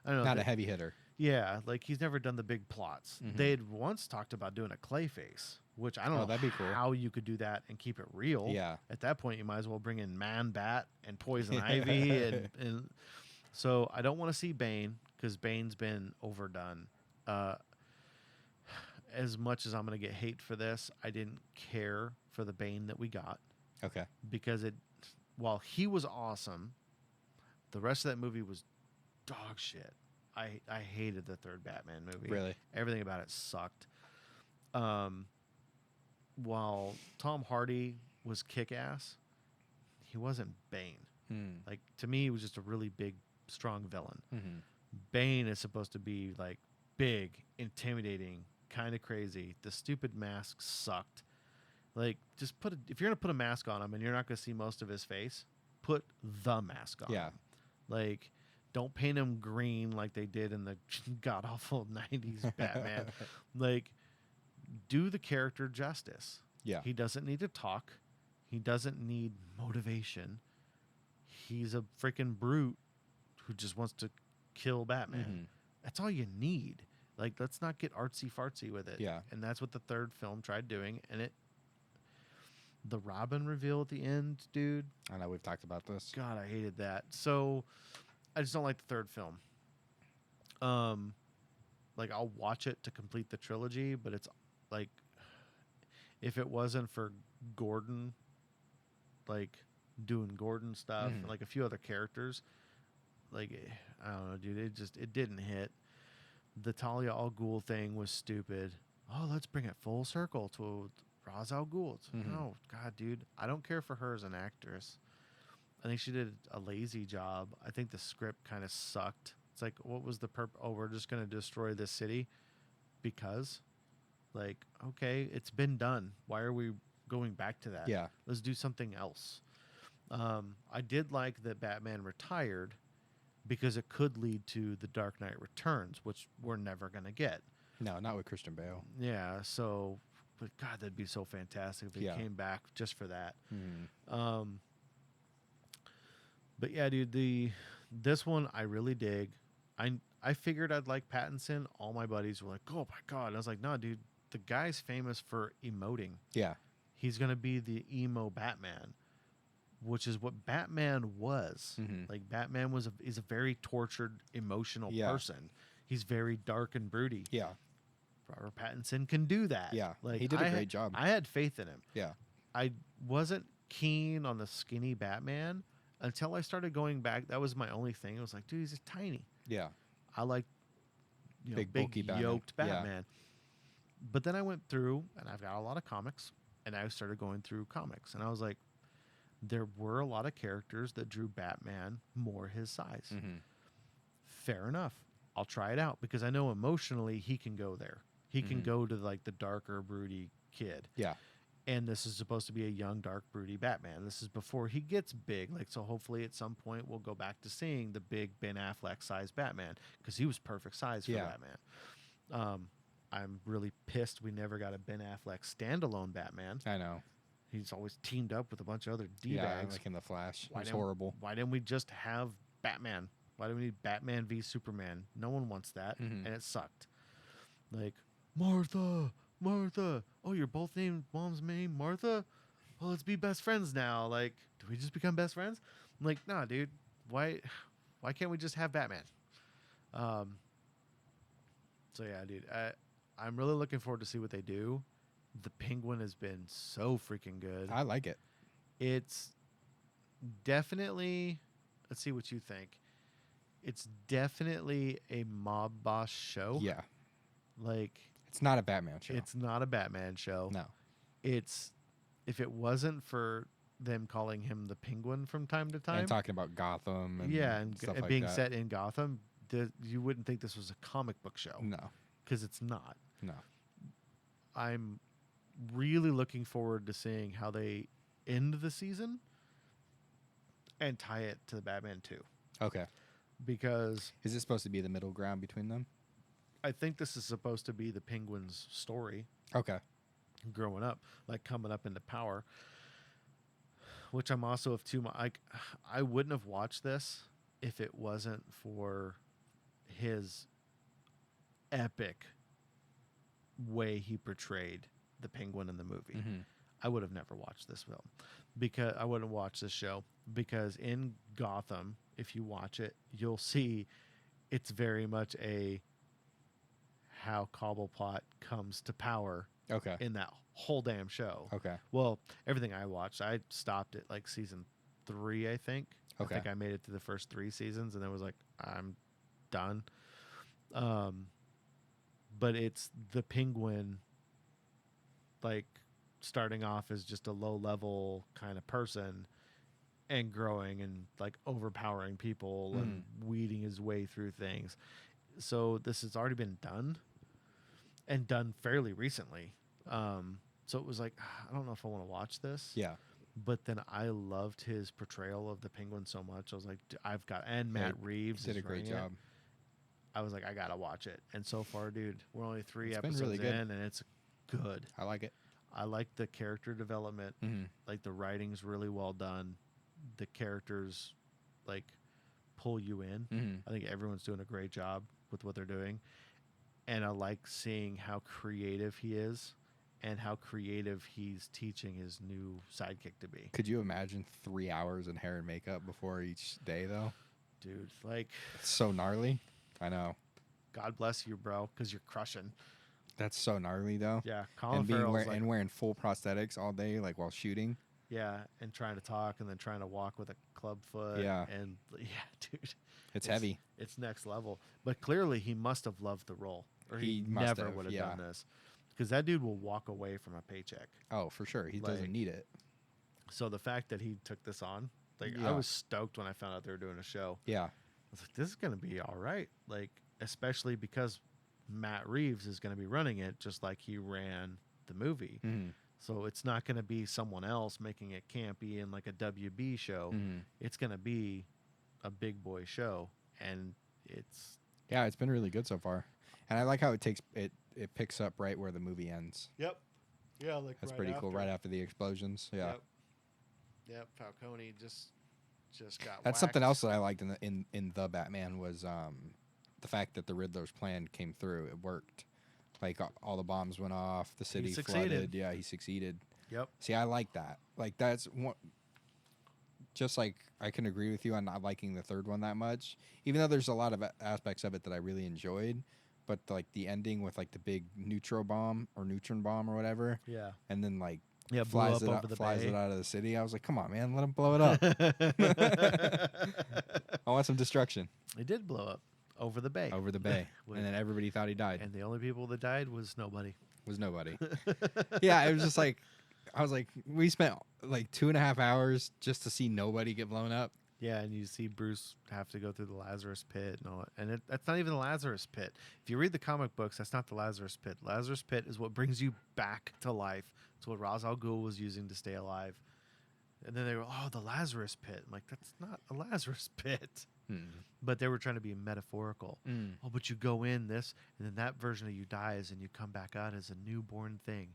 don't know. Not a heavy hitter. Yeah, like he's never done the big plots. Mhm. They had once talked about doing a Clayface, which I don't Oh, know that'd be cool. how you could do that and keep it real. Yeah. At that point, you might as well bring in Man Bat and Poison Ivy, and so I don't want to see Bane because Bane's been overdone. As much as I'm going to get hate for this, I didn't care for the Bane that we got Okay. because while he was awesome, the rest of that movie was dog shit. I hated the third Batman movie. Really? Everything about it sucked. While Tom Hardy was kick-ass, he wasn't Bane. Mm. Like, to me, he was just a really big, strong villain. Mm-hmm. Bane is supposed to be, like, big, intimidating, kind of crazy. The stupid mask sucked. Like, just if you're going to put a mask on him and you're not going to see most of his face, put the mask on Yeah. him. Like, don't paint him green like they did in the god-awful 90s Batman. Like, do the character justice. Yeah. He doesn't need to talk. He doesn't need motivation. He's a freaking brute who just wants to kill Batman. Mhm. That's all you need. Like, let's not get artsy fartsy with it. Yeah. And that's what the third film tried doing. And the Robin reveal at the end, dude. I know we've talked about this. God, I hated that. So I just don't like the third film. Like, I'll watch it to complete the trilogy, but it's like, if it wasn't for Gordon, like doing Gordon stuff and Mhm. like a few other characters, like, I don't know, dude, it didn't hit. The Talia al Ghul thing was stupid. Oh, let's bring it full circle to Ra's al Ghul. Mhm. No, God, dude, I don't care for her as an actress. I think she did a lazy job. I think the script kind of sucked. It's like, what was the purpose? Oh, we're just going to destroy this city because, Like, okay, it's been done. Why are we going back to that? Yeah. Let's do something else. I did like that Batman retired because it could lead to the Dark Knight Returns, which we're never going to get. No, not with Christian Bale. Yeah, so, but God, that'd be so fantastic if he Yeah. came back just for that. Mhm. But yeah, dude, this one I really dig. I figured I'd like Pattinson. All my buddies were like, "Oh my God!" And I was like, "No, dude, the guy's famous for emoting. Yeah. He's gonna be the emo Batman, which is what Batman was. Mhm. Like Batman is a very tortured, emotional Yeah. person. He's very dark and broody. Yeah. Robert Pattinson can do that. Yeah. Like He did a great job. I had faith in him. Yeah. I wasn't keen on the skinny Batman until I started going back. That was my only thing. It was like, dude, he's just tiny. Yeah. I like, Big, bulky Batman. yoked Yeah. Batman. But then I went through, and I've got a lot of comics, and I started going through comics, and I was like, there were a lot of characters that drew Batman more his size. Mhm. Fair enough. I'll try it out because I know emotionally he can go there. He can Mhm. go to like the darker, broody kid. Yeah. And this is supposed to be a young, dark, broody Batman. This is before he gets big. Like, so hopefully at some point we'll go back to seeing the big Ben Affleck size Batman because he was perfect size for Yeah. Batman. I'm really pissed we never got a Ben Affleck standalone Batman. I know. He's always teamed up with a bunch of other Yeah, D-bags. like in the Flash. Why It's didn't- horrible. Why didn't we just have Batman? Why do we need Batman v Superman? No one wants that, Mhm. and it sucked. Like, Martha. Oh, you're both named mom's name Martha. Well, let's be best friends now. Like, do we just become best friends? I'm like, nah, dude. Why can't we just have Batman? So yeah, dude. I'm really looking forward to see what they do. The Penguin has been so freaking good. I like it. It's definitely, let's see what you think. It's definitely a mob boss show. Yeah. Like, It's not a Batman show. it's not a Batman show. No. It's, if it wasn't for them calling him the Penguin from time to time. And talking about Gotham and yeah, and stuff and like being that. set in Gotham, you wouldn't think this was a comic book show. No. Because it's not. No. I'm really looking forward to seeing how they end the season and tie it to the Batman 2. Okay. Because Is it supposed to be the middle ground between them? I think this is supposed to be the Penguin's story Okay. growing up, like coming up into power. Which I'm also of too much. Like, I wouldn't have watched this if it wasn't for his epic way he portrayed the Penguin in the movie. Mm-hmm. I would have never watched this film because I wouldn't watch this show because in Gotham, if you watch it, you'll see it's very much a how Cobblepot comes to power Okay. in that whole damn show. Okay. Well, everything I watched, I stopped at like season 3, I think. Okay. I think I made it to the first 3 seasons and then was like, I'm done. But it's the Penguin, like, starting off as just a low level kind of person and growing and like overpowering people and weeding his way through things. So this has already been done and done fairly recently. So it was like, I don't know if I want to watch this. Yeah. But then I loved his portrayal of the Penguin so much. I was like, and Matt Reeves Did is a great running it. job. I was like, I gotta watch it. And so far, dude, we're only 3 It's been episodes really good. in, and it's good. I like it. I like the character development. Mm-hmm. Like the writing's really well done. The characters, like, pull you in. Mm-hmm. I think everyone's doing a great job with what they're doing, and I like seeing how creative he is, and how creative he's teaching his new sidekick to be. Could you imagine 3 hours in hair and makeup before each day, though? Dude, like, It's so gnarly. I know. God bless you, bro, because you're crushing. That's so gnarly, though. Yeah, Colin And Farrell's like, wearing full prosthetics all day, like while shooting. yeah, and trying to talk and then trying to walk with a club foot. Yeah. And yeah, dude. It's heavy. It's next level. But clearly he must have loved the role. Or he He must never have, would have yeah. done this. Because that dude will walk away from a paycheck. Oh, for sure. He Like- doesn't need it. So the fact that he took this on, like I Yeah. was stoked when I found out they were doing a show. Yeah. I was like, this is gonna be all right. Like, especially because Matt Reeves is going to be running it just like he ran the movie. Mhm. So it's not going to be someone else making it campy and like a WB show. Mhm. It's going to be a big boy show, and it's Yeah, it's been really good so far, and I like how it picks up right where the movie ends. yep, yeah, like That's pretty cool. Right after the explosions. Yeah. Yep. Falcone just got. That's something else that I liked in the Batman was the fact that the Riddler's plan came through. It worked. Like all the bombs went off, the city succeeded. flooded. Yeah, he succeeded. Yep. See, I like that. Like that's one. Just like I can agree with you on not liking the third one that much, even though there's a lot of aspects of it that I really enjoyed. But like the ending with like the big neutron bomb or whatever, Yeah. and then like Yeah. flies blew it up out, over the flies bay. it out of the city. I was like, come on, man, let him blow it up. I want some destruction It did blow up over the bay. over the bay, With- and then everybody thought he died. And the only people that died was nobody. Was nobody. Yeah, it was just like I was like, we spent like 2.5 hours just to see nobody get blown up. Yeah, and you see Bruce have to go through the Lazarus Pit and all that. And that's not even the Lazarus Pit. If you read the comic books, that's not the Lazarus Pit. Lazarus Pit is what brings you back to life. It's what Ra's al Ghul was using to stay alive. And then they were, oh, the Lazarus Pit. I'm like, that's not a Lazarus Pit. But they were trying to be metaphorical. Oh, but you go in this, and then that version of you dies, and you come back out as a newborn thing.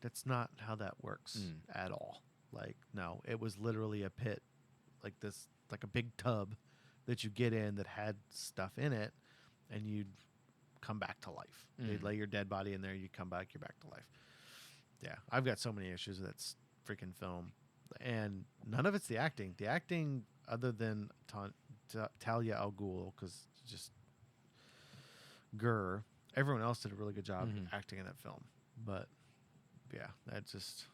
That's not how that works at all. Like, no, it was literally a pit, like this, like a big tub that you get in that had stuff in it, and you'd come back to life. They'd lay your dead body in there, you come back, you're back to life. Yeah, I've got so many issues with that freaking film, and none of it's the acting. The acting, other than Talia al Ghul, because just everyone else did a really good job acting in that film. But yeah, that just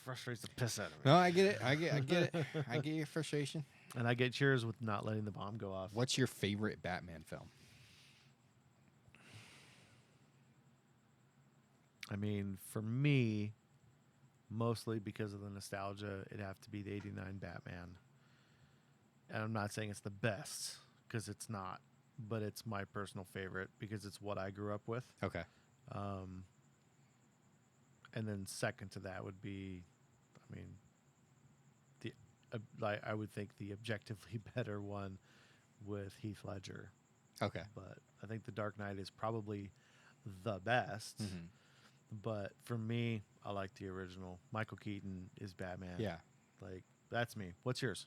frustrates the piss out of me. No, I get it. I get it. I get your frustration. And I get cheers with not letting the bomb go off. What's your favorite Batman film? I mean, for me, mostly because of the nostalgia, it'd have to be the 89 Batman. And I'm not saying it's the best, because it's not. But it's my personal favorite because it's what I grew up with. Okay. And then second to that would be, I mean, I would think the objectively better one with Heath Ledger. Okay. But I think The Dark Knight is probably the best. But for me, I like the original. Michael Keaton is Batman. Yeah. Like, that's me. What's yours?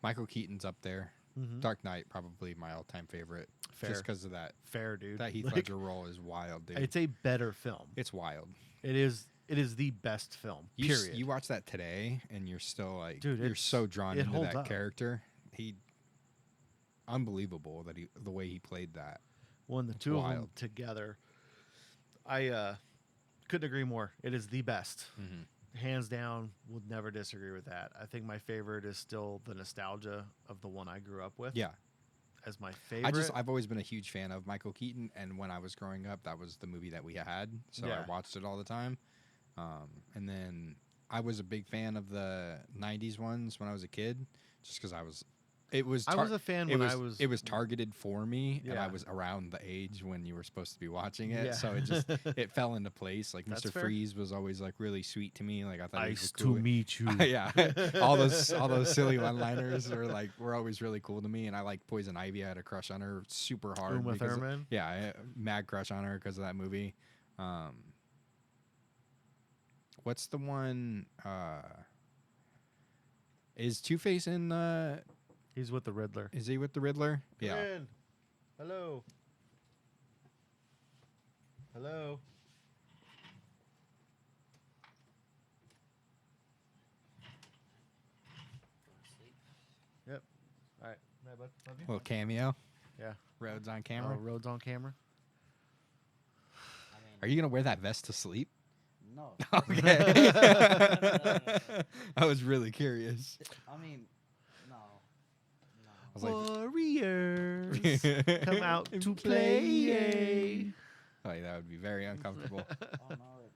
Michael Keaton's up there. Dark Knight, probably my all-time favorite. Fair. Just because of that. Fair, dude. That Heath Like, Ledger role is wild, dude. it's a better film. It's wild. It is the best film. Period. You watch that today, and you're still like, Dude, you're so drawn it into holds that up. character. Unbelievable that the way he played that. When the two of them wild. together, I couldn't agree more. It is the best. Hands down, would never disagree with that. I think my favorite is still the nostalgia of the one I grew up with. Yeah. As my favorite. I've always been a huge fan of Michael Keaton, and when I was growing up, that was the movie that we had, so Yeah. I watched it all the time. And then I was a big fan of the '90s ones when I was a kid, just because I was a fan when I was. It was targeted for me, and I Yeah. was around the age when you were supposed to be watching it, Yeah. so it fell into place. Like That's Mr. fair. Freeze was always like really sweet to me. Like I thought he was Nice a cool. to meet you. Yeah, all those silly one-liners were always really cool to me, and I liked Poison Ivy. I had a crush on her super hard. Uma because- Thurman? Yeah, I had a mad crush on her because of that movie. What's the one? Is Two-Face in? He's with the Riddler. Is he with the Riddler? Yeah. Come in. Hello. Hello. Yep. All right. Night, bud. Love you. Little cameo. Yeah. Rhodes on Oh, camera. Rhodes on camera. I mean, Are you gonna wear that vest to sleep? no. Okay. I was really curious. I mean, no. I was like, Warriors come out And to play. Like, that would be very uncomfortable. Oh no, it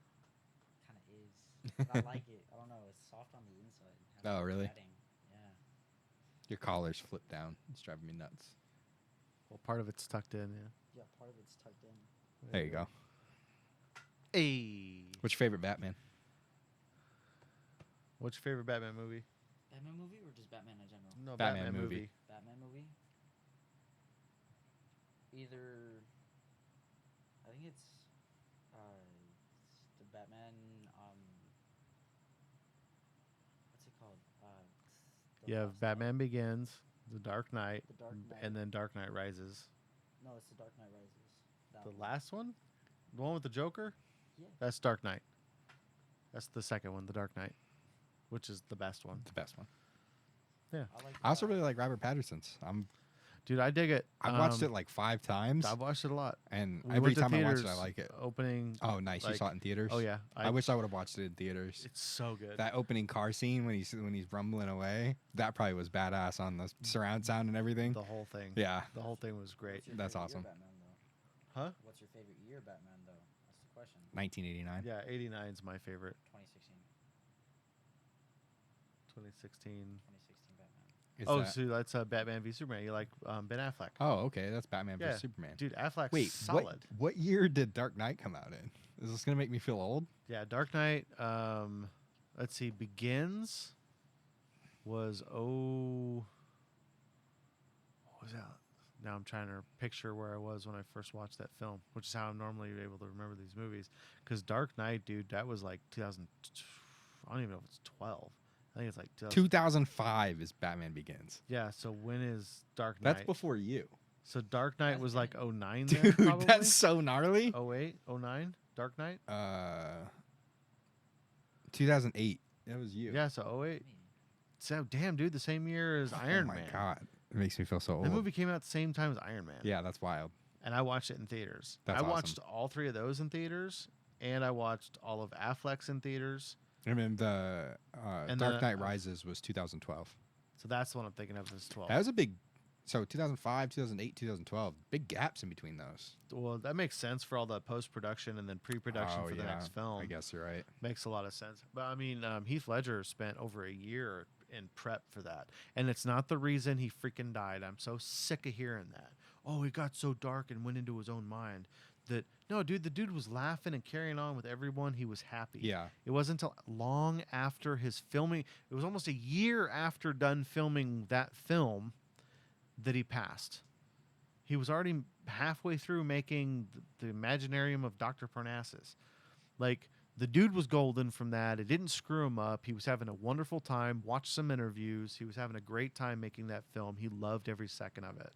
kind of is. But I like it. I don't know. It's soft on the inside. It has Oh, good really? padding. Yeah. Your collar's flipped down. It's driving me nuts. Well, part of it's tucked in. Yeah. Yeah, part of it's tucked in. There you go. Hey, What's your favorite Batman? what's your favorite Batman movie? Batman movie or just Batman in general? No, Batman movie. Batman movie. Either. I think it's the Batman. What's it called? The You have last Batman one. Begins, The Dark Knight, The Dark Knight. and then Dark Knight Rises. No, it's the Dark Knight Rises. That The one. last one, the one with the Joker, Yeah. that's Dark Knight. That's the second one, The Dark Knight, which is the best one. The best one. Yeah, I like. I also really like Robert Pattinson's. dude, I dig it. I've watched it like 5 times, I've watched it a lot. and We every went to time I watch it, I theaters like it. Opening. Oh, nice! You like- saw it in theaters. Oh yeah, I wish I would have watched it in theaters. it's so good. That opening car scene when he's rumbling away, that probably was badass on the surround sound and everything. The whole thing. Yeah, The whole thing was great. What's your That's favorite awesome. Year Batman, though? Huh? What's your favorite year Batman though? That's the question. 1989. Yeah, 89 is my favorite. 2016. 2016. 2016 Batman. Is Oh, that- so that's Batman v Superman. You like Ben Affleck? oh, okay, that's Batman Yeah, vs Superman. Dude, Affleck's Wait, solid. what year did Dark Knight come out in? Is this gonna make me feel old? Yeah, Dark Knight. Let's see. Begins was what was that? Now I'm trying to picture where I was when I first watched that film, which is how I'm normally able to remember these movies. Because Dark Knight, dude, that was like 2000. I don't even know if it's 12. I think it's like 2000. 2005 is Batman Begins. Yeah. So when is Dark Knight? That's before you, So Dark Knight That's was like 10. 09 dude. then, probably? That's so gnarly. 08, 09, Dark Knight? 2008. That was you. Yeah, so 08. So damn, dude, the same year as Iron oh my Man. god, it makes me feel so old. That movie came out the same time as Iron Man. Yeah, that's wild. And I watched it in theaters. That's I awesome. watched all 3 of those in theaters, and I watched all of Affleck's in theaters. And then the And Dark the- Knight Rises was 2012. So that's the one I'm thinking of as 12. That was a big. So 2005, 2008, 2012. Big gaps in between those. Well, that makes sense for all the post-production and then pre-production Oh, for the yeah, next film. I guess you're right. Makes a lot of sense. But I mean, Heath Ledger spent over a year in prep for that. And it's not the reason he freaking died. I'm so sick of hearing that. Oh, he got so dark and went into his own mind. That no, dude, the dude was laughing and carrying on with everyone. He was happy. Yeah. It wasn't until long after his filming, it was almost a year after done filming that film that he passed. He was already halfway through making the Imaginarium of Dr. Parnassus. Like, the dude was golden from that. It didn't screw him up. He was having a wonderful time. Watched some interviews. He was having a great time making that film. He loved every second of it.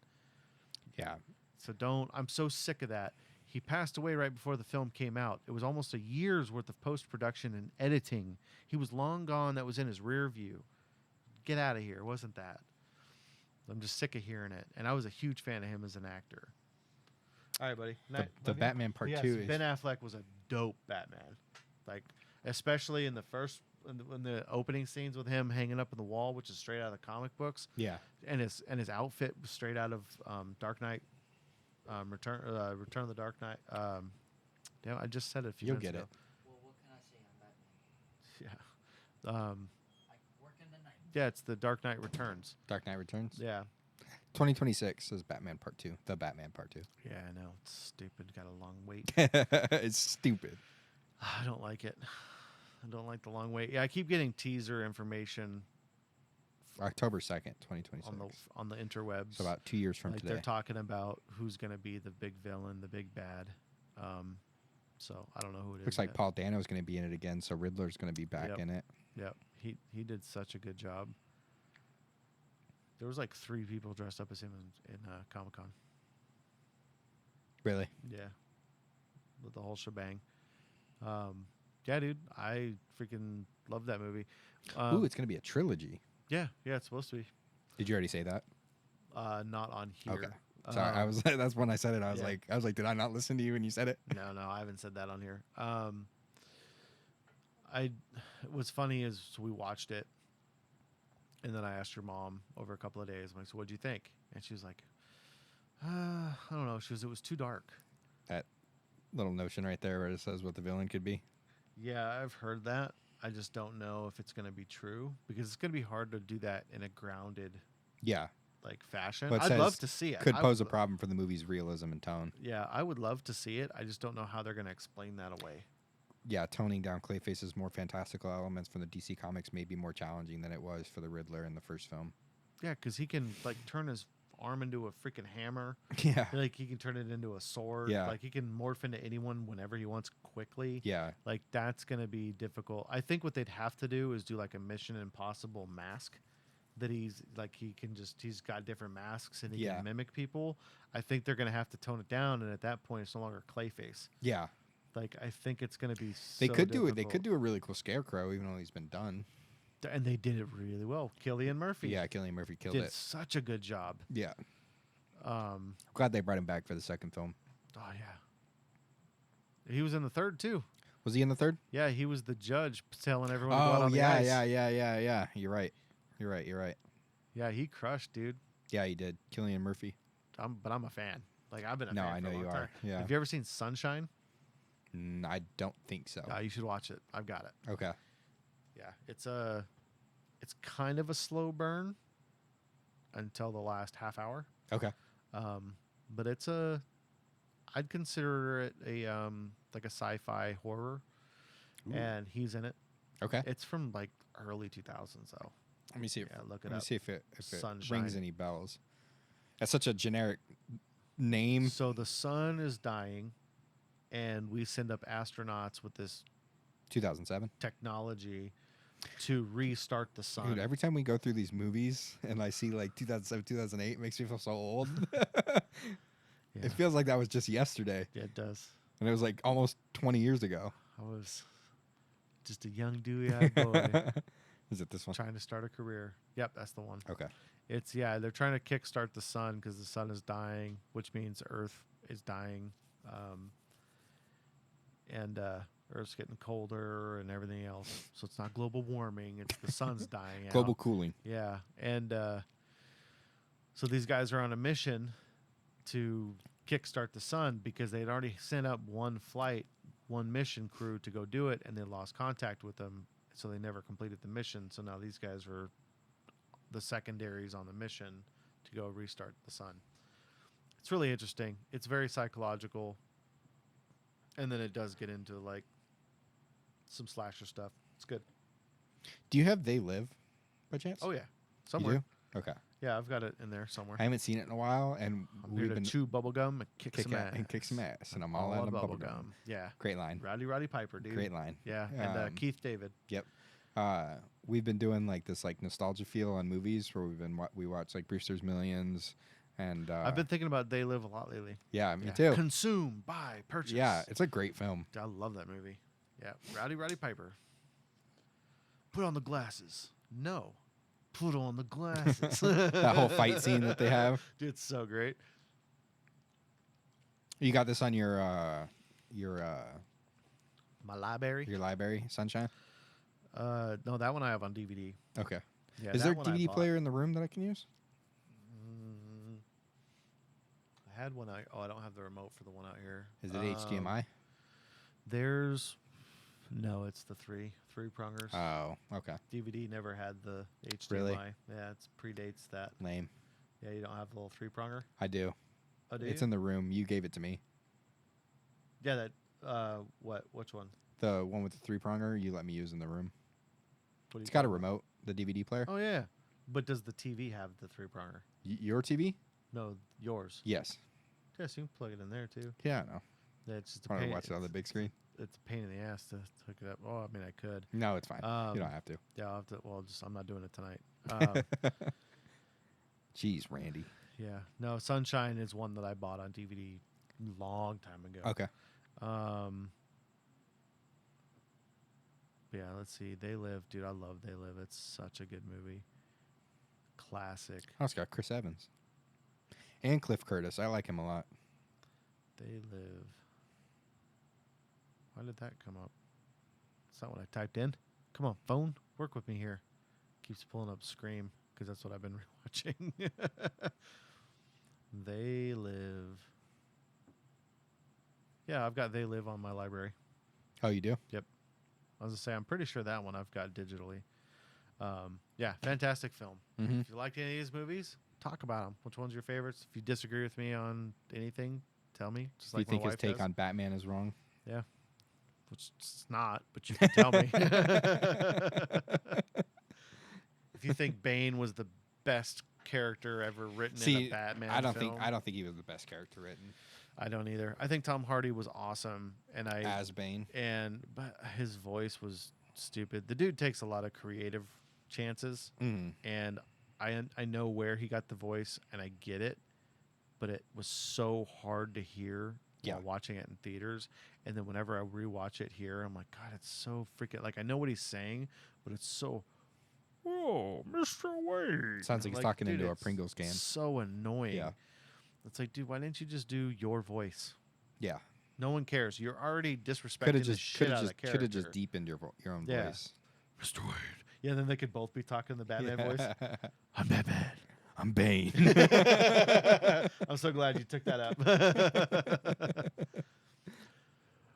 Yeah. So I'm so sick of that. He passed away right before the film came out. It was almost a year's worth of post-production and editing. He was long gone. That was in his rear view. Get out of here. It wasn't that. I'm just sick of hearing it. And I was a huge fan of him as an actor. All right, buddy. The Batman Part Yes, 2 is. Ben Affleck was a dope Batman. Like, especially in the in the opening scenes with him hanging up in the wall, which is straight out of the comic books. Yeah. And his outfit was straight out of Dark Knight, Return of the Dark Knight. Damn, I just said it a few You'll minutes get ago. Well, what can I say on Batman? Yeah. I work in the night. Yeah, it's the Dark Knight Returns. Dark Knight Returns. Yeah. 2026 is Batman Part 2. The Batman Part 2. Yeah, I know. It's stupid. Got a long wait. It's stupid. I don't like it. I don't like the long wait. Yeah, I keep getting teaser information October 2nd, 2026. on the interwebs. So about 2 years from like today. they're talking about who's going to be the big villain, the big bad. So I don't know who it is. Looks like yet. Paul Dano's going to be in it again, so Riddler's going to be back Yep. in it. Yep, he did such a good job. There was like 3 people dressed up as him in Comic Con. Really? Yeah, with the whole shebang. Yeah, dude, I freaking love that movie. Ooh, it's going to be a trilogy. yeah, it's supposed to be. Did you already say that? Not on here. Okay. Sorry, I Um, was. That's when I said it. I was yeah. like, did I not listen to you when you said it? No, I haven't said that on here. What's funny is we watched it, and then I asked your mom over a couple of days. I'm like, so what'd you think? And she was like, I don't know. She was, it was too dark. That little notion right there where it says what the villain could be. Yeah, I've heard that. I just don't know if it's going to be true because it's going to be hard to do that in a grounded. Yeah. like fashion. But it I'd love says to see it. Could I pose a would- problem for the movie's realism and tone. Yeah, I would love to see it. I just don't know how they're going to explain that away. Yeah, toning down Clayface's more fantastical elements from the DC comics may be more challenging than it was for the Riddler in the first film. Yeah, because he can like turn his arm into a freaking hammer. Yeah. Like he can turn it into a sword. Yeah. Like he can morph into anyone whenever he wants quickly. Yeah. Like that's gonna be difficult. I think what they'd have to do is do like a Mission Impossible mask that he's got different masks and he Yeah. can mimic people. I think they're gonna have to tone it down, and at that point it's no longer Clayface. Yeah. Like I think it's gonna be They so could do it. They difficult. could do a really cool Scarecrow, even though he's been done. And they did it really well. Killian Murphy Yeah, Cillian Murphy killed did it. such a good job. Yeah. Um Glad they brought him back for the second film. oh yeah. He was in the third too. Was he in the third? Yeah, he was the judge telling everyone to go out Oh on the yeah, ice. yeah. You're right. Yeah, he crushed, dude. Yeah, he did. Cillian Murphy. But I'm a fan. Like I've been a No, fan I for know a long you time. are. Yeah. Have you ever seen Sunshine? I don't think so. You should watch it. I've got it. Okay. Yeah, it's kind of a slow burn until the last half hour. Okay. But I'd consider it like a sci-fi horror, Ooh. and he's in it. Okay. It's from like early 2000s though. Let me see. Yeah, look it Let me up. see if it Sunshine. rings any bells. That's such a generic name. So the sun is dying, and we send up astronauts with this 2007. technology to restart the sun. Dude, every time we go through these movies and I see like 2007, 2008, it makes me feel so old. Yeah. It feels like that was just yesterday. Yeah, it does. And it was like almost 20 years ago. I was just a young dewy-eyed boy Is it this one? trying to start a career. Yep, that's the one. Okay. They're trying to kickstart the sun because the sun is dying, which means Earth is dying, and Earth's getting colder and everything else. So it's not global warming; it's the sun's dying out. Global cooling. Yeah, and so these guys are on a mission to kickstart the sun because they'd already sent up one mission crew to go do it, and they lost contact with them, so they never completed the mission. So now these guys were the secondaries on the mission to go restart the sun. It's really interesting. It's very psychological, and then it does get into like some slasher stuff. It's good. Do you have They Live by chance? Oh yeah, You somewhere. do? Okay. Yeah, I've got it in there somewhere. I haven't seen it in a while, and I'm here we've to been chew bubble gum and kick some ass. and kick some ass, and I'm all out of bubble gum. Yeah, Great line. Roddy Piper, dude. Great line. Yeah, and Keith David. Yep. We've been doing like this like nostalgia feel on movies where we watch like Brewster's Millions, and I've been thinking about They Live a lot lately. yeah, me Yeah. too. Consume, buy, purchase. Yeah, it's a great film. I love that movie. Yeah, Roddy Piper. Put on the glasses. No, put on the glasses. That whole fight scene that they have. Dude, it's so great. You got this on your My library. library, Sunshine. No, that one I have on DVD. Okay. Yeah, Is that there a one I DVD bought. player in the room that I can use? I had one. I don't have the remote for the one out here. Is it HDMI? No, it's the three prongers. Oh, okay. DVD never had the HDMI. Really? Yeah, it predates that. Lame. Yeah, you don't have the little three pronger. I do. Oh, do It's you? in the room. You gave it to me. Yeah, that. Which one? The one with the three pronger you let me use in the room. What do you It's got a call it? remote, the DVD player. Oh yeah, but does the TV have the three pronger? Your TV? No, yours. Yes. Yes, you can plug it in there too. Yeah, I know. Yeah, it's just a I want to pain. watch it on the big screen. It's a pain in the ass to hook it up. Oh, I mean, I could. No, it's fine. Um, you don't have to. Yeah, I'll have to. Well, I'm not doing it tonight. Jeez, Randy. Yeah, no, Sunshine is one that I bought on DVD long time ago. Okay. Yeah, let's see. They Live, dude. I love They Live. It's such a good movie. Classic. Oh, it's got Chris Evans. And Cliff Curtis. I like him a lot. They Live. Why did that come up? It's not what I typed in. Come on, phone. Work with me here. Keeps pulling up Scream because that's what I've been rewatching. They Live. Yeah, I've got They Live on my library. Oh, you do? I was going to say, I'm pretty sure that one I've got digitally. Yeah, fantastic film. Mm-hmm. If you liked any of these movies, talk about them. Which one's your favorites? If you disagree with me on anything, tell me. Just Do you like think my his wife take does. on Batman is wrong? Which it's not, but you can tell me. If you think Bane was the best character ever written in a Batman I don't film, think he was the best character written I don't either. I think Tom Hardy was awesome, and as Bane. but his voice was stupid. The dude takes a lot of creative chances, Mm. and I know where he got the voice, and I get it, but it was so hard to hear Yeah. while watching it in theaters. And then whenever I rewatch it here, I'm like, God, it's so freaking like I know what he's saying, but it's so. Whoa, Mr. Wade. Sounds like he's talking dude, into a it's Pringles can. So annoying. Yeah. It's like, dude, why didn't you just do your voice? Yeah. No one cares. You're already disrespecting Could have the just shit out of the character. could have just deepened your own Yeah. voice. Mr. Wade. Yeah, then they could both be talking the Batman voice. Yeah. I'm Batman. I'm Bane. I'm so glad you took that up.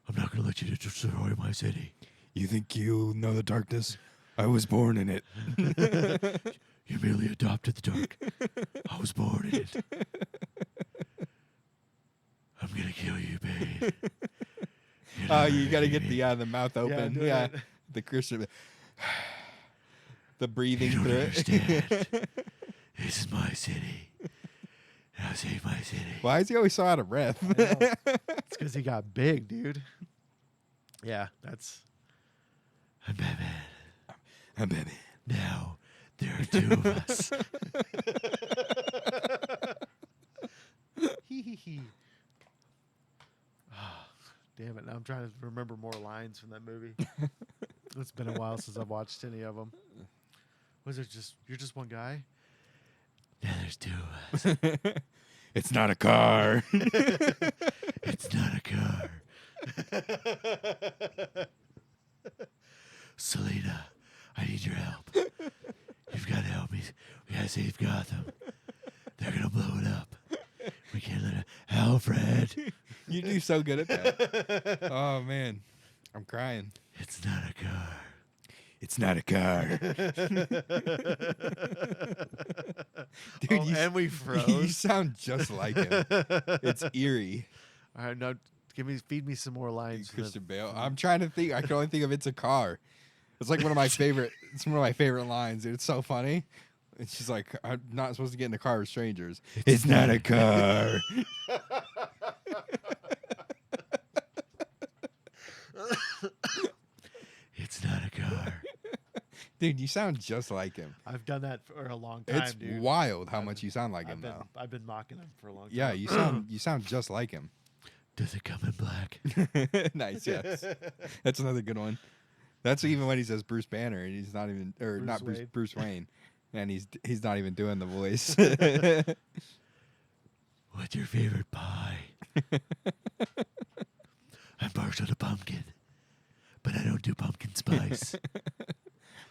I'm not going to let you destroy my city. You think you know the darkness? I was born in it. You merely adopted the dark. I was born in it. I'm going to kill you, Bane. Oh, you got to get the mouth open. do Yeah, it. the Christian, the breathing You don't through understand. it. This is my city. And I'll save my city. Why is he always so out of breath? It's because he got big, dude. Yeah, that's. I'm Batman. I'm Batman. Now there are two of us. Hee hee hee. Ah, damn it! Now I'm trying to remember more lines from that movie. It's been a while since I've watched any of them. Was it just you're just one guy? Yeah, there's two of us. It's not a car. It's not a car. Selena, I need your help. You've got to help me. We got to save Gotham. They're going to blow it up. We can't let it. Alfred. You do so good at that. Oh man, I'm crying. It's not a car. It's not a car. Dude, Oh, and we froze. you sound just like him. It's eerie. All right, now feed me some more lines. from the- Christian Bale. I'm trying to think. I can only think of it's a car. It's like one of my favorite. It's one of my favorite lines. Dude. It's so funny. And she's like, "I'm not supposed to get in a car with strangers. It's not a car." It's not a car. Dude, you sound just like him. I've done that for a long time, It's dude. wild how I've much been- you sound like him now. I've been mocking him for a long time. Yeah, you sound just like him. Does it come in black? Nice, yes. That's another good one. That's even when he says Bruce Banner and he's not even or Bruce not Bruce Wayne. Bruce Wayne. And he's not even doing the voice. What's your favorite pie? I'm partial to pumpkin, but I don't do pumpkin spice.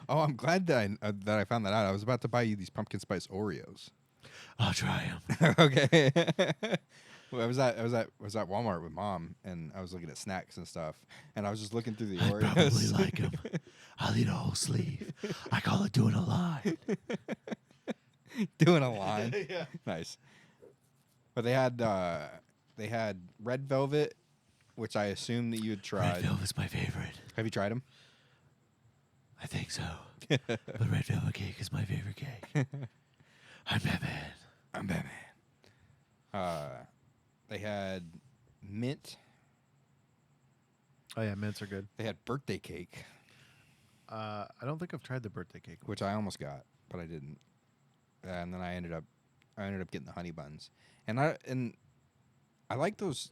Oh, I'm glad that I found that out. I was about to buy you these pumpkin spice Oreos. I'll try them. Okay. Well, I was at Walmart with Mom, and I was looking at snacks and stuff, and I was just looking through the I Oreos. probably like them. I'll eat a whole sleeve. I call it doing a line. Doing a line. Yeah. Nice. But they had red velvet, which I assume that you had Red tried. velvet's my favorite. Have you tried them? I think so. But red velvet cake is my favorite cake. I'm Batman. I'm Batman. They had mint. Oh yeah, mints are good. They had birthday cake, I don't think I've tried the birthday cake. which I almost got, but I didn't. And then I ended up getting the honey buns. And I like those.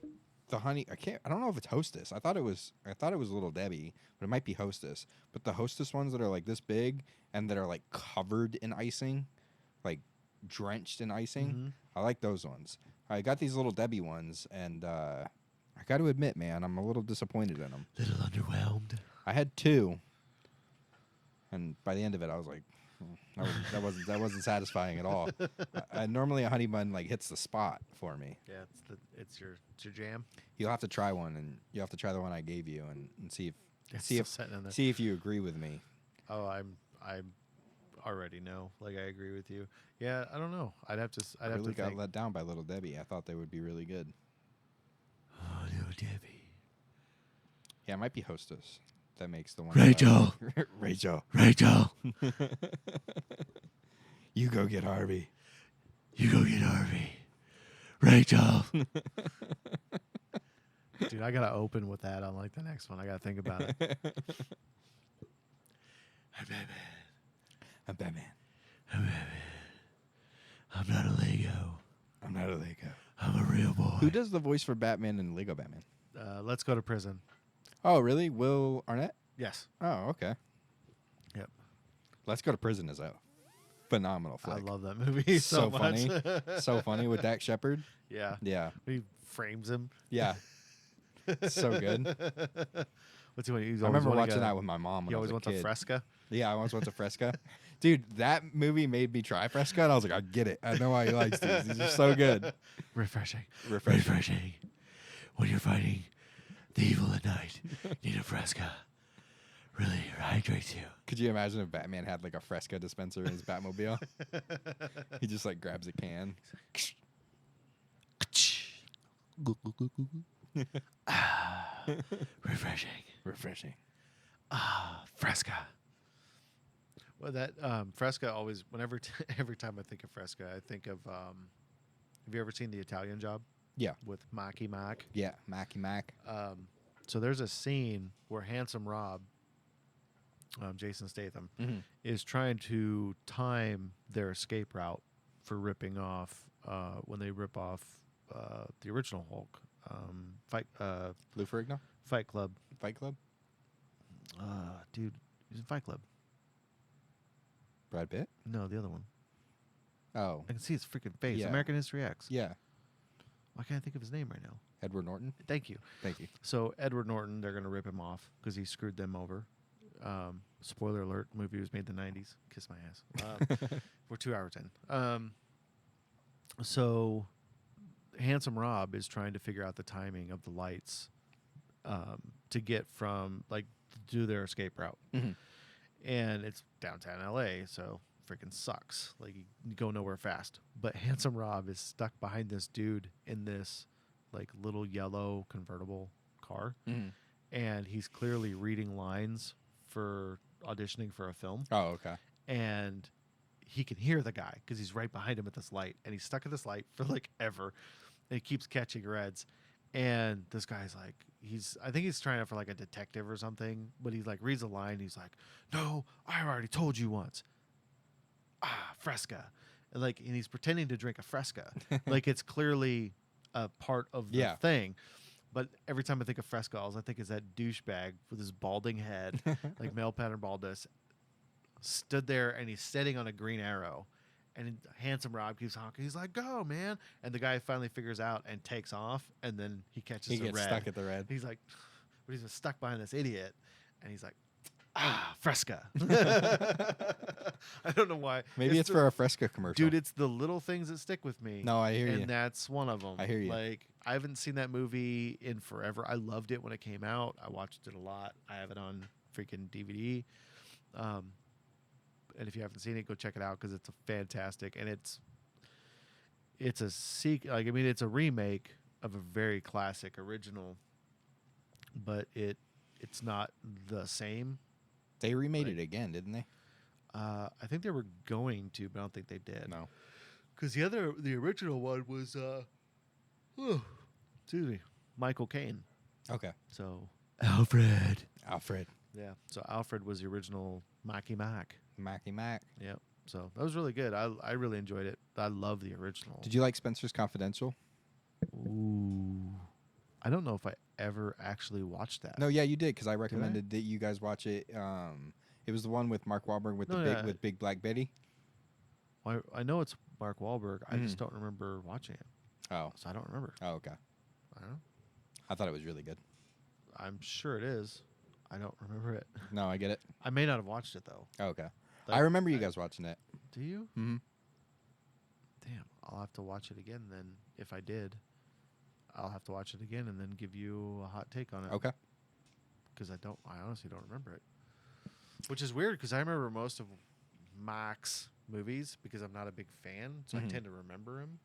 The honey. I don't know if it's Hostess. I thought it was Little Debbie, but it might be Hostess. But the Hostess ones that are like this big and that are like covered in icing, like drenched in icing. Mhm. I like those ones. I got these Little Debbie ones, and I got to admit, man, I'm a little disappointed in them. Little underwhelmed. I had two, and by the end of it, I was like, that wasn't satisfying at all. Normally a honey bun like hits the spot for me. Yeah, it's your jam. You'll have to try one, and you have to try the one I gave you, and see if It's see still if sitting in there. see if you agree with me. Oh, I'm already know. Like, I agree with you. Yeah, I don't know. I'd have to. I I'd have really to got think. let down by Little Debbie. I thought they would be really good. Oh, no, Debbie. Yeah, it might be Hostess that makes the one. Rachel. Rachel. Rachel, You go get Harvey. you go get Harvey. Rachel. Dude, I gotta open with that on like the next one. I gotta think about it. Hey, baby. I'm Batman. Hey, baby. I'm not a Lego. I'm not a Lego. I'm a real boy. Who does the voice for Batman in Lego Batman? Let's go to prison. Oh, really? Will Arnett? Yes. Oh, okay. Yep. Let's Go to Prison is a phenomenal flick. I love that movie so So much. funny. So funny with Dak Shepard. Yeah. Yeah. He frames him. Yeah. So good. What's he want? I remember watching that with my mom when He I always was a wants kid. a Fresca. Yeah, I always went to Fresca. Dude, that movie made me try Fresca, and I was like, I get it. I know why he likes these. These are so good. Refreshing. Refreshing. Refreshing. When you're fighting the evil at night, need a Fresca. Really hydrates you. Could you imagine if Batman had like a Fresca dispenser in his Batmobile? He just like grabs a can. Refreshing. Refreshing. Fresca. Well, that Fresca always. Whenever every time I think of Fresca, I think of. Have you ever seen The Italian Job? Yeah. With Maki Mack. Yeah, Mackie Mac. So there's a scene where Handsome Rob, Jason Statham, is trying to time their escape route for ripping off when they rip off the original Hulk Lou Ferrigno? Fight Club. Fight Club? Dude, he's in Fight Club. Brad Pitt? No, the other one. Oh. I can see his freaking face. Yeah. American History X. Yeah. Why can't I think of his name right now? Edward Norton? Thank you. Thank you. So Edward Norton, they're going to rip him off because he screwed them over. Spoiler alert: movie was made in the '90s. Kiss my ass. We're 2 hours in. So Handsome Rob is trying to figure out the timing of the lights to get from do their escape route, and it's downtown LA, so freaking sucks. Like you go nowhere fast. But Handsome Rob is stuck behind this dude in this little yellow convertible car, and he's clearly reading lines for auditioning for a film, Oh, okay. and he can hear the guy because he's right behind him at this light, and he's stuck at this light for ever, and he keeps catching reds, and this guy's I think he's trying out for a detective or something, but he reads a line, he's like, no, I already told you once. Fresca. And he's pretending to drink a Fresca. It's clearly a part of the thing. But every time I think of Fresca, all I think is that douchebag with his balding head, male pattern baldness, stood there and he's sitting on a green arrow. And Handsome Rob keeps honking. He's like, go, man. And the guy finally figures out and takes off. And then he catches He the gets red. stuck at the red. He's like, but he's stuck behind this idiot. And he's like, Fresca. I don't know why. Maybe it's for a Fresca commercial. Dude, it's the little things that stick with me. No, I hear and you. that's one of them. I hear you. I haven't seen that movie in forever. I loved it when it came out. I watched it a lot. I have it on freaking DVD. And if you haven't seen it, go check it out because it's fantastic. And it's a it's a remake of a very classic original, but it's not the same. They remade it again, didn't they? I think they were going to, but I don't think they did. No. Because the original one was, excuse me, Michael Caine. Okay. So Alfred. Yeah. So Alfred was the original Mackie Mac. Mackie Mac. Yep. So that was really good. I really enjoyed it. I love the original. Did you like Spencer's Confidential? Ooh. I don't know if I ever actually watched that. No, yeah, you did because I recommended that you guys watch it. It was the one with Mark Wahlberg with Big Black Betty. I know it's Mark Wahlberg. I just don't remember watching it. Oh. So I don't remember. Oh, okay. I don't know. I thought it was really good. I'm sure it is. I don't remember it. No, I get it. I may not have watched it though. Oh, okay. I remember you guys watching it. Do you? Mm-hmm. Damn, I'll have to watch it again then. If I did, I'll have to watch it again and then give you a hot take on it. Okay. Because I honestly don't remember it. Which is weird because I remember most of Max movies because I'm not a big fan, so I Mhm. tend to remember him.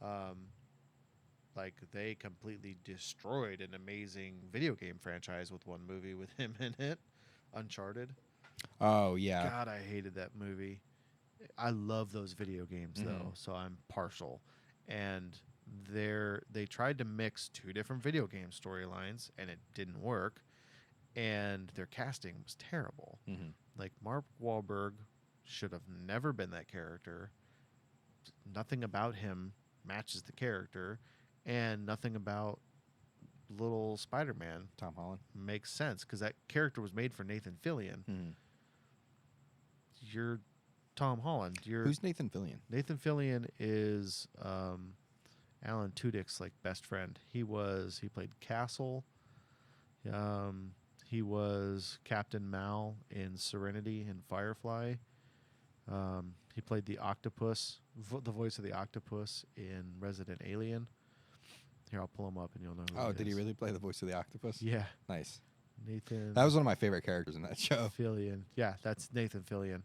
Mm-hmm. Like they completely destroyed an amazing video game franchise with one movie with him in it, Uncharted. Oh yeah. God, I hated that movie. I love those video games though, Mhm. so I'm partial. And they tried to mix two different video game storylines, and it didn't work. And their casting was terrible. Mm-hmm. Like Mark Wahlberg should have never been that character. Nothing about him matches the character, and nothing about little Spider-Man Tom Holland. makes sense because that character was made for Nathan Fillion. Mm-hmm. You're Tom Holland. You're Who's Nathan Fillion? Nathan Fillion is Alan Tudyk's like best friend. He played Castle. He was Captain Mal in Serenity and Firefly. He played the octopus, the voice of the octopus in Resident Alien. Here, I'll pull him up and you'll know. Who Oh, he did he is. really play the voice of the octopus? Yeah, Nice. Nathan. That was one of my favorite characters in that show. Fillion. Yeah, that's Nathan Fillion.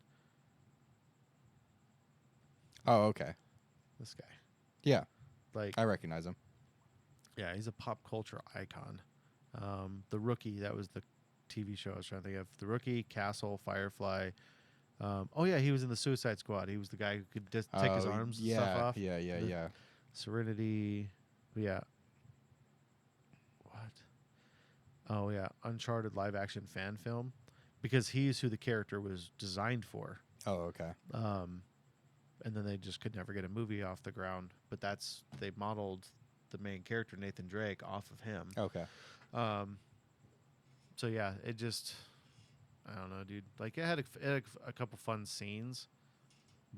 Oh, okay. This guy. Yeah, Like, I recognize him. yeah, he's a pop culture icon. The Rookie, that was the TV show I was trying to think of. The Rookie, Castle, Firefly. Oh yeah, he was in the Suicide Squad. He was the guy who could just take his Oh, arms and yeah, stuff off. Yeah, yeah, The- yeah. Serenity. Yeah. What? Oh yeah, Uncharted live action fan film, because he's who the character was designed for. Oh, okay. And then they just could never get a movie off the ground. But they modeled the main character Nathan Drake off of him. Okay. So yeah, it just, I don't know, dude. Like it had a couple fun scenes,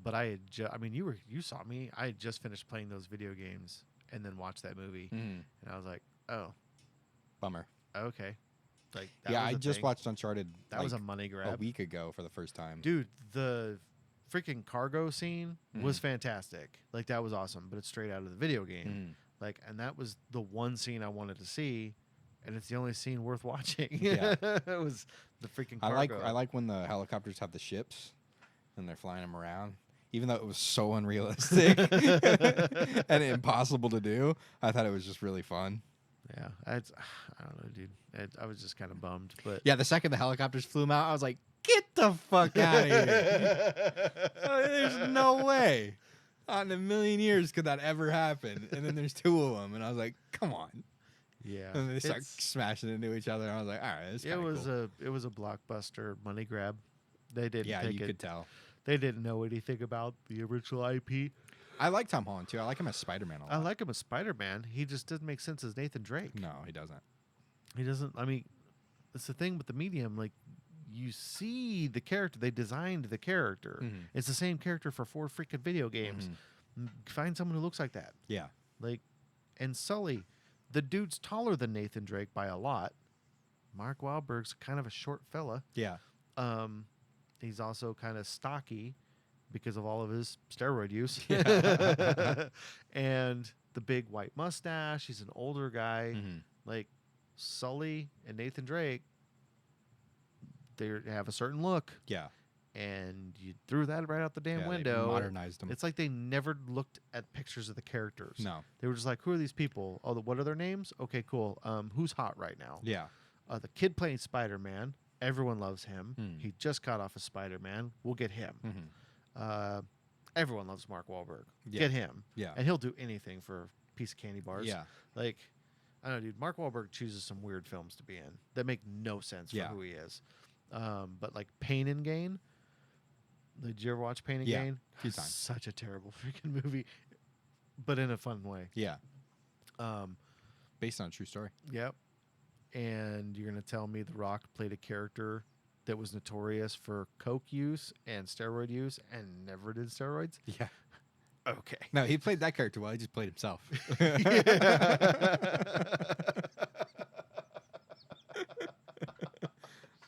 but I mean, you saw me. I had just finished playing those video games and then watched that movie, Mm. and I was like, oh, Bummer. okay. Like that Yeah, was I a just thing. watched Uncharted. That was a like, money a grab, week ago for the first time. dude. The freaking cargo scene was Mhm. fantastic. Like that was awesome, but it's straight out of the video game. Mm. Like, and that was the one scene I wanted to see, and it's the only scene worth watching. Yeah. It was the freaking I cargo. like when the helicopters have the ships and they're flying them around. Even though it was so unrealistic and impossible to do, I thought it was just really fun. Yeah, I don't know, dude. I was just kind of bummed, but Yeah, the second the helicopters flew him out, I was like, "Get the fuck out of here!" There's no way. Not in a million years could that ever happen. And then there's two of them, and I was like, "Come on!" yeah, And they start it's- smashing into each other. And I was like, "All right, it's it was a blockbuster money grab. They didn't yeah, take you it. could tell." They didn't know anything about the original IP. I like Tom Holland too. I like him as Spider-Man a lot. I like him as Spider-Man. He just doesn't make sense as Nathan Drake. No, he doesn't. He doesn't. I mean, it's the thing with the medium. Like, you see the character. They designed the character. Mhm. It's the same character for 4 freaking video games. Mhm. Find someone who looks like that. Yeah. Like, and Sully, the dude's taller than Nathan Drake by a lot. Mark Wahlberg's kind of a short fella. Yeah. He's also kind of stocky because of all of his steroid use. Yeah. And the big white mustache. He's an older guy. Mhm. Like Sully and Nathan Drake, they have a certain look, Yeah. and you threw that right out the damn Yeah, they window. modernized him. It's like they never looked at pictures of the characters. No. They were just like, who are these people? Oh, what are their names? Okay, cool. Who's hot right now? Yeah. The kid playing Spider-Man. Everyone loves him. Hmm. He just got off of Spider-Man. We'll get him. Mhm. Everyone loves Mark Wahlberg. Yeah. Get him. Yeah. And he'll do anything for a piece of candy bars. Yeah. Like, I don't know, dude. Mark Wahlberg chooses some weird films to be in that make no sense Yeah. for who he is. But like Pain and Gain. Did you ever watch Pain and Yeah, Gain? few times. Such a terrible freaking movie, but in a fun way. Yeah. Um, Based on a true story. yep. And you're gonna tell me The Rock played a character that was notorious for coke use and steroid use and never did steroids? Yeah. Okay. No, he played that character well. He just played himself.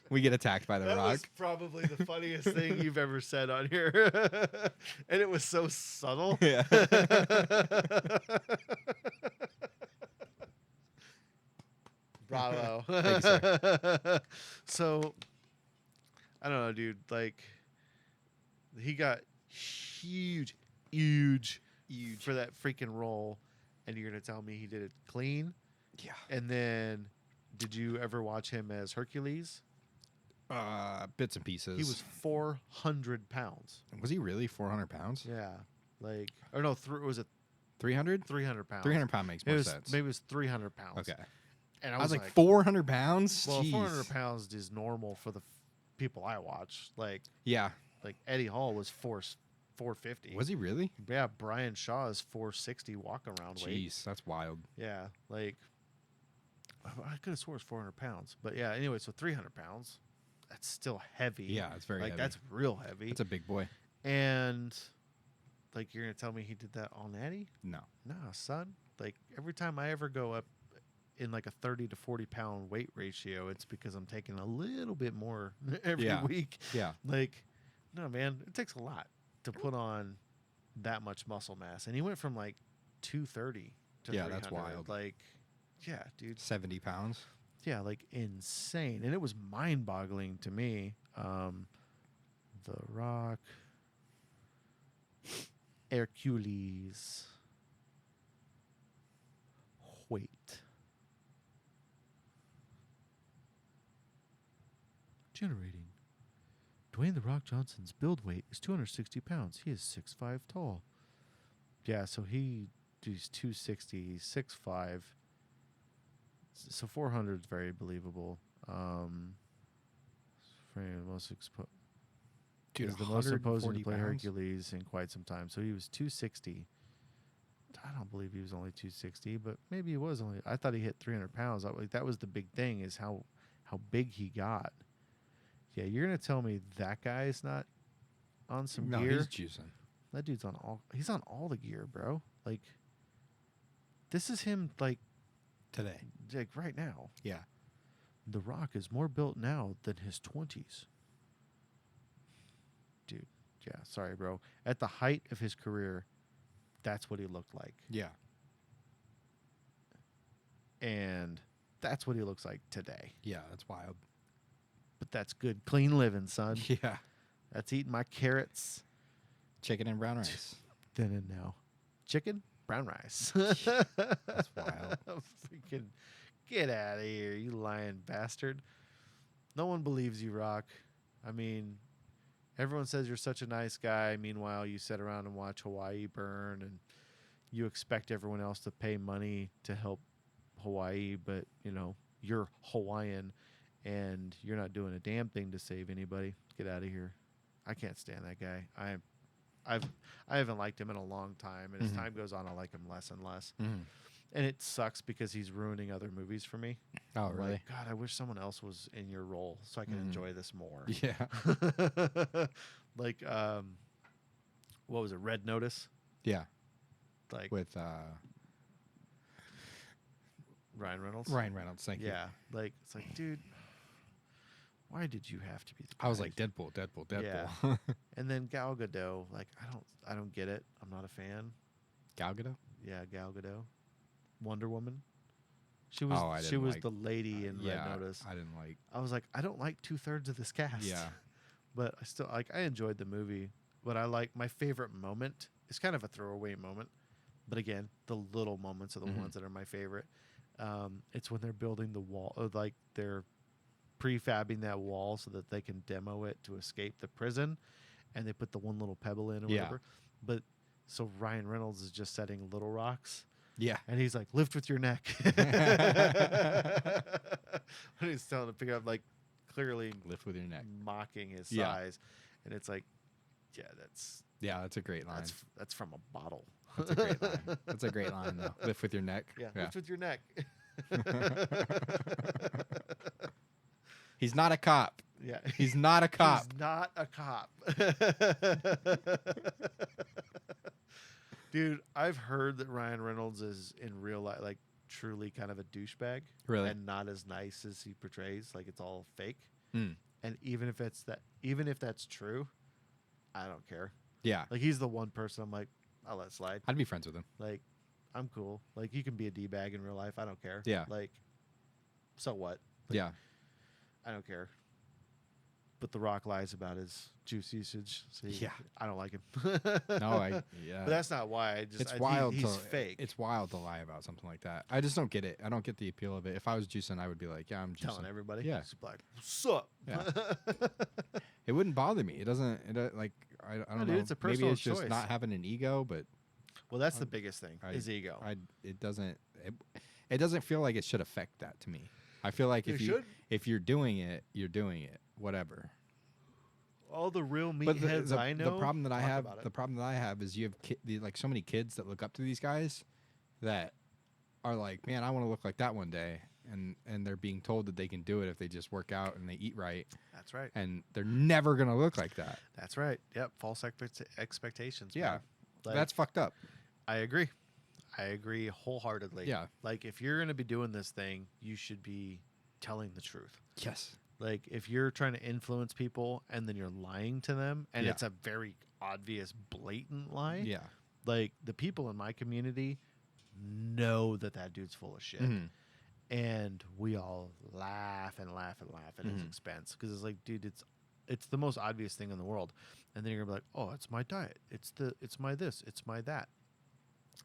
We get attacked by The That Rock. was probably the funniest thing you've ever said on here. And it was so subtle. Yeah. Bravo. Thank you, So, I don't know, dude. Like, he got huge, huge for that freaking role, and you're gonna tell me he did it clean? Yeah. And then, did you ever watch him as Hercules? Bits and pieces. He was 400 pounds. Was he really 400 pounds? Yeah, like or no, was it 300? 300 pounds? 300 pound makes It more was sense. maybe it was 300 pounds. Okay. And I was like 400 pounds? well, Jeez. 400 pounds is normal for the people I watch. Like Yeah. Eddie Hall was 450. Was he really? Yeah, Brian Shaw is 460 walk around weight. Jeez, that's wild. Yeah, like I could have swore it's 400 pounds, but yeah. Anyway, so 300 pounds. That's still heavy. Yeah, it's very like heavy. that's real heavy. It's a big boy. And like you're gonna tell me he did that on Eddie? No. Nah, son. Like every time I ever go up in like a 30 to 40 pound weight ratio, it's because I'm taking a little bit more every Yeah. week. Yeah. Like, no, man, it takes a lot to put on that much muscle mass. And he went from like 230 to Yeah, 300. that's wild. Like, yeah, dude. 70 pounds. Yeah, like insane. And it was mind boggling to me. The Rock, Hercules, weight. Generating. Dwayne The Rock Johnson's build weight is 260 pounds. He is 6'5" tall. Yeah, so he's 260, he's 6'5". So 400 is very believable. Frame most Dude, is the most imposing to 140 play pounds? Hercules in quite some time. So he was 260. I don't believe he was only 260, but maybe he was only. I thought he hit 300 pounds. Like that was the big thing, is how big he got. Yeah, you're gonna tell me that guy is not on some No, gear? he's juicing. That dude's on all. He's on all the gear, bro. Like, this is him. Like Today. right now. Yeah. The Rock is more built now than his 20s. Dude, yeah, sorry, bro. At the height of his career, that's what he looked like. Yeah. And that's what he looks like today. Yeah, that's wild. But that's good, clean living, son. Yeah. That's eating my carrots Chicken and brown rice. then and now. Chicken, brown rice. That's wild. Freaking get out of here, you lying bastard. No one believes you, Rock. I mean, everyone says you're such a nice guy. Meanwhile, you sit around and watch Hawaii burn, and you expect everyone else to pay money to help Hawaii, but, you know, you're Hawaiian, and you're not doing a damn thing to save anybody. Get out of here. I can't stand that guy. I haven't liked him in a long time, and as Mhm. time goes on, I like him less and less. Mm. And it sucks because he's ruining other movies for me. Oh, I'm really? like, God, I wish someone else was in your role so I can Mhm. enjoy this more. Yeah. Like, what was it? Red Notice? Yeah. Like With Ryan Reynolds? Ryan Reynolds. Thank you. Yeah. Like, it's like, dude, why did you have to be the I was guy? like, Deadpool, Deadpool, Deadpool. Yeah. And then Gal Gadot, like, I don't get it. I'm not a fan. Gal Gadot? Yeah, Gal Gadot. Wonder Woman. She was Oh, I she didn't was like- the lady in yeah, Red Notice. I didn't like. I was like, I don't like 2/3 of this cast. Yeah. But I still I enjoyed the movie. But I like my favorite moment. It's kind of a throwaway moment. But again, the little moments are the Mhm. ones that are my favorite. It's when they're building the wall, like they're prefabbing that wall so that they can demo it to escape the prison, and they put the one little pebble in or Yeah. whatever. But so Ryan Reynolds is just setting little rocks. Yeah. And he's like, lift with your neck. And he's telling him to pick it up, like clearly Lift with your neck. mocking his Yeah. size. And it's like, yeah, that's Yeah, that's a great line. that's from a bottle. That's a great line. That's a great line, though. Lift with your neck. Yeah, lift with your neck. He's not a cop. Yeah. He's not a cop. He's not a cop. Dude, I've heard that Ryan Reynolds is in real life like truly kind of a douchebag. Really? And not as nice as he portrays. Like it's all fake. Mm. And even if that's true, I don't care. Yeah. Like he's the one person I'm like, I'll let slide. I'd be friends with him. Like, I'm cool. Like you can be a D bag in real life. I don't care. Yeah. Like, so what? Like, Yeah. I don't care. But The Rock lies about his juice usage. So Yeah. I don't like him. No, yeah. But that's not why. I just It's I, wild. He's to, fake. It's wild to lie about something like that. I just don't get it. I don't get the appeal of it. If I was juicing, I would be like, yeah, I'm juicing. Telling everybody. Yeah. Just be like, what's up? Yeah. It wouldn't bother me. It doesn't. Like I don't No, know. dude, it's a Maybe personal it's just choice. not having an ego, but Well, that's the biggest thing. I- Is ego. it doesn't. It doesn't feel like it should affect that to me. I feel like It should. if you're doing it, you're doing it. Whatever. All the real But meatheads I know. the problem that I talk have, about it. the problem that I have is you have like so many kids that look up to these guys that are like, man, I want to look like that one day, and they're being told that they can do it if they just work out and they eat right, That's right. and they're never gonna look like that. That's right. Yep. False expectations. Yeah, man. Like, that's fucked up. I agree. I agree wholeheartedly. Yeah. Like if you're gonna be doing this thing, you should be telling the truth. Yes. Like if you're trying to influence people and then you're lying to them, and Yeah. it's a very obvious, blatant lie. Yeah. Like the people in my community know that dude's full of shit. Mhm. And we all laugh and laugh and laugh at his Mhm. expense because it's like, dude, it's the most obvious thing in the world. And then you're gonna be like, oh, it's my diet, it's my this, it's my that.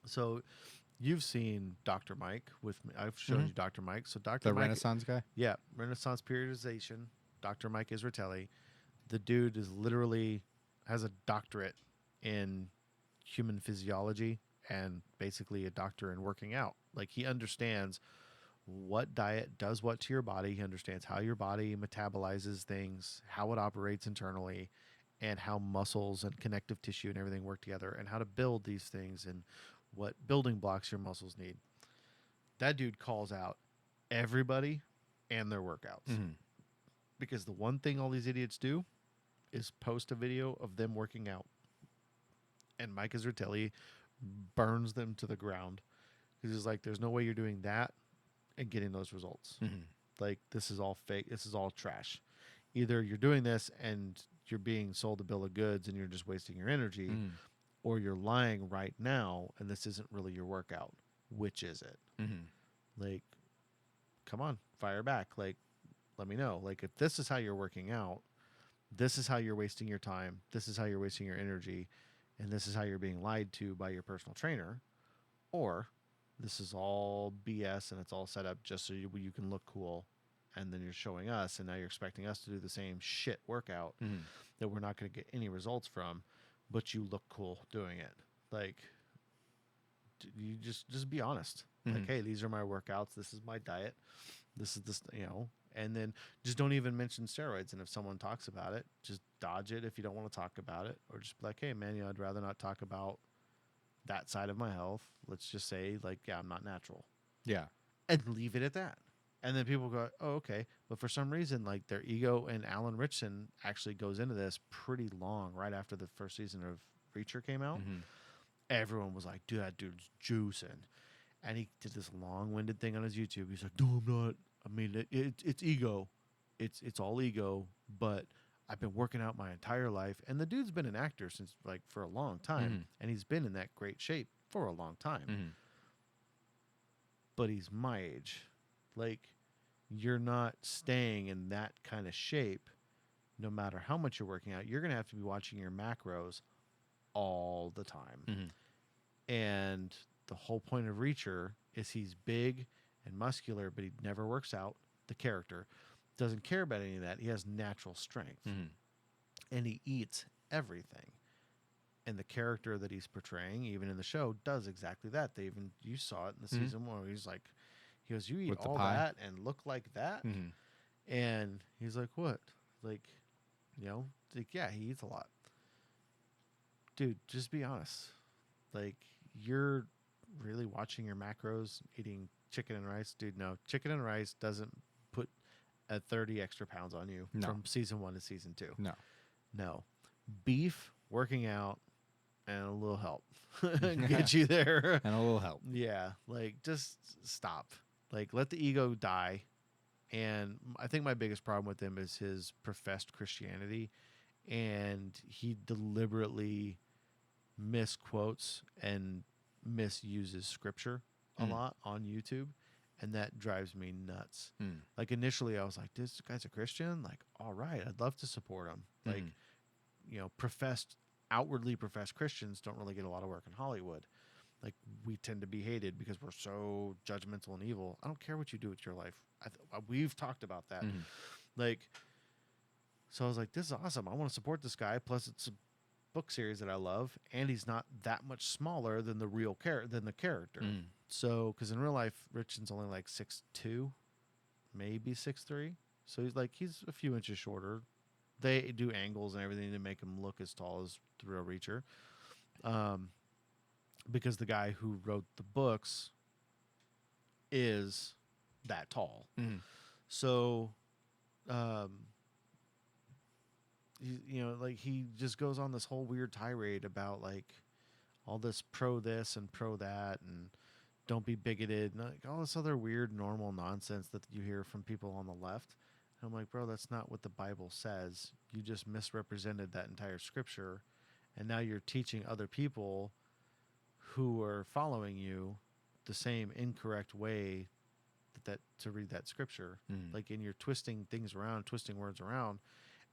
So you've seen Dr. Mike with me. I've shown Mhm. you Dr. Mike. So Dr. The Mike, Renaissance guy. yeah, Renaissance periodization. Dr. Mike Isratelli, the dude is literally has a doctorate in human physiology and basically a doctor in working out. Like he understands what diet does what to your body. He understands how your body metabolizes things, how it operates internally, and how muscles and connective tissue and everything work together, and how to build these things and what building blocks your muscles need. That dude calls out everybody and their workouts. Mhm. Because the one thing all these idiots do is post a video of them working out. And Mike Isratelli burns them to the ground. Because he's like, there's no way you're doing that and getting those results. Mhm. Like, this is all fake. This is all trash. Either you're doing this and you're being sold a bill of goods and you're just wasting your energy, Mhm. or you're lying right now and this isn't really your workout. Which is it? Mhm. Like, come on, fire back. Like, let me know. Like, if this is how you're working out, this is how you're wasting your time, this is how you're wasting your energy, and this is how you're being lied to by your personal trainer, or this is all BS and it's all set up just so you can look cool, and then you're showing us, and now you're expecting us to do the same shit workout Mhm. that we're not going to get any results from, but you look cool doing it. Like, you just be honest. Like, Mhm. hey, these are my workouts. This is my diet. This is this, and then just don't even mention steroids. And if someone talks about it, just dodge it if you don't want to talk about it, or just be like, hey, man, I'd rather not talk about that side of my health. Let's just say, like, yeah, I'm not natural, Yeah. and leave it at that. And then people go, oh, okay. But for some reason, like, their ego, and Alan Richson actually goes into this pretty long right after the first season of Reacher came out. Mhm. Everyone was like, dude, that dude's juicing. And he did this long-winded thing on his YouTube. He's like, no, I'm not. I mean, it's ego. It's all ego. But I've been working out my entire life. And the dude's been an actor since, like, for a long time. Mhm. And he's been in that great shape for a long time. Mhm. But he's my age. Like, you're not staying in that kind of shape no matter how much you're working out. You're going to have to be watching your macros all the time. Mhm. And the whole point of Reacher is he's big and muscular, but he never works out. The character doesn't care about any of that. He has natural strength, Mhm. and he eats everything. And the character that he's portraying, even in the show, does exactly that. You saw it in the Mhm. season one where he goes, you eat With the all pie. that and look like that? Mhm. And he's like, what? Like, like, yeah, he eats a lot. Dude, just be honest. Like, you're really watching your macros, eating chicken and rice. Dude, no. Chicken and rice doesn't put 30 extra pounds on you No. from season 1 to season 2. No. No. Beef, working out, and a little help get you there. And a little help. Yeah, like, just stop. Like, let the ego die. And I think my biggest problem with him is his professed Christianity, and he deliberately misquotes and misuses scripture a Mm. lot on YouTube, and that drives me nuts. Mm. Like initially I was like, this guy's a Christian, like, all right, I'd love to support him. Like, Mhm. you know, outwardly professed Christians don't really get a lot of work in Hollywood. Like, we tend to be hated because we're so judgmental and evil. I don't care what you do with your life. We've talked about that. Mhm. Like, so I was like, this is awesome. I want to support this guy. Plus, it's a book series that I love, and he's not that much smaller than the character. Mm. So, because in real life, Richard's only like 6'2", maybe 6'3". So he's a few inches shorter. They do angles and everything to make him look as tall as the real Reacher. Because the guy who wrote the books is that tall. Mhm. So, he just goes on this whole weird tirade about like all this pro this and pro that and don't be bigoted and like all this other weird normal nonsense that you hear from people on the left. And I'm like, bro, that's not what the Bible says. You just misrepresented that entire scripture, and now you're teaching other people who are following you the same incorrect way that to read that scripture. Mm. Like, and you're twisting things around, twisting words around,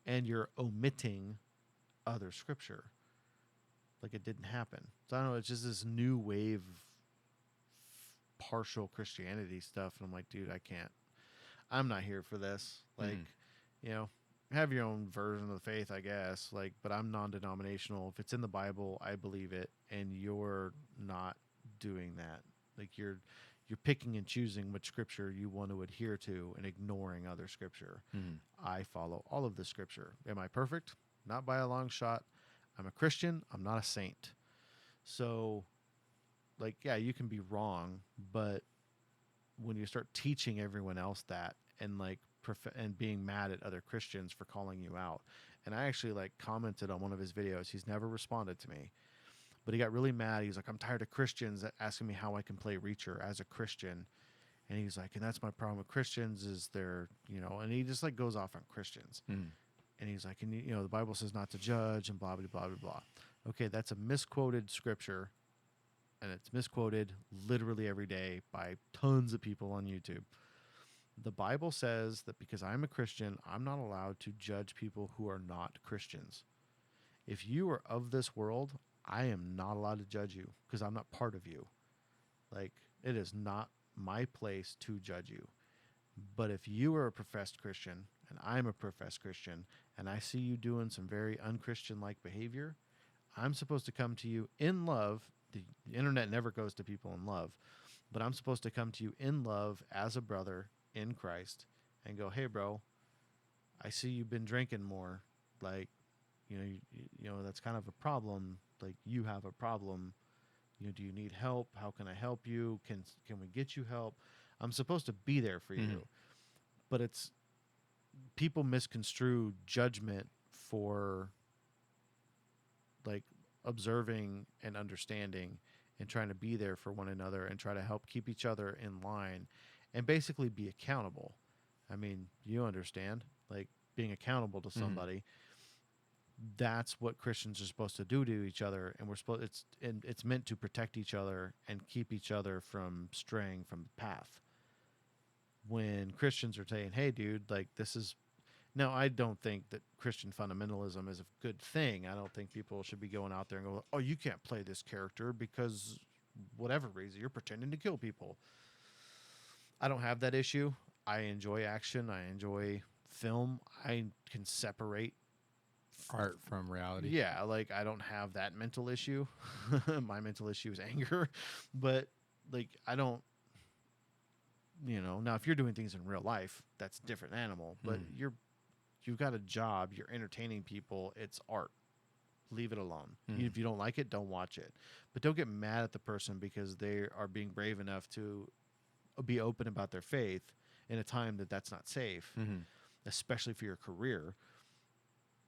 and you're omitting other scripture. Like it didn't happen. So I don't know. It's just this new wave of partial Christianity stuff, and I'm like, dude, I can't. I'm not here for this. Like, you know, have your own version of the faith, I guess. Like, but I'm non-denominational. If it's in the Bible, I believe it, and you're not doing that. Like you're picking and choosing which scripture you want to adhere to and ignoring other scripture. Mhm. I follow all of the scripture. Am I perfect? Not by a long shot. I'm a Christian. I'm not a saint. So, like, yeah, you can be wrong, but when you start teaching everyone else that and like and being mad at other Christians for calling you out, and I actually like commented on one of his videos. He's never responded to me, but he got really mad. He's like, I'm tired of Christians asking me how I can play Reacher as a Christian. And he's like, and that's my problem with Christians is they're, and he just like goes off on Christians. Mhm. And he's like, and the Bible says not to judge and blah, blah, blah, blah, blah. Okay, that's a misquoted scripture. And it's misquoted literally every day by tons of people on YouTube. The Bible says that because I'm a Christian, I'm not allowed to judge people who are not Christians. If you are of this world, I am not allowed to judge you because I'm not part of you. Like, it is not my place to judge you. But if you are a professed Christian and I'm a professed Christian and I see you doing some very unchristian-like behavior, I'm supposed to come to you in love. The internet never goes to people in love, but I'm supposed to come to you in love as a brother in Christ and go, hey, bro, I see you've been drinking more. Like, that's kind of a problem. Like, you have a problem. Do you need help? How can I help you? Can we get you help? I'm supposed to be there for you. But it's people misconstrue judgment for like observing and understanding and trying to be there for one another and try to help keep each other in line and basically be accountable. I mean, you understand, like being accountable to somebody. That's what Christians are supposed to do to each other, and it's meant to protect each other and keep each other from straying from the path. When Christians are saying, "Hey, dude, like this is," now I don't think that Christian fundamentalism is a good thing. I don't think people should be going out there and go, "Oh, you can't play this character because whatever reason you're pretending to kill people." I don't have that issue. I enjoy action. I enjoy film. I can separate Art from reality. Yeah, like I don't have that mental issue. My mental issue is anger, but like I don't, now if you're doing things in real life, that's a different animal. But you've got a job. You're entertaining people. It's art. Leave it alone. If you don't like it, don't watch it. But don't get mad at the person because they are being brave enough to be open about their faith in a time that's not safe, especially for your career.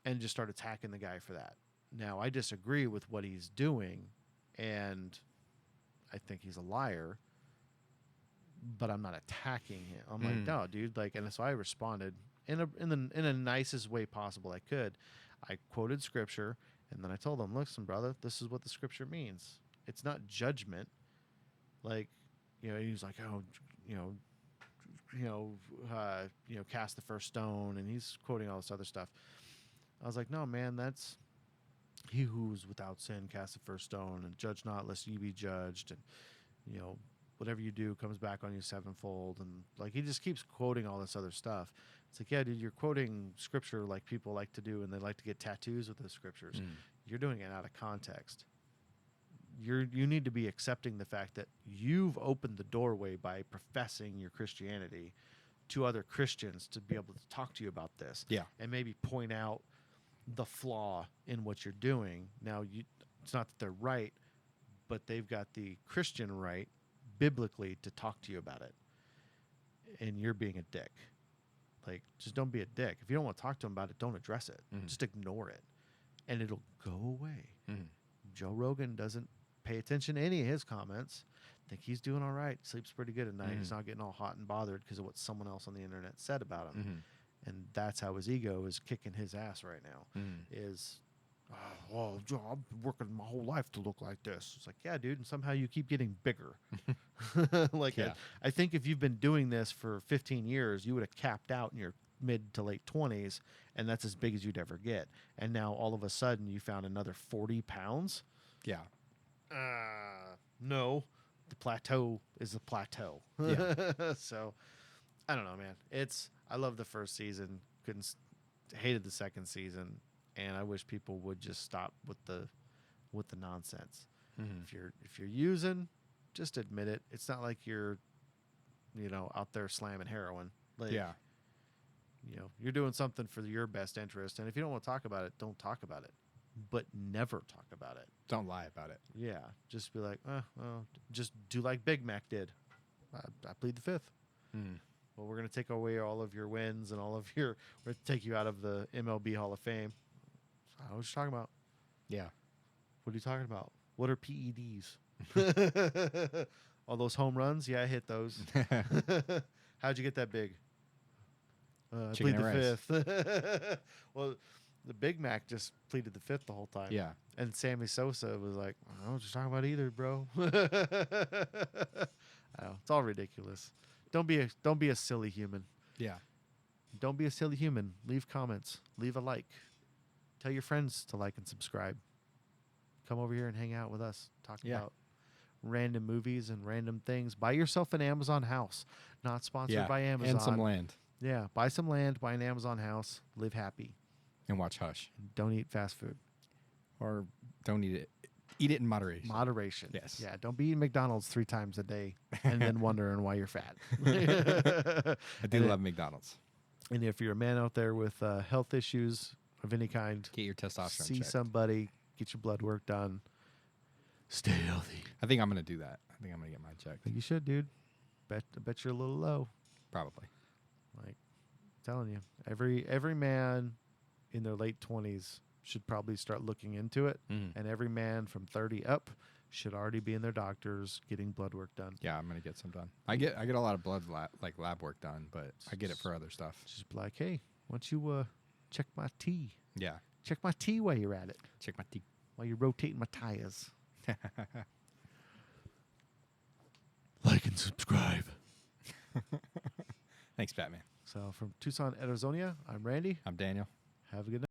And just start attacking the guy for that. Now, I disagree with what he's doing, and I think he's a liar, but I'm not attacking him. I'm like, no, dude. Like, and so I responded in the nicest way possible I could. I quoted scripture, and then I told him, listen, brother, this is what the scripture means. It's not judgment. Like, he's like, oh, cast the first stone, and he's quoting all this other stuff. I was like, no, man, that's he who's without sin cast the first stone, and judge not lest ye be judged, and whatever you do comes back on you sevenfold, and like he just keeps quoting all this other stuff. It's like, yeah, dude, you're quoting scripture like people like to do, and they like to get tattoos with the scriptures. You're doing it out of context. You need to be accepting the fact that you've opened the doorway by professing your Christianity to other Christians to be able to talk to you about this. Yeah. And maybe point out the flaw in what you're doing. Now, it's not that they're right, but they've got the Christian right biblically to talk to you about it. And you're being a dick. Like, just don't be a dick. If you don't want to talk to them about it, don't address it. Just ignore it. And it'll go away. Joe Rogan doesn't pay attention to any of his comments. Think he's doing all right. Sleeps pretty good at night. He's not getting all hot and bothered because of what someone else on the internet said about him. And that's how his ego is kicking his ass right now. Is, well, Joe, I've been working my whole life to look like this. It's like, yeah, dude, and somehow you keep getting bigger. I think if you've been doing this for 15 years, you would have capped out in your mid to late 20s, and that's as big as you'd ever get. And now all of a sudden you found another 40 pounds. Yeah. No, the plateau is a plateau. Yeah. So I don't know, man. I love the first season. Hated the second season, and I wish people would just stop with the nonsense. If you're using, just admit it. It's not like you're out there slamming heroin. Like, Yeah. You're doing something for your best interest, and if you don't want to talk about it, don't talk about it. But never talk about it. Don't lie about it. Yeah, just be like, well, just do like Big Mac did. I plead the fifth. Well, we're gonna take away all of your wins and we're gonna take you out of the MLB Hall of Fame. I was just talking about. Yeah. What are you talking about? What are PEDs? All those home runs? Yeah, I hit those. How'd you get that big? I Chicken plead and the rice. fifth. Well, the Big Mac just pleaded the fifth the whole time. Yeah. And Sammy Sosa was like, I don't know what you're talking about either, bro. I know, it's all ridiculous. Don't be a silly human. Yeah. Don't be a silly human. Leave comments. Leave a like. Tell your friends to like and subscribe. Come over here and hang out with us. Talk about random movies and random things. Buy yourself an Amazon house. Not sponsored by Amazon. And some land. Yeah. Buy some land. Buy an Amazon house. Live happy. And watch Hush. Don't eat fast food. Or don't eat it. Eat it in moderation. Moderation. Yes. Yeah. Don't be eating McDonald's 3 times a day and then wondering why you're fat. I do love McDonald's. And if you're a man out there with health issues of any kind, Get your testosterone see checked. somebody, get your blood work done, stay healthy. I think I'm going to do that. I think I'm going to get mine checked. I think you should, dude. I bet you're a little low. Probably. Like, I'm telling you, every man in their late 20s should probably start looking into it, and every man from 30 up should already be in their doctors getting blood work done. Yeah, I'm going to get some done. I get a lot of lab work done, but I get it for other stuff. Just be like, hey, why don't you check my T? Yeah. Check my T while you're at it. Check my teeth. While you're rotating my tires. Like and subscribe. Thanks, Batman. So from Tucson, Arizona, I'm Randy. I'm Daniel. Have a good night.